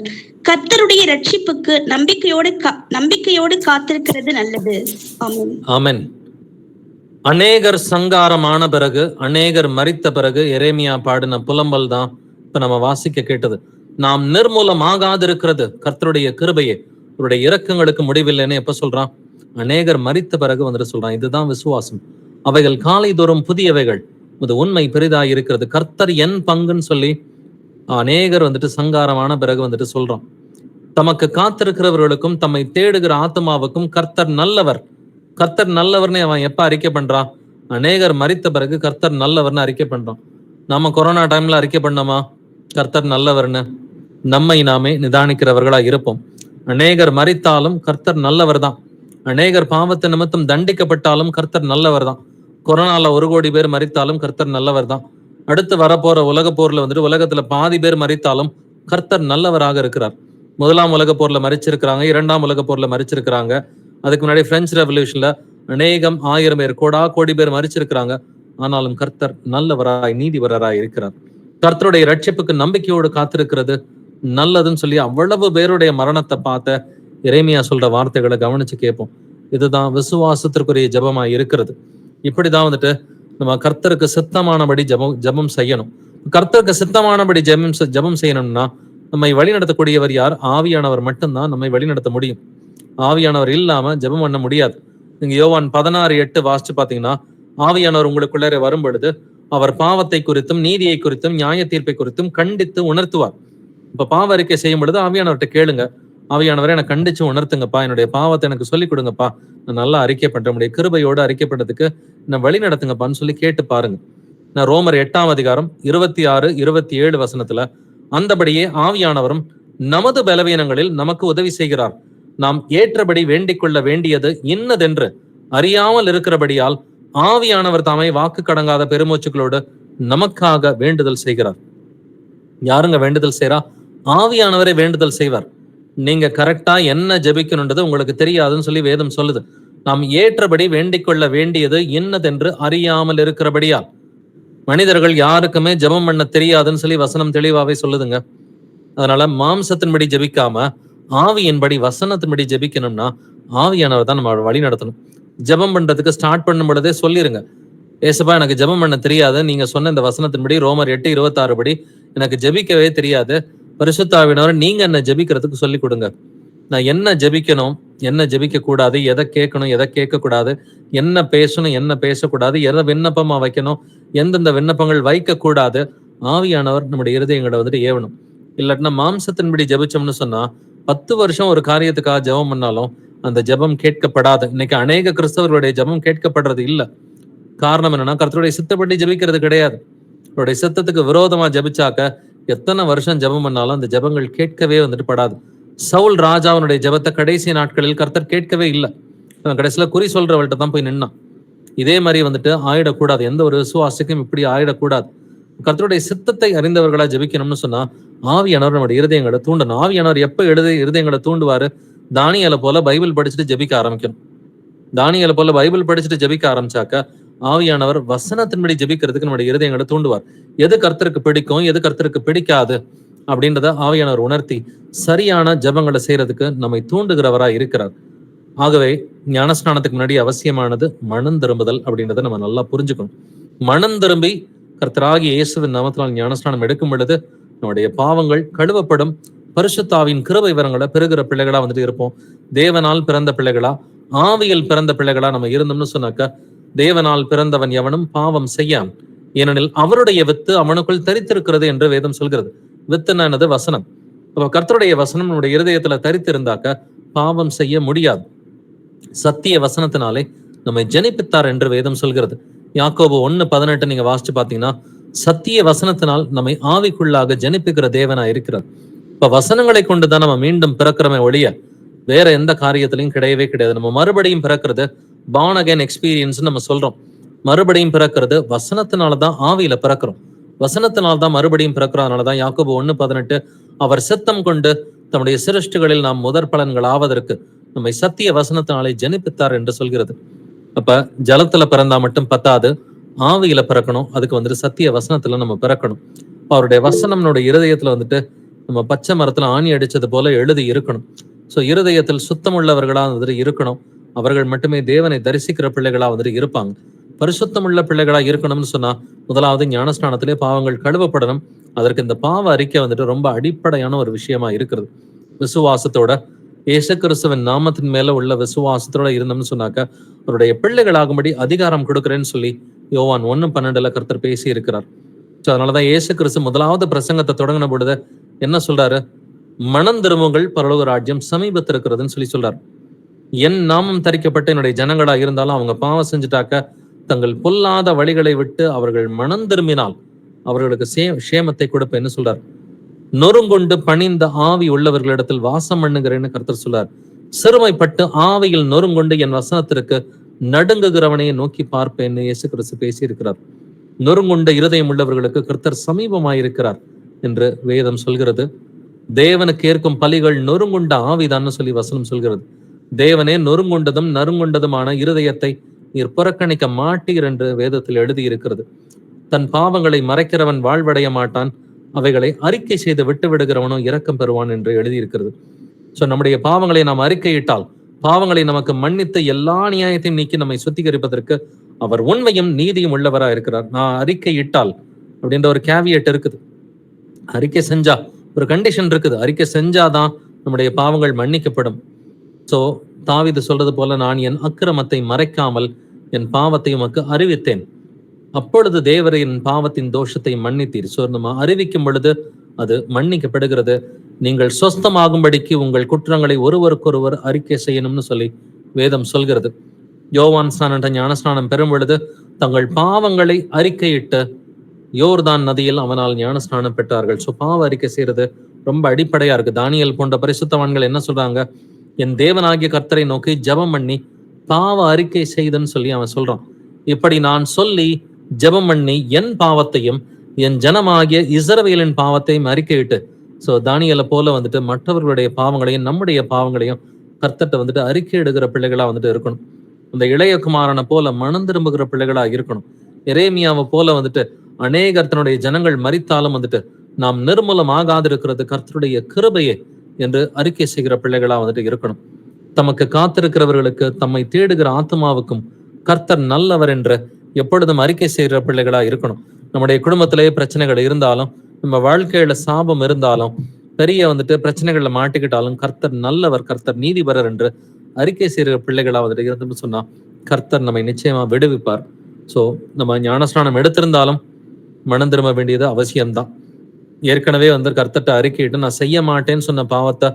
கர்த்தருடைய ரட்சிப்புக்கு நம்பிக்கையோடு காத்திருக்கிறது நல்லது. ஆமென். ஆமென். அநேகர் சங்காரமான பிறகு, அநேகர் மரித்த பிறகு எரேமியா பாடின புலம்பல் தான் இப்ப நம்ம வாசிக்க கேட்டது. நாம் நிர்மூலமாகாதிருக்கிறது கர்த்தருடைய கிருபையே, அவருடைய இரக்கங்களுக்கு முடிவில்லைன்னு எப்ப சொல்றான்? அநேகர் மரித்த பிறகு வந்துட்டு சொல்றான். இதுதான் விசுவாசம். அவைகள் காலைதோறும் புதியவைகள், இது உண்மை பெரிதாய் இருக்கிறது. கர்த்தர் என் பங்குன்னு சொல்லி அநேகர் வந்துட்டு சங்காரமான பிறகு வந்துட்டு சொல்றான். தமக்கு காத்திருக்கிறவர்களுக்கும் தம்மை தேடுகிற ஆத்மாவுக்கும் கர்த்தர் நல்லவர். கர்த்தர் நல்லவர்னு அவன் எப்ப அறிக்கை பண்றான்? அநேகர் மரித்த பிறகு கர்த்தர் நல்லவர்னு அறிக்கை பண்றான். நாம கொரோனா டைம்ல அறிக்கை பண்ணோமா கர்த்தர் நல்லவர்னு? நம்மை நாமே நிதானிக்கிறவர்களா இருப்போம். அநேகர் மரித்தாலும் கர்த்தர் நல்லவர் தான். அநேகர் பாவத்து நிமித்தம் தண்டிக்கப்பட்டாலும் கர்த்தர் நல்லவர் தான். கொரோனால 1 கோடி பேர் மரித்தாலும் கர்த்தர் நல்லவர் தான். அடுத்து வரப்போற உலக போர்ல வந்துட்டு உலகத்துல பாதி பேர் மரித்தாலும் கர்த்தர் நல்லவராக இருக்கிறார். 1ஆம் உலக போர்ல மரிச்சிருக்கிறாங்க, 2ஆம் உலக போர்ல மரிச்சிருக்கிறாங்க. அதுக்கு முன்னாடி பிரெஞ்சு ரெவல்யூஷன்ல அநேகம் 1000 பேர், கோடி பேர் மரிச்சிருக்கிறாங்க. ஆனாலும் கர்த்தர் நல்லவராய் நீதிபரராய் இருக்கிறார். கர்த்தருடைய ரட்சிப்புக்கு நம்பிக்கையோடு காத்திருக்கிறது நல்லதுன்னு சொல்லி அவ்வளவு பேருடைய மரணத்தை பார்த்த எரேமியா சொல்ற வார்த்தைகளை கவனிச்சு கேட்போம். இதுதான் விசுவாசத்திற்குரிய ஜபமாய் இருக்கிறது. இப்படிதான் வந்துட்டு நம்ம கர்த்தருக்கு சித்தமானபடி ஜபம் செய்யணும். கர்த்தருக்கு சித்தமானபடி ஜபம் செய்யணும்னா நம்மை வழிநடத்தக்கூடியவர் யார்? ஆவியானவர் மட்டும்தான் நம்மை வழிநடத்த முடியும். ஆவியானவர் இல்லாம ஜெபம் பண்ண முடியாது. நீங்க யோவான் 16:8 வாசிச்சு பாத்தீங்கன்னா, ஆவியானவர் உங்களுக்குள்ளே வரும் பொழுது அவர் பாவத்தை குறித்தும் நீதியை குறித்தும் நியாய தீர்ப்பை குறித்தும் கண்டித்து உணர்த்துவார். இப்ப பாவ அறிக்கை செய்யும் பொழுது ஆவியானவர்கிட்ட கேளுங்க, ஆவியானவரை எனக்கு கண்டிச்சு உணர்த்துங்கப்பா, என்னுடைய பாவத்தை எனக்கு சொல்லிக் கொடுங்கப்பா, நான் நல்லா அறிக்கை பண்ற முடியும், கிருபையோடு அறிக்கை பண்றதுக்கு நான் வழி நடத்துங்கப்பான்னு சொல்லி கேட்டு பாருங்க. நான் ரோமர் 8ஆம் அதிகாரம் 26-27 வசனத்துல, அந்தபடியே ஆவியானவரும் நமது பலவீனங்களில் நமக்கு உதவி செய்கிறார். நாம் ஏற்றபடி வேண்டிக் கொள்ள வேண்டியது இன்னதென்று அறியாமல் இருக்கிறபடியால் ஆவியானவர் தாமே வாக்கு கடங்காத பெருமூச்சுகளோடு நமக்காக வேண்டுதல் செய்கிறார். யாருங்க வேண்டுதல் செய்யறா? ஆவியானவரே வேண்டுதல் செய்வார். நீங்க கரெக்டா என்ன ஜெபிக்கணுன்றது உங்களுக்கு தெரியாதுன்னு சொல்லி வேதம் சொல்லுது. நாம் ஏற்றபடி வேண்டிக் கொள்ள வேண்டியது இன்னதென்று அறியாமல் இருக்கிறபடியால். மனிதர்கள் யாருக்குமே ஜெபம் பண்ண தெரியாதுன்னு சொல்லி வசனம் தெளிவாவே சொல்லுதுங்க. அதனால மாம்சத்தின்படி ஜெபிக்காம ஆவியின்படி வசனத்தின்படி ஜெபிக்கணும்னா ஆவியானவர் தான் நம்ம வழி நடத்தணும். ஜெபம் பண்றதுக்கு ஸ்டார்ட் பண்ணும் பொழுதே சொல்லிருங்க, ஏசப்பா எனக்கு ஜெபம் பண்ண தெரியாது, நீங்க சொன்ன இந்த வசனத்தின்படி ரோமர் 8:26 படி எனக்கு ஜெபிக்கவே தெரியாது, பரிசுத்த ஆவியானவர் நீங்க என்ன ஜெபிக்கிறதுக்கு சொல்லி கொடுங்க. நான் என்ன ஜெபிக்கணும், என்ன ஜெபிக்க கூடாது, எதை கேட்கணும், எதை கேட்க கூடாது, என்ன பேசணும், என்ன பேசக்கூடாது, எதை விண்ணப்பமா வைக்கணும், எந்தெந்த விண்ணப்பங்கள் வைக்க கூடாது, ஆவியானவர் நம்முடைய இருதயங்களை வந்துட்டு ஏவணும். இல்லாட்டினா மாம்சத்தின்படி ஜெபிச்சோம்னு சொன்னா 10 வருஷம் ஒரு காரியத்துக்காக ஜெபம் பண்ணாலும் அந்த ஜெபம் கேட்கப்படாது. இன்னைக்கு அநேக கிறிஸ்தவர்களுடைய ஜெபம் கேட்கப்படுறது இல்ல. காரணம் என்னன்னா, கர்த்தருடைய சித்தப்படி ஜெபிக்கிறது கிடையாது. அவருடைய சித்தத்துக்கு விரோதமா ஜெபிச்சாக்க எத்தனை வருஷம் ஜெபம் பண்ணாலும் அந்த ஜெபங்கள் கேட்கவே வந்துட்டு படாது. சவுல் ராஜாவனுடைய ஜெபத்தை கடைசி நாட்களில் கர்த்தர் கேட்கவே இல்லை. கடைசியில குறி சொல்றவள்கிட்ட தான் போய் நின்னான். இதே மாதிரி வந்துட்டு ஆயிடக்கூடாது. எந்த ஒரு விசுவாசிக்கும் இப்படி ஆயிடக்கூடாது. கர்த்தருடைய சித்தத்தை அறிந்தவர்களா ஜெபிக்கணும்னு சொன்னா ஆவியானவர் நம்முடைய இருதயங்களை தூண்டணும். ஆவியானவர் எப்ப இருதயங்களை தூண்டுவாரு? தானியேலை போல பைபிள் படிச்சுட்டு ஜெபிக்க ஆரம்பிக்கணும். தானியேலை போல பைபிள் படிச்சுட்டு ஜெபிக்க ஆரம்பிச்சாக்க ஆவியானவர் வசனத்தின்படி ஜெபிக்கிறதுக்கு நம்முடைய இருதயங்களை தூண்டுவார். எது கர்த்தருக்கு பிடிக்கும், எது கர்த்தருக்கு பிடிக்காது அப்படின்றத ஆவியானவர் உணர்த்தி சரியான ஜெபங்களை செய்யறதுக்கு நம்மை தூண்டுகிறவரா இருக்கிறார். ஆகவே ஞானஸ்நானத்துக்கு முன்னாடி அவசியமானது மனம் திரும்புதல் அப்படின்றத நம்ம நல்லா புரிஞ்சுக்கணும். மனம் திரும்பி கர்த்தராகிய இயேசுவின் நாமத்தினால் ஞானஸ்நானம் எடுக்கும் பொழுது நம்முடைய பாவங்கள் கழுவப்படும். பரிசுத்தாவின் கிருபை வரங்களை பெறுகிற பிள்ளைகளா வந்துட்டு இருப்போம். தேவனால் பிறந்த பிள்ளைகளா, ஆவியில் பிறந்த பிள்ளைகளா நம்ம இருந்தோம்னு சொன்னாக்க, தேவனால் பிறந்தவன் எவனும் பாவம் செய்யான், ஏனெனில் அவருடைய வித்து அவனுக்குள் தரித்திருக்கிறது என்று வேதம் சொல்கிறது. வித்துனா என்னது? வசனம். அப்ப கர்த்தருடைய வசனம் நம்முடைய இருதயத்துல தரித்திருந்தாக்க பாவம் செய்ய முடியாது. சத்திய வசனத்தினாலே நம்மை ஜனிப்பித்தார் என்று வேதம் சொல்கிறது. யாக்கோபு 1:18 நீங்க வாசிச்சு பாத்தீங்கன்னா, சத்திய வசனத்தினால் நம்மை ஆவிக்குள்ளாக ஜனிப்புகிற தேவனா இருக்கிறார். இப்ப வசனங்களை கொண்டுதான் நம்ம மீண்டும் பிறக்கிறோமே ஒழிய வேற எந்த காரியத்திலையும் கிடையவே கிடையாது. நம்ம மறுபடியும் பிறக்கிறது born again எக்ஸ்பீரியன்ஸ் நம்ம சொல்றோம். மறுபடியும் பிறக்கிறது வசனத்தினாலதான், ஆவியில பிறக்கிறோம். வசனத்தினால்தான் மறுபடியும் பிறக்கிறோம். அதனாலதான் யாக்கோபு 1:18 அவர் சித்தம் கொண்டு தம்முடைய சிருஷ்டிகளில் நாம் முதற் பலன்கள் ஆவதற்கு நம்மை சத்திய வசனத்தினாலே ஜனிப்பித்தார் என்று சொல்கிறது. அப்ப ஜலத்துல பிறந்தா மட்டும் பத்தாது, ஆவியில பிறக்கணும். அதுக்கு வந்துட்டு சத்திய வசனத்துல நம்ம பிறக்கணும். அவருடைய வசனம் நம்முடைய இருதயத்துல வந்துட்டு நம்ம பச்சை மரத்துல ஆணி அடிச்சது போல எழுதி இருக்கணும். சோ இருதயத்தில் சுத்தமுள்ளவர்களா வந்துட்டு இருக்கணும். அவர்கள் மட்டுமே தேவனை தரிசிக்கிற பிள்ளைகளா வந்துட்டு இருப்பாங்க. பரிசுத்தமுள்ள பிள்ளைகளா இருக்கணும்னு சொன்னா முதலாவது ஞானஸ்நானத்திலே பாவங்கள் கழுவப்படணும். அதற்கு இந்த பாவ அறிக்கை வந்துட்டு ரொம்ப அடிப்படையான ஒரு விஷயமா இருக்கிறது. விசுவாசத்தோட இயேசு கிறிஸ்துவின் நாமத்தின் மேல உள்ள விசுவாசத்தோட இருந்தோம்னு சொன்னாக்க அவருடைய பிள்ளைகளாகும்படி அதிகாரம் கொடுக்கிறேன்னு சொல்லி யோவான் 1:12 கர்த்தர் பேசி இருக்கிறார். ஸோ அதனாலதான் இயேசு கிறிஸ்து முதலாவது பிரசங்கத்தை தொடங்கின பொழுது என்ன சொல்றாரு? மனம் திரும்புங்கள், பரலோக ராஜ்யம் சமீபத்திருக்கிறதுன்னு சொல்லி சொல்றாரு. என் நாமம் தரிக்கப்பட்ட என்னுடைய ஜனங்களா இருந்தாலும் அவங்க பாவம் செஞ்சுட்டாக்க தங்கள் பொல்லாத வழிகளை விட்டு அவர்கள் மனம் திரும்பினால் அவர்களுக்கு சேமத்தை கொடுப்பேன்னு சொல்றார். நொறுங்கொண்டு பணிந்த ஆவி உள்ளவர்களிடத்தில் வாசம் பண்ணுகிறேன்னு கர்த்தர் சொல்றார். சிறுமைப்பட்டு ஆவியில் நொறுங்கொண்டு என் வசனத்திற்கு நடுங்குகிறவனையை நோக்கி பார்ப்பேன்னு இயேசு கிறிஸ்து பேசி இருக்கிறார். நொறுங்குண்ட இருதயம் உள்ளவர்களுக்கு கர்த்தர் சமீபமாயிருக்கிறார் என்று வேதம் சொல்கிறது. தேவனுக்கு ஏற்கும் பலிகள் நொறுங்குண்ட ஆவிதான்னு சொல்லி வசனம் சொல்கிறது. தேவனே நொறுங்குண்டதும் நறுங்குண்டதுமான இருதயத்தை நீர் புறக்கணிக்க மாட்டீர் என்று வேதத்தில் எழுதி இருக்கிறது. தன் பாவங்களை மறைக்கிறவன் வாழ்வடைய மாட்டான், அவைகளை அறிக்கை செய்து விட்டு விடுகிறவனோ இரக்கம் பெறுவான் என்று எழுதியிருக்கிறது. சோ நம்முடைய பாவங்களை நாம் அறிக்கையிட்டால் பாவங்களை நமக்கு மன்னித்து எல்லா நியாயத்தையும் நீக்கி நம்மை சுத்திகரிப்பதற்கு அவர் உண்மையும் நீதியும் உள்ளவரா இருக்கிறார். நான் அறிக்கையிட்டால் அப்படின்ற ஒரு கேவியட் இருக்குது. அறிக்கை செஞ்சா ஒரு கண்டிஷன் இருக்குது. அறிக்கை செஞ்சாதான் நம்முடைய பாவங்கள் மன்னிக்கப்படும். சோ தாவீது சொல்றது போல, நான் என் அக்கிரமத்தை மறைக்காமல் என் பாவத்தை உமக்கு அறிவித்தேன், அப்பொழுது தேவரை என் பாவத்தின் தோஷத்தை மன்னித்தீர். சோ நம்ம அறிவிக்கும் பொழுது அது மன்னிக்கப்படுகிறது. நீங்கள் சொஸ்தமாகும்படிக்கு உங்கள் குற்றங்களை ஒருவருக்கொருவர் அறிக்கை செய்யணும்னு சொல்லி வேதம் சொல்கிறது. யோவான் ஸ்நான ஞானஸ்நானம் பெறும் பொழுது தங்கள் பாவங்களை அறிக்கையிட்டு யோர்தான் நதியில் அவனால் ஞானஸ்நானம் பெற்றார்கள். சோ பாவ அறிக்கை செய்யறது ரொம்ப அடிப்படையா இருக்கு. தானியேல் போன்ற பரிசுத்தவான்கள் என்ன சொல்றாங்க? என் தேவனாகிய கர்த்தரை நோக்கி ஜெபம் பண்ணி பாவ அறிக்கை செய்துன்னு சொல்லி அவன் சொல்றான். இப்படி நான் சொல்லி ஜெபம் பண்ணி என் பாவத்தையும் என் ஜனமாகிய இஸ்ரவேலின் பாவத்தையும் அறிக்கையிட்டு, சோ தானியேலை போல வந்துட்டு மற்றவர்களுடைய பாவங்களையும் நம்முடைய பாவங்களையும் கர்த்தர்ட்ட வந்துட்டு அறிக்கை எடுக்கிற பிள்ளைகளா வந்துட்டு இருக்கணும். இந்த இளைய குமாரனை போல மனம் திரும்புகிற பிள்ளைகளா இருக்கணும். எரேமியாவை போல வந்துட்டு அநேகர் தன்னுடைய ஜனங்கள் மரித்தாலும் வந்துட்டு நாம் நிர்மூலம் ஆகாதிருக்கிறது கர்த்தருடைய கிருபையே என்று அறிக்கை செய்கிற பிள்ளைகளா வந்துட்டு இருக்கணும். தமக்கு காத்திருக்கிறவர்களுக்கு, தம்மை தேடுகிற ஆத்மாவுக்கும் கர்த்தர் நல்லவர் என்று எப்பொழுதும் அறிக்கை செய்கிற பிள்ளைகளா இருக்கணும். நம்முடைய குடும்பத்திலேயே பிரச்சனைகள் இருந்தாலும், நம்ம வாழ்க்கையில சாபம் இருந்தாலும், பெரிய வந்துட்டு பிரச்சனைகள்ல மாட்டிக்கிட்டாலும் கர்த்தர் நல்லவர், கர்த்தர் நீதிபரர் என்று அறிக்கை செய்கிற பிள்ளைகளா வந்துட்டு இருந்தோம்னு சொன்னா கர்த்தர் நம்மை நிச்சயமா விடுவிப்பார். சோ நம்ம ஞானஸ்நானம் எடுத்திருந்தாலும் மனம் திரும்ப வேண்டியது அவசியம்தான். ஏற்கனவே வந்து கர்த்தர்ட்ட அறிக்கையிட்டு நான் செய்ய மாட்டேன்னு சொன்ன பாவத்தை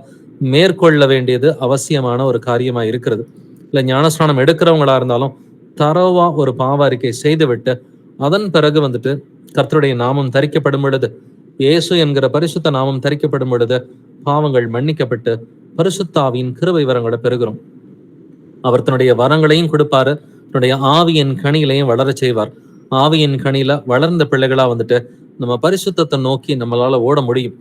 மேற்கொள்ள வேண்டியது அவசியமான ஒரு காரியமா இருக்கிறது. இல்ல ஞானஸ்நானம் எடுக்கிறவங்களா இருந்தாலும் தரோவா ஒரு பாவ அறிக்கை செய்து விட்டு அதன் பிறகு வந்துட்டு கர்த்தருடைய நாமம் தரிக்கப்படும் பொழுது, இயேசு என்கிற பரிசுத்த நாமம் தரிக்கப்படும் பொழுது பாவங்கள் மன்னிக்கப்பட்டு பரிசுத்தாவின் கிருபை வரங்களை பெறுகிறோம். அவர் தன்னுடைய வரங்களையும் கொடுப்பாரு, தன்னுடைய ஆவியின் கனிகளையும் வளர செய்வார். ஆவியின் கனியில வளர்ந்த பிள்ளைகளா வந்துட்டு நம்ம பரிசுத்தத்தை நோக்கி நம்மளால ஓட முடியும்.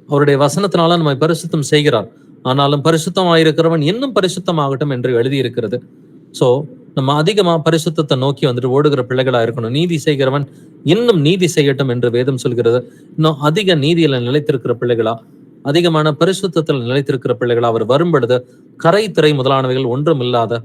அவருடைய வசனத்தினால நம்மை பரிசுத்தம் செய்கிறார். ஆனாலும் பரிசுத்தமாயிருக்கிறவன் இன்னும் பரிசுத்தமாகட்டும் என்று எழுதியிருக்கிறது. சோ நம்ம அதிகமா பரிசுத்தத்தை நோக்கி வந்துட்டு ஓடுகிற பிள்ளைகளா இருக்கணும். நீதி செய்கிறவன் இன்னும் நீதி செய்யட்டும் என்று வேதம் சொல்கிறது. இன்னும் அதிக நீதியில நிலைத்திருக்கிற பிள்ளைகளா, அதிகமான பரிசுத்தத்தில் நிலைத்திருக்கிற பிள்ளைகளா அவர் வரும் பொழுது கரை திரை முதலானவைகள் ஒன்றும் இல்லாத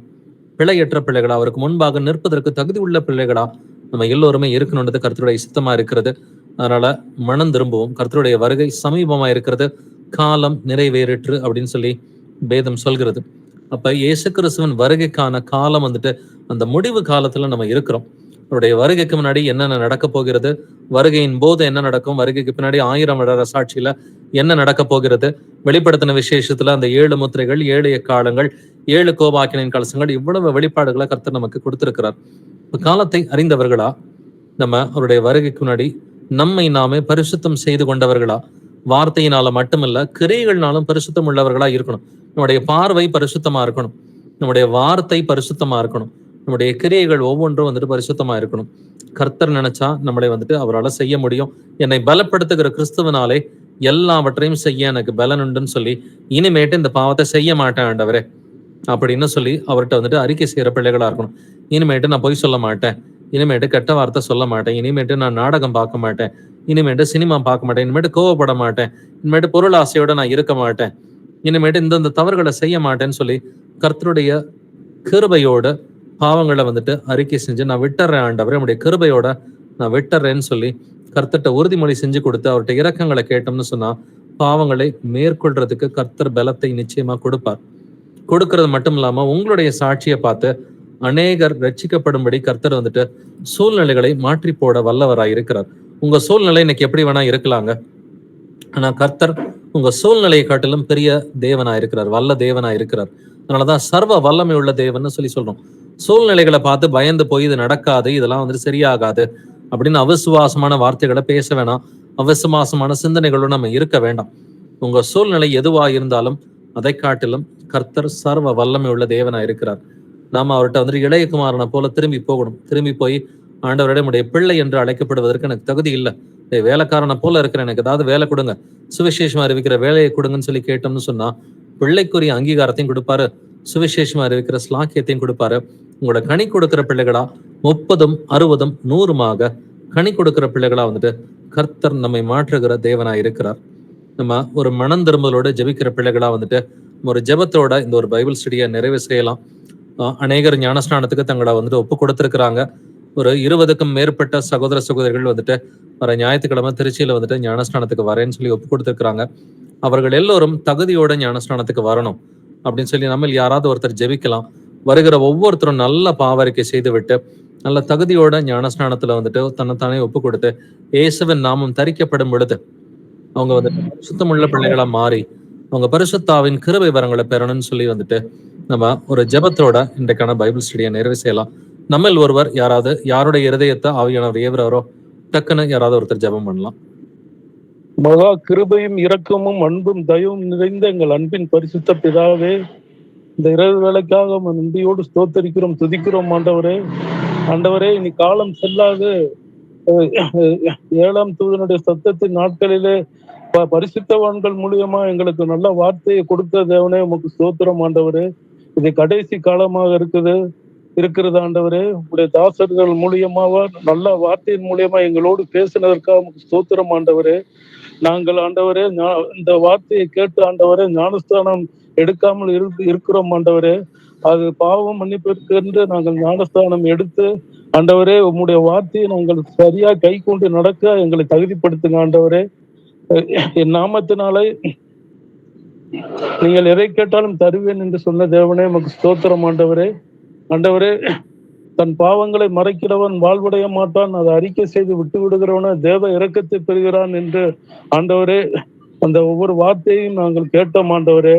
பிழையற்ற பிள்ளைகளா, அவருக்கு முன்பாக நிற்பதற்கு தகுதி உள்ள பிள்ளைகளா நம்ம எல்லோருமே இருக்கணுன்றது கர்த்தருடைய சித்தமா இருக்கிறது. அதனால மனம் திரும்புவோம். கர்த்தருடைய வருகை சமீபமா இருக்கிறது, காலம் நிறைவேறிற்று அப்படின்னு சொல்லி வேதம் சொல்கிறது. அப்ப இயேசு கிறிஸ்துவின் வருகைக்கான காலம் வந்துட்டு அந்த முடிவு காலத்துல நம்ம இருக்கிறோம். அவருடைய வருகைக்கு முன்னாடி என்னென்ன நடக்க போகிறது, வருகையின் போது என்ன நடக்கும், வருகைக்கு பின்னாடி 1000 வருட சாட்சியில என்ன நடக்க போகிறது, வெளிப்படுத்தின விசேஷத்துல அந்த 7 முத்திரைகள், 7 எக்காலங்கள், 7 கோபாக்கினின் கலசங்கள், இவ்வளவு வெளிப்பாடுகளை கர்த்தர் நமக்கு கொடுத்திருக்கிறார். காலத்தை அறிந்தவர்களா, நம்ம அவருடைய வருகைக்கு முன்னாடி நம்மை நாமே பரிசுத்தம் செய்து கொண்டவர்களா, வார்த்தையினால மட்டுமல்ல கிரியைகள்னாலும் பரிசுத்தம் உள்ளவர்களா இருக்கணும். நம்முடைய பார்வை பரிசுத்தமா இருக்கணும், நம்முடைய வார்த்தை பரிசுத்தமா இருக்கணும், நம்முடைய கிரியைகள் ஒவ்வொன்றும் வந்துட்டு பரிசுத்தமா இருக்கணும். கர்த்தர் நினைச்சா நம்மளை வந்துட்டு அவரால் செய்ய முடியும். என்னை பலப்படுத்துகிற கிறிஸ்துவனாலே எல்லாவற்றையும் செய்ய எனக்கு பலன் உண்டுன்னு சொல்லி, இனிமேட்டு இந்த பாவத்தை செய்ய மாட்டேன் ஆண்டவரே அப்படின்னு சொல்லி அவர்கிட்ட வந்துட்டு அறிக்கை செய்யற பிள்ளைகளா இருக்கணும். இனிமேட்டு நான் பொய் சொல்ல மாட்டேன், இனிமேட்டு கெட்ட வார்த்தை சொல்ல மாட்டேன், இனிமேட்டு நான் நாடகம் பார்க்க மாட்டேன், இனிமேட்டு சினிமா பார்க்க மாட்டேன், இனிமேட்டு கோவப்பட மாட்டேன், இனிமேட்டு பொருள் ஆசையோட நான் இருக்க மாட்டேன், இனிமேட்டு இந்தந்த தவறுகளை செய்ய மாட்டேன்னு சொல்லி கர்த்தருடைய கிருபையோட பாவங்களை வந்துட்டு அறிக்கை செஞ்சு நான் விட்டுறேன் ஆண்டவரே, நம்முடைய கிருபையோட நான் விட்டுறேன்னு சொல்லி கர்த்தர்கிட்ட உறுதிமொழி செஞ்சு கொடுத்து அவர்கிட்ட இரக்கங்களை கேட்டோம்னு சொன்னா பாவங்களை மேற்கொள்றதுக்கு கர்த்தர் பலத்தை நிச்சயமா கொடுப்பார். கொடுக்கறது மட்டும் இல்லாம உங்களுடைய சாட்சியை பார்த்து அநேகர் ரட்சிக்கப்படும்படி கர்த்தர் வந்துட்டு சூழ்நிலைகளை மாற்றி போட வல்லவராய் இருக்கிறார். உங்க சூழ்நிலை இன்னைக்கு எப்படி வேணா இருக்கலாங்க, ஆனா கர்த்தர் உங்க சூழ்நிலையை காட்டிலும் பெரிய தேவனா இருக்கிறார், வல்ல தேவனா இருக்கிறார். அதனாலதான் சர்வ வல்லமை உள்ள தேவன் சொல்லி சொல்றோம். சூழ்நிலைகளை பார்த்து பயந்து போய் இது நடக்காது, இதெல்லாம் வந்துட்டு சரியாகாது அப்படின்னு அவிசுவாசமான வார்த்தைகளை பேச வேணாம், அவிசுவாசமான சிந்தனைகளும் நம்ம இருக்க வேண்டாம். உங்க சூழ்நிலை எதுவா இருந்தாலும் அதை காட்டிலும் கர்த்தர் சர்வ வல்லமை உள்ள தேவனா இருக்கிறார். நாம அவர்கிட்ட வந்துட்டு இளையகுமாரனை போல திரும்பி போகணும். திரும்பி போய் ஆண்டவரிடம் உடைய பிள்ளை என்று அழைக்கப்படுவதற்கு எனக்கு தகுதி இல்லை, வேலைக்காரனை போல இருக்கிற, எனக்கு ஏதாவது வேலை கொடுங்க, சுவிசேஷமா அறிவிக்கிற வேலையை கொடுங்கன்னு சொல்லி கேட்டோம்னு சொன்னா பிள்ளைக்குரிய அங்கீகாரத்தையும் கொடுப்பாரு, சுவிசேஷமா அறிவிக்கிற ஸ்லாக்கியத்தையும் கொடுப்பாரு. உங்களோட கனி கொடுக்கிற பிள்ளைகளா 30, 60, 100 கனி கொடுக்கிற பிள்ளைகளா வந்துட்டு கர்த்தர் நம்மை மாற்றுகிற தேவனா இருக்கிறார். நம்ம ஒரு மனம் திரும்பலோட ஜெபிக்கிற பிள்ளைகளா வந்துட்டு ஒரு ஜெபத்தோட இந்த ஒரு பைபிள் ஸ்டடியை நிறைவு செய்யலாம். அநேகர் ஞானஸ்நானத்துக்கு தங்களை வந்துட்டு ஒப்பு கொடுத்திருக்கிறாங்க. ஒரு 20க்கும் மேற்பட்ட சகோதர சகோதரிகள் வந்துட்டு வர ஞாயிற்றுக்கிழமை திருச்சியில வந்துட்டு ஞானஸ்நானத்துக்கு வரேன்னு சொல்லி ஒப்பு கொடுத்திருக்கிறாங்க. அவர்கள் எல்லோரும் தகுதியோட ஞானஸ்நானத்துக்கு வரணும் அப்படின்னு சொல்லி நம்ம யாராவது ஒருத்தர் ஜெபிக்கலாம். வருகிற ஒவ்வொருத்தரும் நல்ல பாவரிக்கை செய்து விட்டு நல்ல தகுதியோட ஞானஸ்நானத்துல வந்துட்டு தன்னைத்தானே ஒப்பு கொடுத்து இயேசுவின் நாமம் தரிக்கப்படும் பொழுது அவங்க வந்துட்டு சுத்தமுள்ள பிள்ளைகளா மாறி அவங்க பரிசுத்தாவின் கிருபை வரங்களை பெறணும்னு சொல்லி வந்துட்டு நம்ம ஒரு ஜெபத்தோட இன்றைக்கான பைபிள் ஸ்டடியை நிறைவு செய்யலாம். நம்மில் ஒருவர் யாராவது யாருடைய இருதயத்தை ஆவியானவர் ஏவரோ டக்குன்னு யாராவது ஒருத்தர் ஜெபம் பண்ணலாம். மகா கிருபையும் இரக்கமும் அன்பும் தயவும் நிறைந்த எங்கள் அன்பின் பரிசுத்த பிதாவே, இந்த இரவு வேலைக்காக நன்றியோடு ஸ்தோத்தரிக்கிறோம், துதிக்கிறோம் ஆண்டவரே. ஆண்டவரே, இனி காலம் செல்லாது 7ஆம் தூதனுடைய சத்தத்தின் நாட்களிலே பரிசுத்தவான்கள் மூலியமா எங்களுக்கு நல்ல வார்த்தையை கொடுத்த தேவனே உமக்கு ஸ்தோத்திரம் ஆண்டவரே. இது கடைசி காலமாக இருக்கிறது ஆண்டவரே. உங்களுடைய தாசர்கள் மூலியமாக நல்ல வார்த்தையின் மூலியமா எங்களோடு பேசினதற்காக உமக்கு ஸ்தோத்திரம் ஆண்டவரே. நாங்கள் ஆண்டவரே இந்த வார்த்தையை கேட்டு ஆண்டவரே ஞானஸ்தானம் எடுக்காமல் இருக்கிறோம் ஆண்டவரே. அது பாவம் மன்னிப்பிற்கு என்று நாங்கள் ஞானஸ்தானம் எடுத்து ஆண்டவரே உம்முடைய வார்த்தையை நாங்கள் சரியா கை கொண்டு நடக்க எங்களை தகுதிப்படுத்துங்க ஆண்டவரே. என் நாமத்தினாலே நீங்கள் எதை கேட்டாலும் தருவேன் என்று சொன்ன தேவனே உமக்கு ஸ்தோத்திரம் ஆண்டவரே. ஆண்டவரே, தன் பாவங்களை மறைக்கிறவன் வாழ்வடைய மாட்டான், அதை அறிக்கை செய்து விட்டு விடுகிறவன தேவ இரக்கத்தை பெறுகிறான் என்று ஆண்டவரே அந்த ஒவ்வொரு வார்த்தையும் நாங்கள் கேட்டோம் ஆண்டவரே.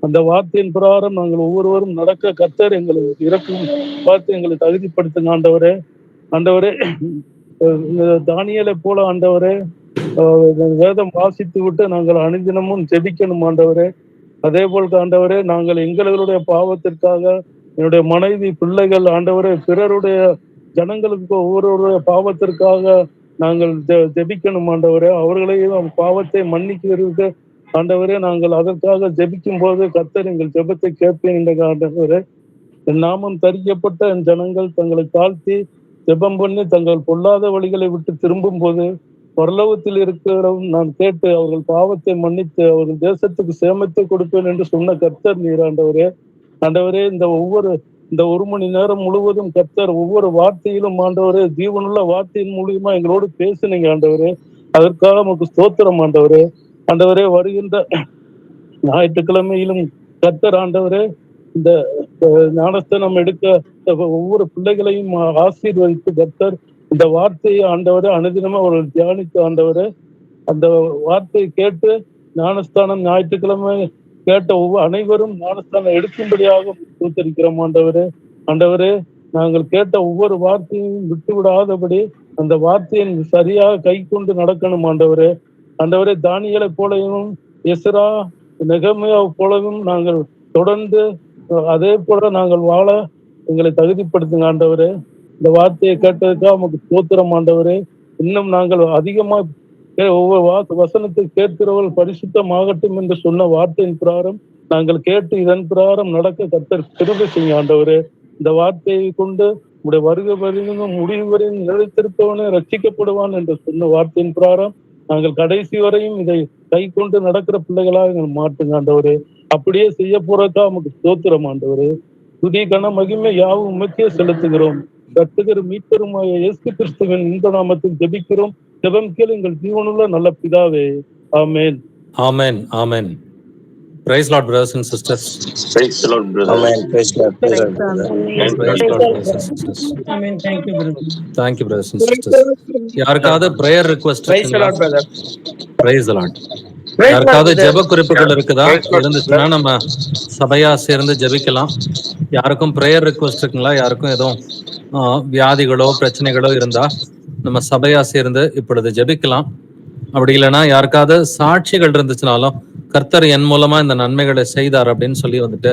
அந்த வார்த்தையின் பிரகாரம் நாங்கள் ஒவ்வொருவரும் நடக்க கர்த்தர் எங்களுக்கு இரக்கம் பார்த்து எங்களை தகுதிப்படுத்துங்க ஆண்டவரே. ஆண்டவரே, தானியேலை போல ஆண்டவரே வேதம் வாசித்து விட்டு நாங்கள் அனுதினமும் ஜெபிக்கணும் ஆண்டவரே. அதே போல் ஆண்டவரே, நாங்கள் எங்களுடைய பாவத்திற்காக என்னுடைய மனைவி பிள்ளைகள் ஆண்டவரே பிறருடைய ஜனங்களுக்கு ஒவ்வொருவருடைய பாவத்திற்காக நாங்கள் ஜெபிக்கணும் ஆண்டவரே. அவர்களையும் பாவத்தை மன்னிக்கிறதுக்கு ஆண்டவரே நாங்கள் அதற்காக ஜெபிக்கும் போது கர்த்தர் எங்கள் ஜெபத்தை கேட்பேன் என்ற ஆண்டவரே. என் நாமம் தரிக்கப்பட்ட என் ஜனங்கள் தங்களை தாழ்த்தி ஜெபம் பண்ணி தங்கள் பொல்லாத வழிகளை விட்டு திரும்பும் போது பரலோகத்தில் இருக்கிறவன் நான் கேட்டு அவர்கள் பாவத்தை மன்னித்து அவர்கள் தேசத்துக்கு சேமத்தை கொடுப்பேன் என்று சொன்ன கர்த்தர் நீர் ஆண்டவரே. ஆண்டவரே, இந்த 1 மணி நேரம் முழுவதும் கர்த்தர் ஒவ்வொரு வார்த்தையிலும் ஆண்டவரே ஜீவனுள்ள வார்த்தையின் மூலியமா எங்களோடு பேசுனீங்க ஆண்டவரே. அதற்காக நமக்கு ஸ்தோத்திரம் ஆண்டவரே. ஆண்டவரே, வருகின்ற ஞாயிற்றுக்கிழமையிலும் கர்த்தர் ஆண்டவரே இந்த ஞானஸ்தானம் எடுக்க ஒவ்வொரு பிள்ளைகளையும் ஆசீர்வதித்து கர்த்தர் இந்த வார்த்தையை ஆண்டவரே அனுதினமா அவர்கள் தியானித்து ஆண்டவரே அந்த வார்த்தையை கேட்டு ஞானஸ்தானம் ஞாயிற்றுக்கிழமை கேட்ட அனைவரும் ஞானஸ்தானம் எடுக்கும்படியாக சூத்தரிக்கிறோம் ஆண்டவரே. ஆண்டவரே, நாங்கள் கேட்ட ஒவ்வொரு வார்த்தையும் விட்டு விடாதபடி அந்த வார்த்தையை சரியாக கை கொண்டு நடக்கணும் ஆண்டவரே. ஆண்டவரே, தானியேலை போலவும் எஸ்ரா நெகமியா போலவும் நாங்கள் தொடர்ந்து அதே போல நாங்கள் வாழ எங்களை தகுதிப்படுத்துங்க ஆண்டவரே. இந்த வார்த்தையை கேட்டதுக்காக நமக்கு ஸ்தோத்திரம் ஆண்டவரே. இன்னும் நாங்கள் அதிகமா ஒவ்வொரு வசனத்தை கேட்கிறவர்கள் பரிசுத்தமாகட்டும் என்று சொன்ன வார்த்தையின் பிரகாரம் நாங்கள் கேட்டு இதன் பிரகாரம் நடக்க கர்த்தர் கிருபை செய்யுங்க ஆண்டவரே. இந்த வார்த்தையை கொண்டு உடைய வருகை வரையும் முடிவு வரையும் நிலைத்திருப்பவனே ரட்சிக்கப்படுவான் என்று சொன்ன வார்த்தையின் பிரகாரம் நாங்கள் கடைசி வரையும் இதை கை கொண்டு நடக்கிற பிள்ளைகளாக எங்கள் மாட்டுங்க ஆண்டவரே. அப்படியே செய்ய போறதா நமக்கு ஸ்தோத்திரம் ஆண்டவரே. துதி கன மகிமை யாவும் உமக்கே செலுத்துகிறோம். ரட்சகர் மீட்பெருமாய இயேசு கிறிஸ்துவின் இந்த நாமத்தில் ஜெபிக்கிறோம். ஜெபம் கேள் எங்கள் ஜீவனுள்ள நல்ல பிதாவே. ஆமென். ஆமென். ஆமென். Praise Lord, brothers and sisters. Praise the Lord, brother. Amen. Praise God. Praise God, brother. Praise Lord, brothers and sisters. Amen. Thank you, brother. Thank you, brothers and sisters. யாருக்காவது prayer request Praise the Lord, brother. Praise the Lord. Praise யாருக்காவது God, brother. ஜெப குறிப்புகள் இருக்குதா? Praise God, இருந்துச்சுன்னா நம்ம சபையா சேர்ந்து ஜெபிக்கலாம். யாருக்கும் பிரேயர் ரிக்வெஸ்ட் இருக்குங்களா? யாருக்கும் எதுவும் வியாதிகளோ பிரச்சனைகளோ இருந்தா நம்ம சபையா சேர்ந்து இப்பொழுது ஜெபிக்கலாம். அப்படி இல்லைன்னா யாருக்காவது சாட்சிகள் இருந்துச்சுனாலும் கர்த்தர் என் மூலமா இந்த நன்மைகளை செய்தார் அப்படின்னு சொல்லி வந்துட்டு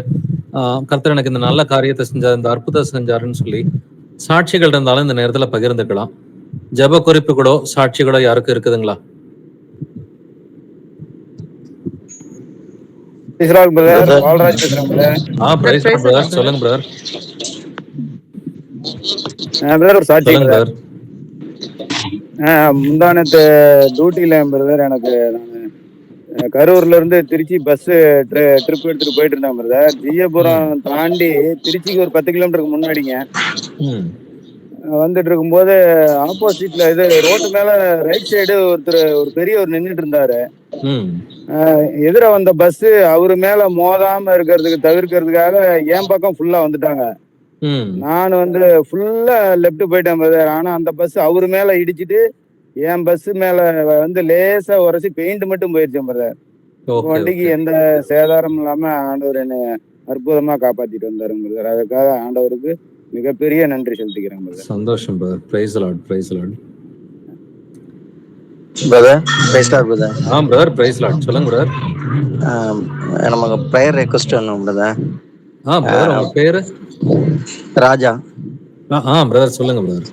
கர்த்தர் எனக்கு இந்த நல்ல காரியத்தை செஞ்சார், இந்த அற்புதம் செஞ்சாருன்னு சொல்லி சாட்சிகள் இருந்தாலும் இந்த நேரத்துல பகிர்ந்துக்கலாம். ஜெப குறிப்புகளோ சாட்சிகளோ யாருக்கும் இருக்குதுங்களா? சொல்லுங்க பிரதர். முந்தானத்து டியூட்டில பிரதர், எனக்கு கரூர்ல இருந்து திருச்சி பஸ் ட்ரிப் எடுத்துட்டு போயிட்டு இருந்தேன் பிரதர். ஜியபுரம் தாண்டி திருச்சிக்கு ஒரு 10 கிலோமீட்டருக்கு முன்னாடிங்க வந்துட்டு இருக்கும்போது ஆப்போசிட்ல இது ரோட்டு மேல ரைட் சைடு ஒரு பெரியவர் நின்றுட்டு இருந்தாரு. எதிர வந்த பஸ் அவரு மேல மோதாம தவிர்க்கிறதுக்காக என் பக்கம் ஃபுல்லா வந்துட்டாங்க. நான் ஃபுல்லா லெப்ட் போயிட்டேன் பிரதர். ஆனா அந்த பஸ் அவரு மேல இடிச்சிட்டு என் பஸ் மேல லேசா உரைச்சி பெயிண்ட் மட்டும் போயிருச்சேன் பிரதர். வண்டிக்கு எந்த சேதாரம் இல்லாம ஆண்டவர் என்ன அற்புதமா காப்பாத்திட்டு வந்தாரு பிரதர். அதுக்காக ஆண்டவருக்கு மிகப்பெரிய நன்றி செலுத்திக்கிறேன் பிரதர். சந்தோஷம் brother. Praise the Lord. Praise the Lord. Brother, praise the Lord brother. Brother, praise the Lord. சொல்லுங்க பிரதர். நமக்கு பிரேயர் ரிக்வெஸ்ட் வேணும் பிரதர். பிரதர், உங்க பேரு? ராஜா. பிரதர் சொல்லுங்க brother.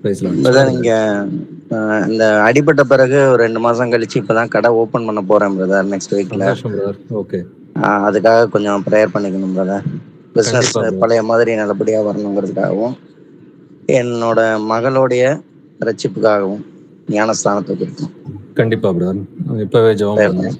Praise the Lord. Brother, இங்க இந்த அடிபட்ட பிறகு ஒரு 2 மாசம் கழிச்சு இப்பதான் கடை ஓபன் பண்ண போறேன் பிரதர், நெக்ஸ்ட் வீக்ல. ஓகே. அதுக்காக கொஞ்சம் பிரேயர் பண்ணிக்கணும் பிரதர். பிசினஸ் பழைய மாதிரி நல்லபடியா வரணுங்கிறதுக்காகவும் என்னோட மகளுடைய ரட்சிப்புக்காகவும் ஞானஸ்தானத்தை கொடுத்தோம். கண்டிப்பா பிரதர், இப்பவே ஜெபம் பண்ணுங்க.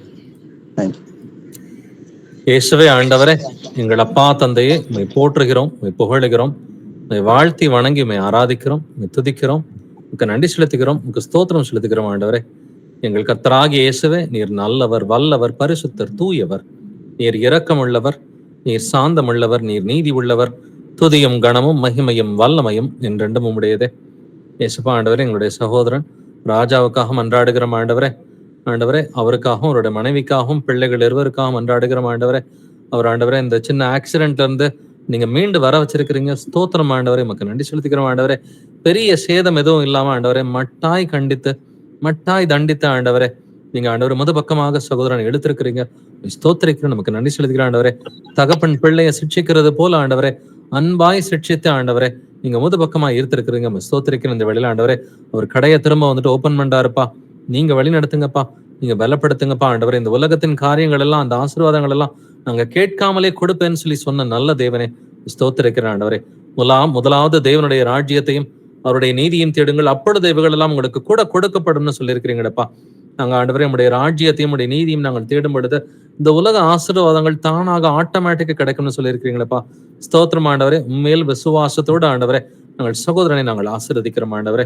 இயேசுவே ஆண்டவரே, எங்கள் அப்பா தந்தையே, உம்மை போற்றுகிறோம், உம்மை புகழுகிறோம், உம்மை வாழ்த்தி வணங்கி உம்மை ஆராதிக்கிறோம், உம்மை துதிக்கிறோம், உமக்கு நன்றி செலுத்துகிறோம், உமக்கு ஸ்தோத்திரம் செலுத்துகிறோம். ஆண்டவரே, எங்கள் கர்த்தராகிய இயேசுவே, நீர் நல்லவர், வல்லவர், பரிசுத்தர், தூயவர், நீர் இரக்கமுள்ளவர், நீர் சாந்தமுள்ளவர், நீர் நீதி உள்ளவர், துதியும் கணமும் மகிமையும் வல்லமையும் என்றென்றும் உம்முடையதே. இயேசுப்பா ஆண்டவரே, எங்களுடைய சகோதரன் ராஜாவுக்காக மன்றாடுகிறோம் ஆண்டவரே. ஆண்டவரே, அவருக்காகவும் அவருடைய மனைவிக்காகவும் பிள்ளைகள் இருவருக்காகவும் மன்றாடுகிறோம் ஆண்டவரே. அவர் ஆண்டவரே, இந்த சின்ன ஆக்சிடென்ட்ல இருந்து நீங்க மீண்டு வர வச்சிருக்கிறீங்க. ஸ்தோத்திரம் ஆண்டவரே, உமக்கு நன்றி செலுத்திக்கிறோம் ஆண்டவரே. பெரிய சேதம் எதுவும் இல்லாம ஆண்டவரே, மட்டாய் தண்டித்த ஆண்டவரே, நீங்க ஆண்டவர் முது பக்கமாக சகோதரன் எடுத்திருக்கிறீங்க. ஸ்தோத்திரிக்கிறோம், நமக்கு நன்றி செலுத்திக்கிறோம் ஆண்டவரே. தகப்பன் பிள்ளைய சிக்ஷிக்கிறது போல ஆண்டவரே, அன்பாய் சிக்ஷித்த ஆண்டவரே, நீங்க முது பக்கமா ஈர்த்திருக்கிறீங்க. ஸ்தோத்திரிக்கிற இந்த வேளையில ஆண்டவரே, அவர் கடையை திரும்ப ஓபன் பண்ணாருப்பா. நீங்க வழி நடத்துங்கப்பா, நீங்க பலப்படுத்துங்கப்பா ஆண்டவரே. இந்த உலகத்தின் காரியங்கள் எல்லாம், அந்த ஆசீர்வாதங்கள் எல்லாம் நாங்க கேட்காமலே கொடுப்பேன்னு சொல்லி சொன்ன நல்ல தேவனே, ஸ்தோத்திரிக்கிற ஆண்டவரே. முதலாவது தேவனுடைய ராஜ்யத்தையும் அவருடைய நீதியும் தேடுங்கள், அப்பொழுது இவைகள் எல்லாம் உங்களுக்கு கூட கொடுக்கப்படும் சொல்லியிருக்கிறீங்கப்பா. நாங்க ஆண்டவரே, நம்முடைய ராஜ்யத்தையும் உடைய நீதியும் நாங்கள் தேடும் பொழுது இந்த உலக ஆசீர்வாதங்கள் தானாக ஆட்டோமேட்டிக்கா கிடைக்கும்னு சொல்லியிருக்கிறீங்களப்பா. ஸ்தோத்திரம் ஆண்டவரே. உண்மையில் விசுவாசத்தோடு ஆண்டவரே, நாங்கள் சகோதரனை நாங்கள் ஆசீர்வதிக்கிறோம் ஆண்டவரே.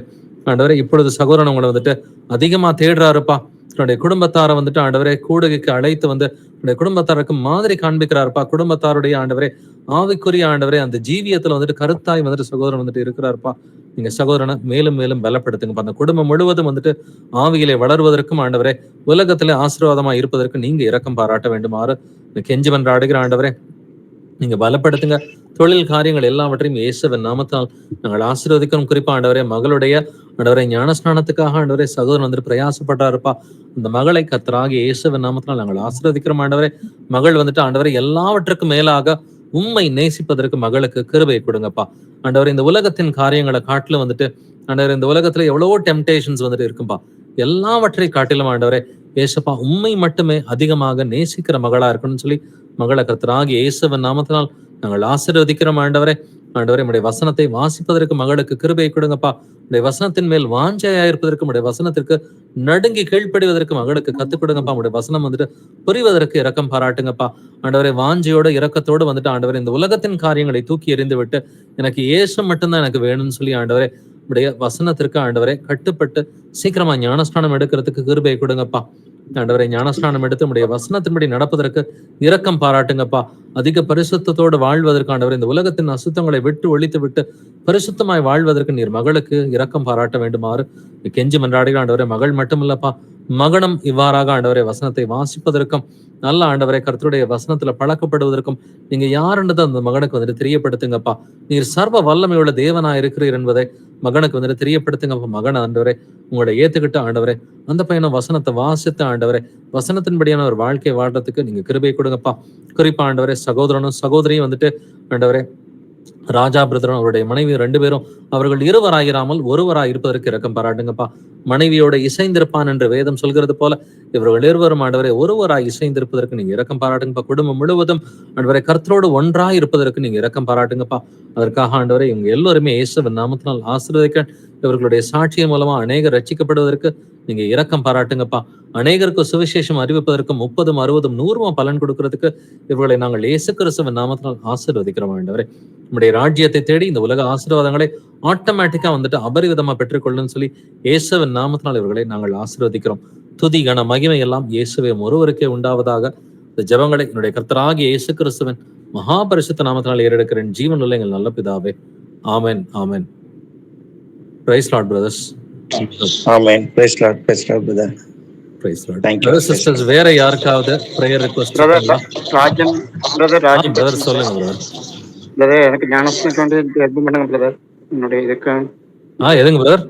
ஆண்டவரே, இப்பொழுது சகோதரன் உங்களை அதிகமா தேடுறாருப்பா. தன்னுடைய குடும்பத்தாரை ஆண்டவரே கூடுகைக்கு அழைத்து தன்னுடைய குடும்பத்தாருக்கு மாதிரி காண்பிக்கிறாருப்பா. குடும்பத்தாருடைய ஆண்டவரே ஆவிக்குரிய ஆண்டவரே அந்த ஜீவியத்துல கருத்தாய் சகோதரன் இருக்கிறாருப்பா. நீங்க சகோதரனை மேலும் மேலும் பலப்படுத்துங்கப்பா. அந்த குடும்பம் முழுவதும் வந்துட்டு ஆவியிலே வளர்வதற்கும் ஆண்டவரே, உலகத்திலே ஆசீர்வாதமா இருப்பதற்கு நீங்க இரக்கம் பாராட்ட வேண்டுமாறு கெஞ்சி மன்றாடுகிற ஆண்டவரே, நீங்க பலப்படுத்துங்க. தொழில் காரியங்கள் எல்லாவற்றையும் இயேசுவின் நாமத்தால் நாங்கள் ஆசீர்வதிக்கிறோம். குறிப்பா ஆண்டவரே, மகளுடைய ஆண்டவரை ஞானஸ்நானத்துக்காக ஆண்டவரே சகோதரன் வந்துட்டு பிரயாசப்பட்டாருப்பா. அந்த மகளை கர்த்தராகிய இயேசுவின் நாமத்தால் நாங்கள் ஆசீர்வதிக்கிறோம் ஆண்டவரே. மகள் வந்துட்டு ஆண்டவரை எல்லாவற்றுக்கும் மேலாக உம்மை நேசிப்பதற்கு மகளுக்கு கிருபையை கொடுங்கப்பா. ஆண்டவரே, இந்த உலகத்தின் காரியங்களை காட்டிலும் வந்துட்டு ஆண்டவரே, இந்த உலகத்துல எவ்வளவோ டெம்டேஷன்ஸ் வந்துட்டு இருக்கும்பா. எல்லாவற்றை காட்டிலும் ஆண்டவரே ஏசப்பா உம்மை மட்டுமே அதிகமாக நேசிக்கிற மகளா இருக்கணும்னு சொல்லி மகளை கர்த்தராகிய இயேசுவின் நாமத்தினால் நாங்கள் ஆசீர்வதிக்கிறோம் ஆண்டவரே. ஆண்டவரே, உடைய வசனத்தை வாசிப்பதற்கு மகளுக்கு கிருபையை கொடுங்கப்பா. உடைய வசனத்தின் மேல் வாஞ்சையா இருப்பதற்கு, உடைய வசனத்திற்கு நடுங்கி கீழ்ப்படிவதற்கு மகளுக்கு கத்துக் கொடுங்கப்பா. உடைய வசனம் வந்துட்டு புரிவதற்கு இரக்கம் பாராட்டுங்கப்பா. ஆண்டவரே, வாஞ்சையோட இரக்கத்தோடு வந்துட்டு ஆண்டவரே, இந்த உலகத்தின் காரியங்களை தூக்கி எறிந்து விட்டு எனக்கு இயேசு மட்டும்தான் எனக்கு வேணும்னு சொல்லி ஆண்டவரே உடைய வசனத்திற்கு ஆண்டவரே கட்டுப்பட்டு சீக்கிரமா ஞானஸ்நானம் எடுக்கிறதுக்கு கிருபையை கொடுங்கப்பா. ஆண்டவரை, ஞானஸ்நானம் எடுத்து உடைய வசனத்தின்படி நடப்பதற்கு இரக்கம் பாராட்டுங்கப்பா. அதிக பரிசுத்தத்தோடு வாழ்வதற்கு ஆண்டவர் இந்த உலகத்தின் அசுத்தங்களை விட்டு ஒழித்து விட்டு பரிசுத்தமாய் வாழ்வதற்கு நீர் மகளுக்கு இரக்கம் பாராட்ட வேண்டுமாறு கெஞ்சி மன்றாடுகிற ஆண்டவரே. மகள் மட்டுமில்லப்பா, மகனும் இவ்வாறாக ஆண்டவரை வசனத்தை வாசிப்பதற்கும் நல்ல ஆண்டவரை கர்த்தருடைய வசனத்துல பழக்கப்படுவதற்கும் நீங்க யாருன்றதை அந்த மகனுக்கு வந்துட்டு தெரியப்படுத்துங்கப்பா. நீர் சர்வ வல்லமையுள்ள தேவனா இருக்கிறீர் என்பதை மகனுக்கு வந்துட்டு தெரியப்படுத்துங்கப்பா. மகன் ஆண்டவரே உங்களை ஏத்துக்கிட்டு ஆண்டவரே அந்த பையனும் வசனத்தை வாசித்த ஆண்டவரே வசனத்தின்படியான ஒரு வாழ்க்கை வாழ்றதுக்கு நீங்க கிருபை கொடுங்கப்பா. குறிப்பா ஆண்டவரே, சகோதரனும் சகோதரியும் வந்துட்டு ஆண்டவரே ராஜா பிரதரும் அவருடைய மனைவி 2 பேரும் அவர்கள் இருவராயிராமல் ஒருவராய் இருப்பதற்கு இரக்கம் பாராட்டுங்கப்பா. மனைவியோட இசைந்திருப்பான் என்று வேதம் சொல்கிறது போல இவர்கள் இருவரும் ஆண்டவரை ஒருவராய் இசைந்திருப்பதற்கு நீங்க இரக்கம் பாராட்டுங்கப்பா. குடும்பம் முழுவதும் ஆண்டவரை கர்த்தரோடு ஒன்றாய் இருப்பதற்கு நீங்க இரக்கம் பாராட்டுங்கப்பா. அதற்காக ஆண்டவரை இவங்க எல்லோருமே இயேசுவின் நாமத்தினால் ஆசீர்வதிக்க இவர்களுடைய சாட்சியின் மூலமா அநேகர் ரட்சிக்கப்படுவதற்கு நீங்க இரக்கம் பாராட்டுங்கப்பா. அநேகருக்கு சுவிசேஷம் அறிவிப்பதற்கும் 30, 60, 100 பலன் கொடுக்கறதுக்கு இவர்களை நாங்கள் இயேசு கிறிஸ்துவின் நாமத்தினால் ஆசீர்வதிக்கிறோம் ஆண்டவரே. நம்முடைய ராஜ்யத்தை தேடி இந்த உலக ஆசீர்வாதங்களை ஆட்டோமேட்டிக்கா வந்துட்டு அபரிவிதமா பெற்றுக்கொள்ளுன்னு சொல்லி இயேசுவின் நாமத்தினால் இவர்களை நாங்கள் ஆசீர்வதிக்கிறோம். துதி கன மகிமை எல்லாம் இயேசுவே ஒருவருக்கே உண்டாவதாக. இந்த ஜெபங்களை என்னுடைய கர்த்தராகிய இயேசு கிறிஸ்துவின் மகாபரிசுத்த நாமத்தினால் ஏறெடுக்கிறேன் ஜீவனுள்ள எங்கள் நல்ல பிதாவே. ஆமென், ஆமென். Praise Lord, brothers. Amen. Praise Lord. Praise Lord, brother. Praise Lord. Thank you. Brothers, sisters, வேற யாருக்காவது பிரேயர் ரிக்வெஸ்ட் இருக்கா? ராஜன் பிரதர், ராஜன் பிரதர் சொல்லுங்க பிரதர். பிரதர், எனக்கு ஞானஸ்நானம் வந்து ஹெல்ப் பண்ணுங்க பிரதர். என்னுடைய இதுக்கு எதுங்க பிரதர்?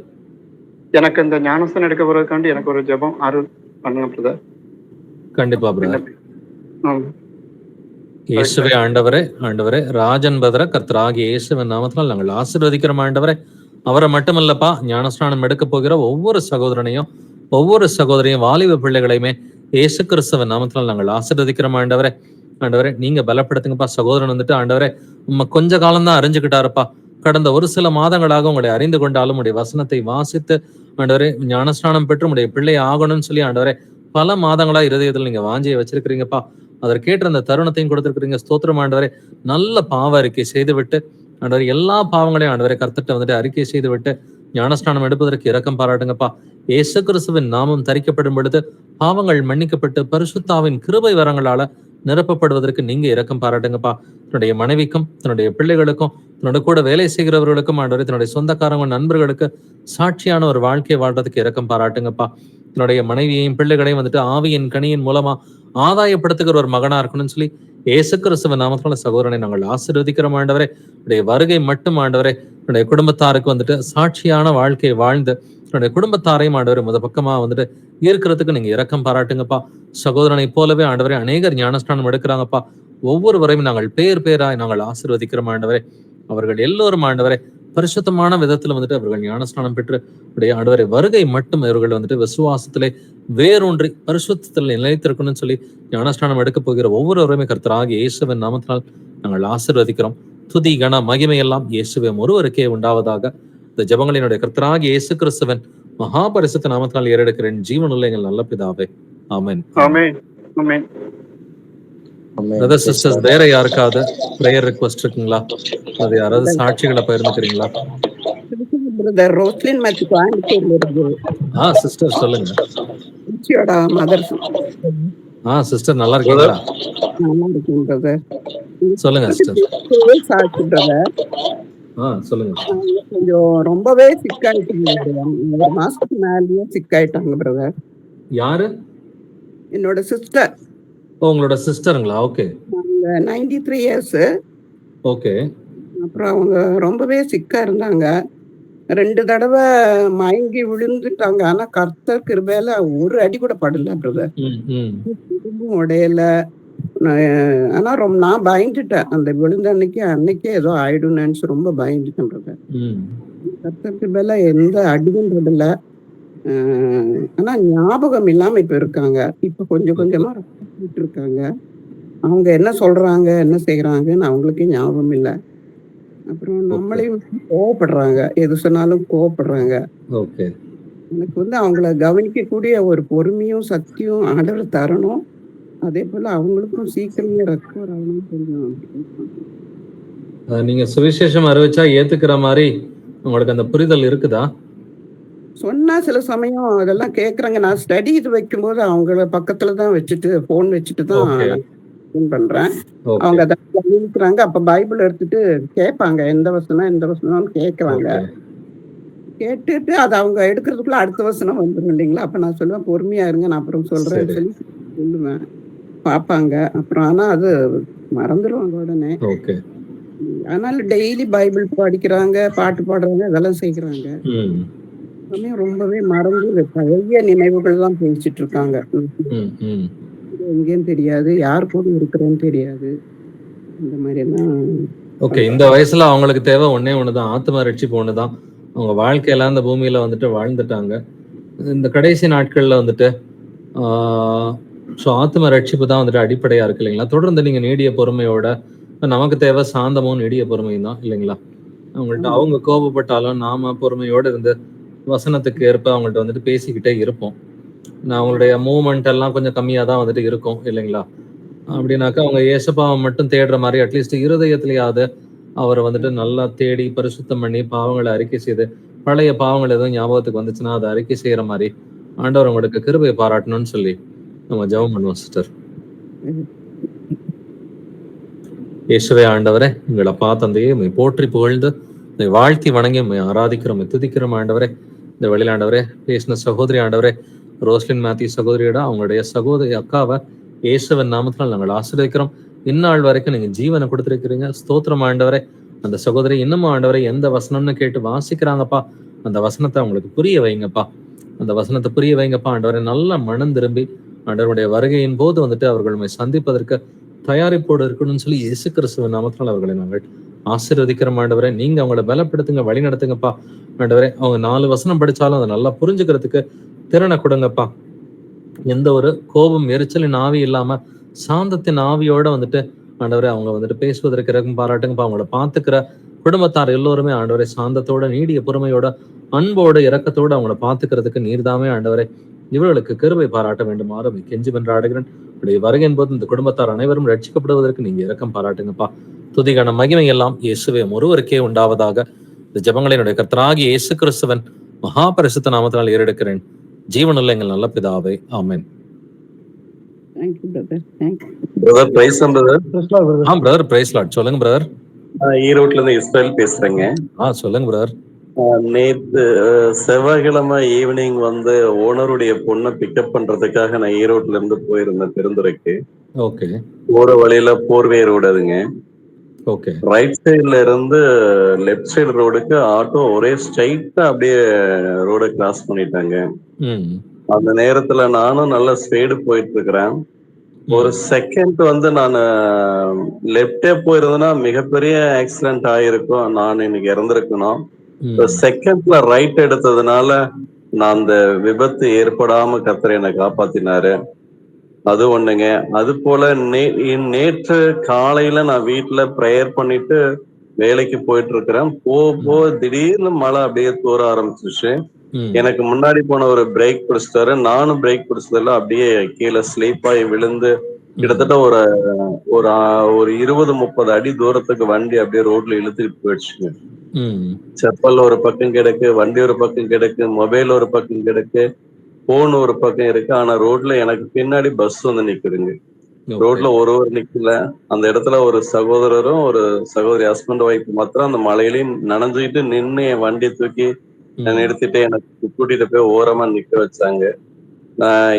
எனக்கு இந்த ஞானஸ்நானம் எடுக்க போறதுக்காண்டி எனக்கு ஒரு ஜெபம் அருள் பண்ணுங்க பிரதர். கண்டிப்பா பிரதர். இயேசுவே ஆண்டவரே, ஆண்டவரே ராஜன் பிரதரை கர்த்தராகிய இயேசுவின் நாமத்தினால் நாங்கள் ஆசீர்வதிக்கிறோம் ஆண்டவரே. அவரை மட்டுமல்லப்பா, ஞானஸ்நானம் எடுக்க போகிற ஒவ்வொரு சகோதரனையும் ஒவ்வொரு சகோதரையும் வாலிப பிள்ளைகளையுமே இயேசு கிறிஸ்துவின் நாமத்தினால் நாங்கள் ஆசீர்வதிக்கிறோம் ஆண்டவரே. ஆண்டவரே, நீங்க பலப்படுத்துங்கப்பா. சகோதரன் வந்துட்டு ஆண்டவரே கொஞ்ச காலம்தான் அறிஞ்சுக்கிட்டாருப்பா. கடந்த ஒரு சில மாதங்களாக உங்களை அறிந்து கொண்டாலும் உடைய வசனத்தை வாசித்து ஆண்டவரே ஞானஸ்நானம் பெற்று உடைய பிள்ளை ஆகணும்னு சொல்லி ஆண்டவரே பல மாதங்களா இருதயத்தில் நீங்க வாஞ்சியை வச்சிருக்கிறீங்கப்பா. அதற்கேற்ற அந்த தருணத்தையும் கொடுத்திருக்கிறீங்க. ஸ்தோத்திரம் ஆண்டவரே. நல்ல பாவ அறிக்கை செய்து விட்டு ஆண்டவரே எல்லா பாவங்களையும் ஆண்டவரை கர்த்தர்ட்ட வந்துட்டு அறிக்கை செய்து விட்டு ஞானஸ்நானம் எடுப்பதற்கு இரக்கம் பாராட்டுங்கப்பா. இயேசு கிறிஸ்துவின் நாமம் தரிக்கப்படும் பொழுது பாவங்கள் மன்னிக்கப்பட்டு பரிசுத்தாவின் கிருபை வரங்களால நிரப்பப்படுவதற்கு நீங்க இரக்கம் பாராட்டுங்கப்பா. தன்னுடைய மனைவிக்கும் தன்னுடைய பிள்ளைகளுக்கும் தன்னுடைய கூட வேலை செய்கிறவர்களுக்கும் ஆண்டவரை தன்னுடைய சொந்தக்காரங்க நண்பர்களுக்கு சாட்சியான ஒரு வாழ்க்கையை வாழ்றதுக்கு இரக்கம் பாராட்டுங்கப்பா. தன்னுடைய மனைவியையும் பிள்ளைகளையும் வந்துட்டு ஆவியின் கனியின் மூலமா ஆதாயப்படுத்துகிற ஒரு மகனா இருக்கணும்னு சொல்லி இயேசு கிறிஸ்துவின் நாமத்தினால சகோதரனை நாங்கள் ஆசீர்வதிக்கிறோம் ஆண்டவரே. உடைய வருகை மட்டும் ஆண்டவரே என்னுடைய குடும்பத்தாருக்கு வந்துட்டு சாட்சியான வாழ்க்கையை வாழ்ந்து என்னுடைய குடும்பத்தாரையும் ஆண்டவரை பக்கமா வந்துட்டு இருக்கிறதுக்கு நீங்க இரக்கம் பாராட்டுங்கப்பா. சகோதரனை போலவே ஆண்டவரே அநேகர் ஞானஸ்நானம் எடுக்கிறாங்கப்பா. ஒவ்வொருவரையும் நாங்கள் பேராய் நாங்கள் ஆசீர்வதிக்கிறோம் ஆண்டவரே. அவர்கள் எல்லோரும் ஆண்டவரை பரிசுத்தமான விதத்துல வந்துட்டு அவர்கள் ஞானஸ்நானம் பெற்று உடைய ஆண்டவரை வருகை மட்டும் இவர்கள் வந்துட்டு விசுவாசத்திலே வேரூன்றி பரிசுத்தத்தில் நிலைத்திருக்கணும்னு சொல்லி ஞானஸ்நானம் எடுக்க போகிற ஒவ்வொருவருமே கர்த்தராகிய இயேசுவின் நாமத்தினால் நாங்கள் ஆசீர்வதிக்கிறோம். துதி கன மகிமை எல்லாம் இயேசுவே ஒருவருக்கே உண்டாவதாக. இந்த ஜெபங்களினுடைய கர்த்தராகிய இயேசு கிறிஸ்துவின் மகாபரிசுத்த நாமத்தினால் ஏறெடுக்கிறேன் ஜீவனுள்ள எங்கள் நல்ல பிதாவே. ஆமென், ஆமென், ஆமென். பிரதர் சிஸ்டர்ஸ், வேற யாருக்காவது பிரேயர் ரிக்வெஸ்ட் இருக்குங்களா? அது யாராவது சாட்சிகளை பகிர்ந்துக்கிறீங்களா? பிரதர் ரோஸ்லின் மேத்யூ கோயம்புத்தூர்ல இருக்கு. சிஸ்டர் சொல்லுங்க. மதர். சிஸ்டர் நல்லா இருக்கீங்களா? நல்லா இருக்கேன் பிரதர். சொல்லுங்க சிஸ்டர். சாட்சி பிரதர். சொல்லுங்க. கொஞ்சம் ரொம்பவே சிக்காயிட்டாங்க brother. 1 மாசத்துக்கு மேலயே சிக்காயிட்டாங்க பிரதர். யாரு? என்னோட சிஸ்டர். உங்களோட சிஸ்டருங்களா? ஓகே. அவங்க 93 இயர்ஸ். ஓகே. அப்புறம் அவங்க ரொம்பவே சிக்கா இருந்தாங்க. 2 தடவ மயங்கி விழுந்துட்டாங்க. ஆனா கர்த்தர் கிருபையால ஒரு அடி கூட படல பிரதர். எலும்பும் உடையல. ஆனா நான் பயந்துட்டேன். அந்த விழுந்த அன்னைக்கே ஏதோ ஆயிடும்னு நினைச்சு ரொம்ப பயந்துட்டேன் பிரதர். கர்த்தர் கிருபையால எந்த அடியும் படல. ஆனா ஞாபகம் இல்லாம இப்ப இருக்காங்க. இப்ப கொஞ்சம் கொஞ்சமா இருக்காங்க. அவங்க என்ன சொல்றாங்க, என்ன செய்யறாங்கன்னு அவங்களுக்கே ஞாபகம் இல்ல. அப்புறம் நம்மளையும் கோவப்படுறாங்க. எது சொன்னாலும் கோவப்படுறாங்க. ஓகே. எனக்கு அவங்கள கவனிக்கக்கூடிய ஒரு பொறுமையும், சக்தியும் ஆண்டவர் தரணும். அதே போல அவங்களுக்கும் சீக்கிரமே ரெக்கவர் ஆகணும்னு கொஞ்சம். நீங்க சுவிசேஷம் அறிவிச்சா ஏத்துக்கிற மாதிரி உங்களுக்கு அந்த புரிதல் இருக்குதா? சொன்னா சில சமயம் அதெல்லாம் கேட்கறாங்க. நான் ஸ்டடி இது வைக்கும்போது அவங்கள பக்கத்துல தான் வச்சுட்டு போன் வச்சுட்டு தான் பண்றேன். அவங்க அதை கவனிக்கிறாங்க. அப்ப பைபிள் எடுத்துட்டு கேட்பாங்க. எந்த வசனம்னு கேட்கறாங்க. கேட்டுட்டு அதை அவங்க எடுக்கிறதுக்குள்ள அடுத்த வசனம் வந்துடும் இல்லைங்களா? அப்ப நான் சொல்லுவேன் பொறுமையா இருங்க, நான் அப்புறம் சொல்றேன்னு சொல்லி சொல்லுவேன். பார்ப்பாங்க. அப்புறம் ஆனா அது மறந்துடுவாங்க உடனே. ஆனாலும் டெய்லி பைபிள் படிக்கிறாங்க, பாட்டு பாடுறாங்க, இதெல்லாம் செய்யறாங்க. ரொம்பவே மறந்து பழைய நினைவுகள் தான் பேசிட்டு இருக்காங்க. எங்கேயும் தெரியாது, யார் கூட இருக்கிறேன்னு தெரியாது. இந்த மாதிரி எல்லாம். ஓகே. இந்த வயசுல அவங்களுக்கு தேவை ஒன்னே ஒண்ணுதான், ஆத்ம ரட்சிப்பு ஒண்ணுதான். அவங்க வாழ்க்கையில அந்த பூமியில வந்துட்டு வாழ்ந்துட்டாங்க. இந்த கடைசி நாட்கள்ல வந்துட்டு ஆத்ம ரட்சிப்பு தான் வந்துட்டு அடிப்படையா இருக்கு இல்லைங்களா? தொடர்ந்து நீங்க நீடிய பொறுமையோட, நமக்கு தேவை சாந்தமும் நீடிய பொறுமையும் தான் இல்லைங்களா? அவங்கள்ட்ட அவங்க கோபப்பட்டாலும் நாம பொறுமையோட இருந்து வசனத்துக்கு ஏற்ப அவங்கள்ட்ட வந்துட்டு பேசிக்கிட்டே இருப்போம். அவங்களுடைய மூவ்மெண்ட் எல்லாம் கொஞ்சம் கம்மியா தான் வந்துட்டு இருக்கும் இல்லைங்களா? அப்படின்னாக்கா அவங்க ஏசப்பாவை மட்டும் தேடுற மாதிரி அட்லீஸ்ட் இருதயத்திலேயாவது அவரை வந்துட்டு நல்லா தேடி பரிசுத்தம் பண்ணி பாவங்களை அறிக்கை செய்து, பழைய பாவங்கள் எதுவும் ஞாபகத்துக்கு வந்துச்சுன்னா அதை அறிக்கை செய்யற மாதிரி ஆண்டவர் உங்களுக்கு கிருபையை பாராட்டணும்னு சொல்லி நம்ம ஜெபம் பண்ணுவோம் சிஸ்டர். இயேசுவே ஆண்டவரே, எங்களை தந்தையே உம்மை போற்றி புகழ்ந்து உம்மை வாழ்த்தி வணங்கி உம்மை ஆராதிக்கிறோம், உம்மை துதிக்கிறோம் ஆண்டவரே. இந்த வெளியில் ஆண்டவரே பேசின சகோதரி ஆண்டவரே ரோஸ்லின் மேத்யூ சகோதரியோட அவங்களுடைய சகோதரி அக்காவை இயேசுவின் நாமத்தினால் நாங்கள் ஆசீர்வதிக்கிறோம். இந்நாள் வரைக்கும் நீங்க ஜீவனை கொடுத்திருக்கிறீங்க, ஸ்தோத்திரம் ஆண்டவரே. அந்த சகோதரி இன்னமும் ஆண்டவரை எந்த வசனம்னு கேட்டு வாசிக்கிறாங்கப்பா, அந்த வசனத்தை அவங்களுக்கு புரிய வைங்கப்பா, அந்த வசனத்தை புரிய வைங்கப்பா ஆண்டவரை. நல்ல மனம் திரும்பி ஆண்டவருடைய வருகையின் போது வந்துட்டு அவர்கள் சந்திப்பதற்கு தயாரிப்போடு இருக்கணும்னு சொல்லி இயேசு கிறிஸ்துவின் நாமத்தினால் அவர்களை நாங்கள் ஆசீர்வதிக்கிறோம் ஆண்டவரை. நீங்க அவங்களை பலப்படுத்துங்க, வழி நடத்துங்கப்பா ஆண்டவரே. அவங்க 4 வசனம் படிச்சாலும் அதை நல்லா புரிஞ்சுக்கிறதுக்கு திறனை கொடுங்கப்பா. எந்த ஒரு கோபம் எரிச்சலின் ஆவி இல்லாம சாந்தத்தின் ஆவியோட வந்துட்டு ஆண்டவரே அவங்க வந்துட்டு பேசுவதற்கு இறக்கும் பாராட்டுங்கப்பா. அவங்கள பார்த்துக்கிற குடும்பத்தார் எல்லோருமே ஆண்டவரை சாந்தத்தோட நீடிய பொறுமையோட அன்போட இரக்கத்தோட அவங்கள பார்த்துக்கிறதுக்கு நீர்தாமே ஆண்டவரை இவர்களுக்கு கிருபை பாராட்ட வேண்டுமாறு கெஞ்சி வென்று ஆடுகிறேன். இப்படி வருகின் போது இந்த குடும்பத்தார் அனைவரும் ரட்சிக்கப்படுவதற்கு நீங்க இரக்கம் பாராட்டுங்கப்பா. துதிகான மகிமை எல்லாம் இயேசுவே ஒருவருக்கே உண்டாவதாக. இந்த ஜெபங்களினுடைய கர்த்தராகிய இயேசு கிறிஸ்துவன் மகா பரிசுத்த நாமத்தினால் ஏறெடுக்கிறேன். ஜீவனுள்ள எங்கள் நல்ல பிதாவே, ஆமென். Brother praise brother. Brother praise Lord. சொல்லுங்க பிரதர். ஈரோட்ல இருந்து இஸ்ரேல் பேசுறேங்க. சொல்லுங்க பிரதர். நேத்து செவ்வாய்க்கிழமை ஈவினிங் வந்து ஓனருடைய பொண்ணை பிக்கப் பண்றதுக்காக நான் ஈரோட்ல இருந்து போயிருந்தேன் பெருந்துறைக்கு. ஓகே. போற வழியில போர்வே ரோடுங்க. ஓகே. ரைட் சைட்ல இருந்து லெஃப்ட் சைடு ரோடுக்கு ஆட்டோ ஒரே ஸ்ட்ரைட்டா அப்படியே ரோட கிராஸ் பண்ணிட்டாங்க. அந்த நேரத்துல நானும் நல்ல ஸ்பீடு போயிட்டு இருக்கிறேன். ஒரு செகண்ட் வந்து நான் லெப்டே போயிருந்தேன்னா மிகப்பெரிய ஆக்சிடென்ட் ஆயிருக்கும், நான் இன்னைக்கு இறந்திருக்கணும். செகண்ட்ல ரைட் எடுத்ததுனால நான் அந்த விபத்து ஏற்படாம கர்த்தர் என்னை காப்பாத்தினாரு. அது ஒண்ணுங்க. அது போல நேற்று காலையில நான் வீட்டுல ப்ரேயர் பண்ணிட்டு வேலைக்கு போயிட்டு இருக்கிறேன். போ திடீர்னு மழை அப்படியே தூர ஆரம்பிச்சிருச்சு. எனக்கு முன்னாடி போன ஒரு பிரேக் பிடிச்சிட்டாரு, நானும் பிரேக் பிடிச்சதுல அப்படியே கீழே ஸ்லீப் ஆகி விழுந்து கிட்டத்தட்ட ஒரு 20-30 அடி தூரத்துக்கு வண்டி அப்படியே ரோட்ல இழுத்துட்டு போயிடுச்சுங்க. செப்பல் ஒரு பக்கம் கிடக்கு, வண்டி ஒரு பக்கம் கிடக்கு, மொபைல் ஒரு பக்கம் கிடக்கு, போன் ஒரு பக்கம் இருக்கு. ஆனா ரோட்ல எனக்கு பின்னாடி பஸ் வந்து நிக்குதுங்க. ரோட்ல ஒருவர் நிக்கல. அந்த இடத்துல ஒரு சகோதரரும் ஒரு சகோதரி ஹஸ்பண்ட் ஒய்ஃப் மாத்திரம் அந்த மழையிலையும் நனைஞ்சுக்கிட்டு நின்று என் வண்டியை தூக்கி நிறுத்திட்டு எனக்கு கூட்டிட்டு போய் ஓரமா நிக்க வச்சாங்க.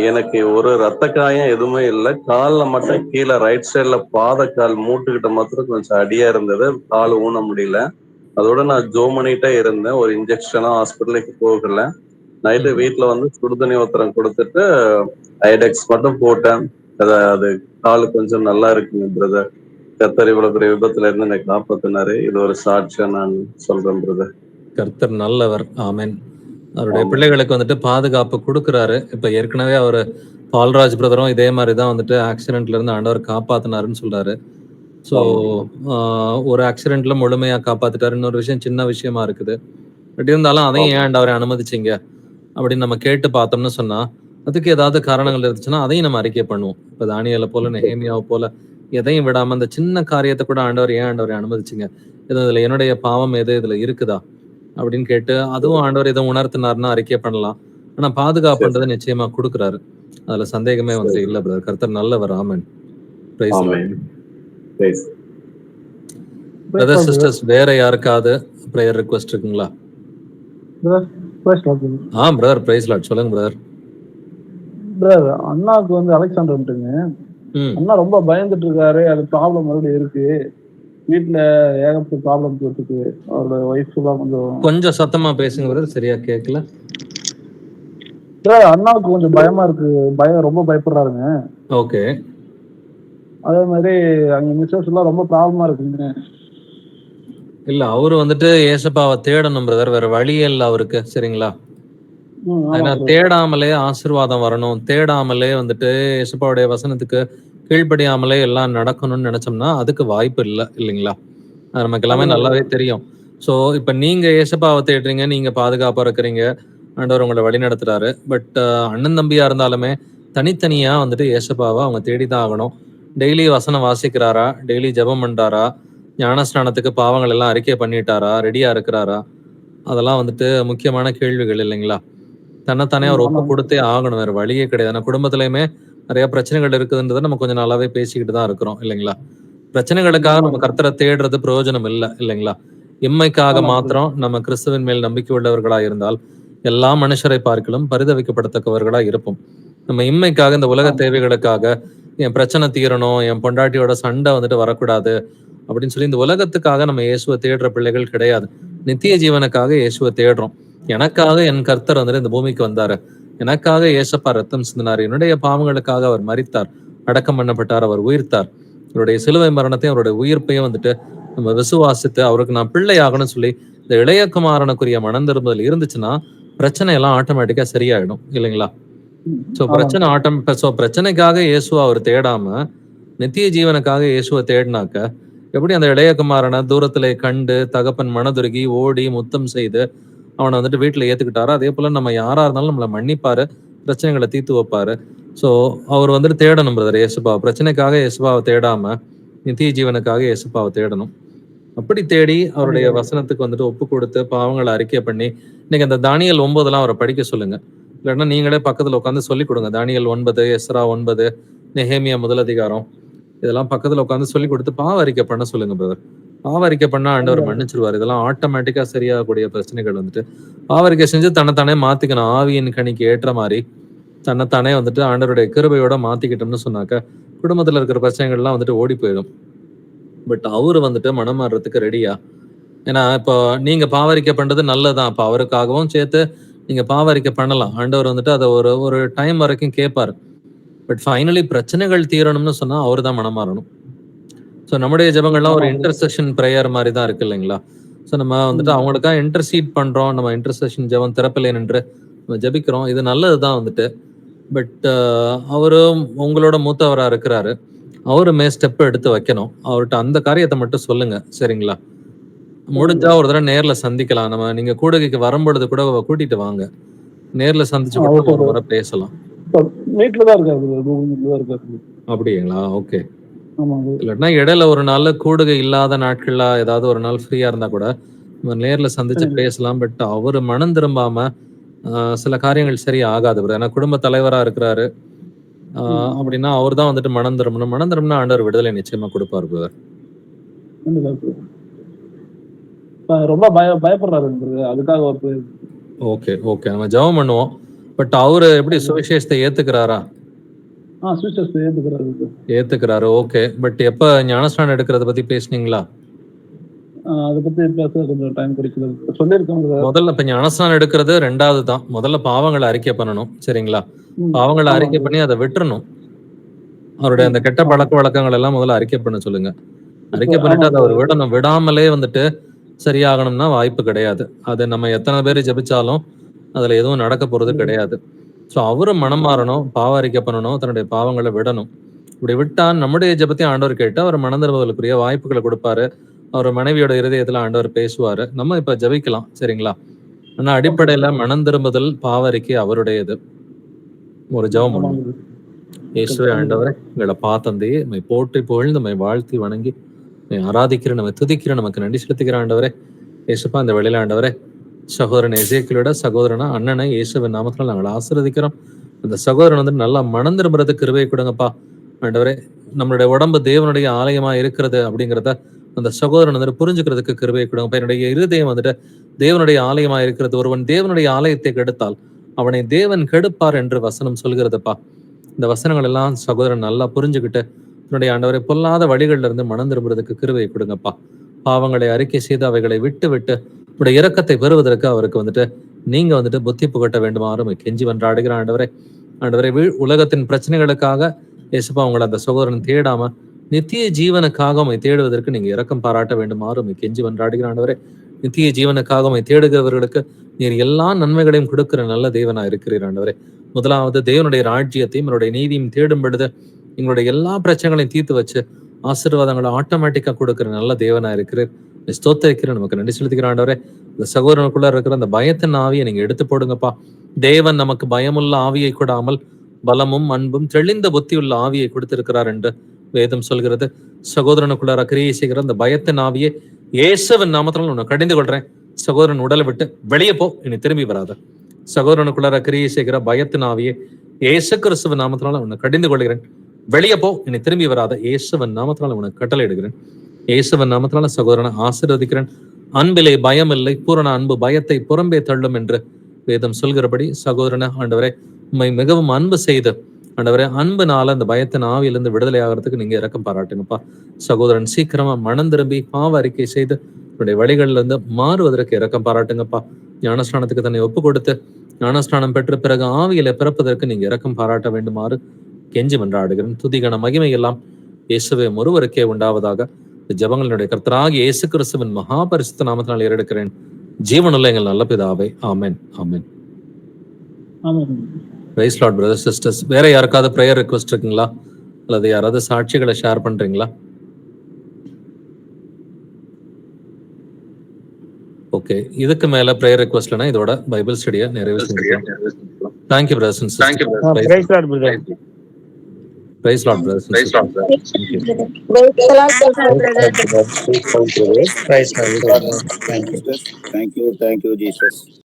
எனக்கு ஒரு ரத்த காயம் எதுவுமே இல்லை. காலில் மட்டும் கீழே ரைட் சைட்ல பாதக்கால் மூட்டுக்கிட்ட மாத்திரம் கொஞ்சம் அடியா இருந்தது. கால் ஊன முடியல. அதோட நான் ஜோமனிட்டா இருந்தேன். ஒரு இன்ஜெக்ஷனும் ஹாஸ்பிட்டலுக்கு போகல. நைட்டு வீட்டுல வந்து சுடுதண்ணி ஒருத்தரம் கொடுத்துட்டு ஐடெக்ஸ் மட்டும் போட்டேன். அது கால் கொஞ்சம் நல்லா இருக்குங்க பிரதர். கர்த்தர் இவ்வளவு பெரிய விபத்துல இருந்து என்னை காப்பாத்தினாரு. இது ஒரு சாட்சியா நான் சொல்றேன் பிரதர். கர்த்தர் நல்லவர். ஆமென். அவருடைய பிள்ளைகளுக்கு வந்துட்டு பாதுகாப்பு கொடுக்குறாரு. இப்ப ஏற்கனவே அவர் பால்ராஜ் பிரதரும் இதே மாதிரி தான் வந்துட்டு ஆக்சிடென்ட்ல இருந்து ஆண்டவர் காப்பாத்தினாருன்னு சொல்றாரு. ஸோ ஒரு ஆக்சிடென்ட்ல முழுமையா காப்பாத்திட்டாரு. இன்னொரு விஷயம் சின்ன விஷயமா இருக்குது. பட் இருந்தாலும் அதையும் ஏன் ஆண்டவரை அனுமதிச்சிங்க அப்படின்னு நம்ம கேட்டு பார்த்தோம்னு சொன்னா அதுக்கு ஏதாவது காரணங்கள் இருந்துச்சுன்னா அதையும் நம்ம அறிக்கை பண்ணுவோம். இப்போ தானியேலை போல நெகேமியாவை போல எதையும் விடாம அந்த சின்ன காரியத்தை கூட ஆண்டவர் ஏன் ஆண்டவரை அனுமதிச்சிங்க, இதுல என்னுடைய பாவம் எது இதுல இருக்குதா அப்படின்னு கேட்டு அதுவும் ஆண்டவர் இதை உணர்த்தினார்னா அறிக்கை பண்ணலாம். ஆனா பாதுகாப்புன்றது நிச்சயமா கொடுக்குறாரு. அதுல சந்தேகமே வந்துட்டு இல்ல பிரதர். கர்த்தர் நல்லவர். ஆமென். Praise Lord. பிரதர் சிஸ்டர்ஸ் வேற யாருக்காவது பிரேயர் ரிக்வெஸ்ட் இருக்குங்களா? Brother praise Lord. சொல்லுங்க பிரதர். பிரதர் அண்ணாவுக்கு வந்து அலெக்சாண்டர் வந்துட்டுங்க. அண்ணா ரொம்ப பயந்துட்டு இருக்காரு. அது ப்ராப்ளம் மறுபடியும் இருக்கு. வீட்டுல ஏகப்பட்ட ப்ராப்ளம் போட்டுருக்கு. அவரோட ஒய்ஃப் எல்லாம் கொஞ்சம் சத்தமா பேசுங்க பிரதர், சரியா கேட்கல. அண்ணாவுக்கு கொஞ்சம் பயமா இருக்கு. ரொம்ப பயப்படுறாருங்க. ஓகே. அதே மாதிரி அங்க மிஸ்ஸஸ் எல்லாம் ரொம்ப ப்ராப்ளமா இருக்குங்க. இல்ல அவரு வந்துட்டு ஏசப்பாவை தேடணும் பிரதர், வேற வழியே இல்ல அவருக்கு. சரிங்களா? ஏன்னா தேடாமலே ஆசீர்வாதம் வரணும், தேடாமலே வந்துட்டு ஏசப்பாவுடைய வசனத்துக்கு கீழ்ப்படியாமலே எல்லாம் நடக்கணும்னு நினைச்சோம்னா அதுக்கு வாய்ப்பு இல்லை இல்லைங்களா? அது நமக்கு எல்லாமே நல்லாவே தெரியும். ஸோ இப்ப நீங்க ஏசப்பாவை தேடுறீங்க, நீங்க பாதுகாப்பா இருக்கிறீங்க, ஆண்டவர் உங்களை வழி நடத்துறாரு. பட் அண்ணன் தம்பியா இருந்தாலுமே தனித்தனியா வந்துட்டு ஏசப்பாவை அவங்க தேடிதான் ஆகணும். டெய்லி வசனம் வாசிக்கிறாரா, டெய்லி ஜெபம் பண்றாரா, ஞானஸ்நானத்துக்கு பாவங்கள் எல்லாம் அறிக்கை பண்ணிட்டாரா, ரெடியா இருக்கிறாரா, அதெல்லாம் வந்துட்டு முக்கியமான கேள்விகள் இல்லைங்களா? தன்னைத்தானே அவர் ஒப்பு கொடுத்தே ஆகணும், வேற வழியே கிடையாது. ஏன்னா குடும்பத்திலயுமே நிறைய பிரச்சனைகள் இருக்குதுன்றதை நம்ம கொஞ்சம் நல்லாவே பேசிக்கிட்டு தான் இருக்கிறோம் இல்லைங்களா? பிரச்சனைகளுக்காக நம்ம கர்த்தரை தேடுறது பிரயோஜனம் இல்லை இல்லைங்களா? இம்மைக்காக மாத்திரம் நம்ம கிறிஸ்துவின் மேல் நம்பிக்கை உள்ளவர்களா இருந்தால் எல்லா மனுஷரை பார்க்கலும் பரிதவிக்கப்படத்தக்கவர்களா இருப்போம். நம்ம இம்மைக்காக இந்த உலக தேவைகளுக்காக என் பிரச்சனை தீரணும், என் பொண்டாட்டியோட சண்டை வந்துட்டு வரக்கூடாது அப்படின்னு சொல்லி இந்த உலகத்துக்காக நம்ம இயேசுவை தேடுற பிள்ளைகள் கிடையாது. நித்திய ஜீவனுக்காக இயேசுவை தேடுறோம். எனக்காக என் கர்த்தர் வந்துட்டு இந்த பூமிக்கு வந்தாரு, எனக்காக ஏசப்பா ரத்தம் சிந்தினார், என்னுடைய பாவங்களுக்காக அவர் மரித்தார், அடக்கம் பண்ணப்பட்டார், அவர் உயிர்த்தார். அவருடைய சிலுவை மரணத்தையும் அவருடைய உயிர்ப்பையும் வந்துட்டு நம்ம விசுவாசித்து அவருக்கு நான் பிள்ளை ஆகணும்னு சொல்லி இந்த இளைய குமாரனுக்குரிய மனம் திரும்புதல் இருந்துச்சுன்னா பிரச்சனை எல்லாம் ஆட்டோமேட்டிக்கா சரியாயிடும் இல்லைங்களா? சோ பிரச்சனைக்காக இயேசுவை அவர் தேடாம நித்திய ஜீவனுக்காக இயேசுவை தேடினாக்க எப்படி அந்த இளைய குமாரனை தூரத்துல கண்டு தகப்பன் மனதுருகி ஓடி முத்தம் செய்து அவனை வந்துட்டு வீட்டுல ஏத்துக்கிட்டாரோ, அதே போல நம்ம யாரா இருந்தாலும் நம்மளை மன்னிப்பாரு, பிரச்சனைகளை தீர்த்து வைப்பாரு. ஸோ அவர் வந்துட்டு தேடணும் பிரதர் இயேசுபாவை. பிரச்சனைக்காக இயேசுபாவை தேடாம நித்திய ஜீவனுக்காக இயேசுபாவை தேடணும். அப்படி தேடி அவருடைய வசனத்துக்கு வந்துட்டு ஒப்பு கொடுத்து பாவங்களை அறிக்கை பண்ணி இன்னைக்கு அந்த தானியல் 9 அவரை படிக்க சொல்லுங்க. இல்லைன்னா நீங்களே பக்கத்துல உட்காந்து சொல்லி கொடுங்க. தானியல் 9, எஸ்ரா 9, நெகேமியா 1 அதிகாரம் இதெல்லாம் பக்கத்துல உட்காந்து சொல்லி கொடுத்து பாவ அறிக்கை பண்ண சொல்லுங்க பிரதர். பாவ அறிக்கை பண்ணா ஆண்டவர் மன்னிச்சிருவாரு. இதெல்லாம் ஆட்டோமேட்டிக்கா சரியாகக்கூடிய பிரச்சனைகள் வந்துட்டு பாவ அறிக்கை செஞ்சு தன்னைத்தானே மாத்திக்கணும். ஆவியின் கனிக்கு ஏற்ற மாதிரி தன்னைத்தானே வந்துட்டு ஆண்டவருடைய கிருபையோட மாத்திக்கிட்டோம்னு சொன்னாக்க குடும்பத்துல இருக்கிற பிரச்சனைகள்லாம் வந்துட்டு ஓடி போயிடும். பட் அவரு வந்துட்டு மனம் மாறுறதுக்கு ரெடியா? ஏன்னா இப்போ நீங்க பாவரிக்கை பண்றது நல்லதான். அப்ப அவருக்காகவும் சேர்த்து நீங்க பாவரிக்கை பண்ணலாம். ஆண்டவர் வந்துட்டு அதை ஒரு டைம் வரைக்கும் கேட்பாரு. பட் ஃபைனலி பிரச்சனைகள் தீரணும்னு சொன்னா அவரு தான் மனம் மாறணும். ஸோ நம்முடைய ஜெபங்கள்லாம் ஒரு இன்டர்செஷன் ப்ரேயர் மாதிரி தான் இருக்கு இல்லைங்களா? ஸோ நம்ம வந்துட்டு அவங்களுக்காக இன்டர்சீட் பண்றோம். நம்ம இன்டர்செஷன் ஜெபம் திறப்பில்லை என்று நம்ம ஜெபிக்கிறோம். இது நல்லதுதான் வந்துட்டு. பட் அவரும் உங்களோட மூத்தவரா இருக்கிறாரு. அவருமே ஸ்டெப் எடுத்து வைக்கணும். அவர்கிட்ட அந்த காரியத்தை மட்டும் சொல்லுங்க. சரிங்களா? முடிஞ்சா ஒரு தடவை நேர்ல சந்திக்கலாம். நம்ம நீங்க கூடுகைக்கு வரும்பொழுது கூட கூட்டிட்டு வாங்க. நேர்ல சந்திச்சு கூட ஒரு முறை பேசலாம். அப்படிங்களா? ஓகே. இல்லைன்னா இடையில ஒரு நாள் கூடுகை இல்லாத நாட்கள்ல ஏதாவது ஒரு நாள் ஃப்ரீயா இருந்தா கூட நம்ம நேர்ல சந்திச்சு பேசலாம். பட் அவரு மனம் திரும்பாம சில காரியங்கள் சரி ஆகாது. ஏன்னா குடும்ப தலைவரா இருக்கிறாரு. அப்படின்னா அவர் தான் வந்துட்டு மனம் திரும்பணும். மனம் திரும்பினா ஆண்டவர் விடுதலை நிச்சயமா கொடுப்பார் பிரதர். ரொம்ப பயப்படுறாரு அதுக்காக ஒரு ஓகே ஓகே, நம்ம ஜெபம் பண்ணுவோம். பட் அவரு எப்படி சுவிசேஷத்தை ஏத்துக்கிறாரா? ஏத்துக்கிறாரு. ஓகே, பட் எப்ப ஞானஸ்நானம் எடுக்கிறத பத்தி பேசுனீங்களா? அதை பத்தி பேச கொஞ்சம் டைம் கிடைக்கல. சொல்லிருக்கோம் முதல்ல இப்ப ஞானஸ்நானம் எடுக்கிறது ரெண்டாவது தான். முதல்ல பாவங்களை அறிக்கை பண்ணணும், சரிங்களா? பாவங்களை அறிக்கை பண்ணி அதை விட்டுறணும். அவருடைய அந்த கெட்ட பழக்க வழக்கங்கள் எல்லாம் முதல்ல அறிக்கை பண்ண சொல்லுங்க. அறிக்கை பண்ணிட்டு அதை அவர் விடணும். விடாமலே வந்துட்டு சரியாகணும்னா வாய்ப்பு கிடையாது. அது நம்ம எத்தனை பேர் ஜெபிச்சாலும் அதுல எதுவும் நடக்க போறது கிடையாது. ஸோ அவரும் மனம் மாறணும், பாவ அறிக்கை பண்ணணும், தன்னுடைய பாவங்களை விடணும். இப்படி விட்டா நம்முடைய ஜெபத்தையும் ஆண்டவர் கேட்டு அவர் மனம் திரும்புவதற்குரிய வாய்ப்புகளை கொடுப்பாரு. அவர் மனைவியோட இருதயத்துல ஆண்டவர் பேசுவாரு. நம்ம இப்ப ஜெபிக்கலாம், சரிங்களா? ஆனா அடிப்படையில மனம் திரும்புதல், பாவ அறிக்கை அவருடையது. ஒரு ஜெபம் பண்ணுவோம். இயேசுவே ஆண்டவரே, எங்களை பார்த்தந்தையே நம்மை போற்றி புகழ்ந்து நம்மை வாழ்த்தி வணங்கி ஆராதிக்கிற, நம்ம துதிக்கிற, நமக்கு நன்றி செலுத்துகிற ஆண்டவரே. இயேசுப்பா, இந்த வெளியில ஆண்டவரே சகோதரன் எசேக்கியலோட சகோதரனா அண்ணனை இயேசுவின் நாமத்தில் நாங்கள் ஆசீர்வதிக்கிறோம். அந்த சகோதரன் வந்து நல்லா மனம் திரும்புறதுக்கு கிருபை கொடுங்கப்பா ஆண்டவரே. நம்மளுடைய உடம்பு தேவனுடைய ஆலயமா இருக்கிறது அப்படிங்கிறத அந்த சகோதரன் வந்துட்டு புரிஞ்சுக்கிறதுக்கு கிருபை கொடுங்கப்பா. என்னுடைய இருதயம் வந்துட்டு தேவனுடைய ஆலயமா இருக்கிறது. ஒருவன் தேவனுடைய ஆலயத்தை கெடுத்தால் அவனை தேவன் கெடுப்பார் என்று வசனம் சொல்கிறதுப்பா. இந்த வசனங்கள் எல்லாம் சகோதரன் நல்லா புரிஞ்சுக்கிட்டு என்னுடைய ஆண்டவரை பொல்லாத வழிகள்ல இருந்து மனம் திரும்புறதுக்கு கிருபை கொடுங்கப்பா. பாவங்களை அறிக்கை செய்து அவைகளை விட்டு விட்டு உடைய இரக்கத்தை பெறுவதற்கு அவருக்கு வந்துட்டு நீங்க வந்துட்டு புத்தி புகட்ட வேண்டுமாறும் கெஞ்சி வென்றாடுகிற ஆண்டவரே. ஆண்டவரை உலகத்தின் பிரச்சனைகளுக்காக இயேசுப்பா உங்களை அந்த சகோதரன் தேடாம நித்திய ஜீவனுக்காக உண்மை தேடுவதற்கு நீங்க இரக்கம் பாராட்ட வேண்டுமாறும் கெஞ்சி வென்றாடுகிற ஆண்டவரே. நித்திய ஜீவனுக்காக உண்மை தேடுகிறவர்களுக்கு நீர் எல்லா நன்மைகளையும் கொடுக்கிற நல்ல தேவனா இருக்கிறீர் ஆண்டவரே. முதலாவது தேவனுடைய ராஜ்யத்தையும் என்னுடைய நீதியும் தேடும் பொழுது எங்களுடைய எல்லா பிரச்சனைகளையும் தீர்த்து வச்சு ஆசீர்வாதங்களை ஆட்டோமேட்டிக்கா கொடுக்கிற நல்ல தேவனா இருக்கிறீர். ஸ்தோத்திரிக்கிறேன், நமக்கு நன்றி செலுத்துகிற ஆண்டவரே. இந்த சகோதரனுக்குள்ள இருக்கிற அந்த பயத்தின் ஆவியை நீங்க எடுத்து போடுங்கப்பா. தேவன் நமக்கு பயமுள்ள ஆவியை கூடாமல் பலமும் அன்பும் தெளிந்த புத்தியுள்ள ஆவியை கொடுத்திருக்கிறார் என்று வேதம் சொல்கிறது. சகோதரனுக்குள்ள கிரியை செய்கிற அந்த பயத்தின் ஆவியை இயேசுவின் நாமத்தினால் உன்னை கடிந்து கொள்றேன். சகோதரன் உடலை விட்டு வெளியே போ, இனி திரும்பி வராத. சகோதரனுக்குள்ள கிரியை செய்கிற பயத்தின் ஆவியை இயேசு கிறிஸ்துவின் நாமத்தினால உன்னை கடிந்து கொள்கிறேன். வெளியே போ, இனி திரும்பி வராத. இயேசுவின் நாமத்தினால உனக்கு கட்டளை இடுகிறேன். இயேசுவின் நாமத்தினால சகோதரனை ஆசீர்வதிக்கிறேன். அன்பிலே பயம் இல்லை, பூரண அன்பு பயத்தை புறம்பே தள்ளும் என்று வேதம் சொல்கிறபடி சகோதரனை ஆண்டவரே உண்மை மிகவும் அன்பு செய்து ஆண்டவரே அன்புனால அந்த பயத்தின் ஆவியிலிருந்து விடுதலை ஆகிறதுக்கு நீங்க இரக்கம் பாராட்டுங்கப்பா. சகோதரன் சீக்கிரமா மனம் திரும்பி பாவ அறிக்கை செய்து என்னுடைய வழிகள்ல இருந்து மாறுவதற்கு இரக்கம் பாராட்டுங்கப்பா. ஞானஸ்நானத்துக்கு தன்னை ஒப்பு கொடுத்து ஞானஸ்நானம் பெற்ற பிறகு ஆவியில பிறப்பதற்கு நீங்க இரக்கம் பாராட்ட வேண்டுமாறு கெஞ்சி மன்றாடுகிறேன். துதிகன மகிமை எல்லாம் இயேசுவே ஒருவருக்கே உண்டாவதாக. ஜெபங்களுடைய கர்த்தராகிய இயேசு கிறிஸ்துவின் மகாபரிசுத்த நாமத்தினால் ஏறெடுக்கிறேன். ஜீவனுள்ள எங்கள் நல்ல பிதாவே, ஆமென் ஆமென். Praise Lord brothers sisters. வேற யாருக்காவது பிரேயர் ரிக்வெஸ்ட் இருக்குங்களா? அல்லது யாராவது சாட்சிகளை ஷேர் பண்றீங்களா? ஓகே, இதுக்கு மேல பிரேயர் ரிக்வெஸ்ட்லனா இதோட பைபிள் ஸ்டடியை நிறைவு செஞ்சுக்கலாம். Thank you brothers and sisters. Praise Lord brother. Praise Lord, brothers and sisters. Praise Lord. Thank you. Thank you, Jesus.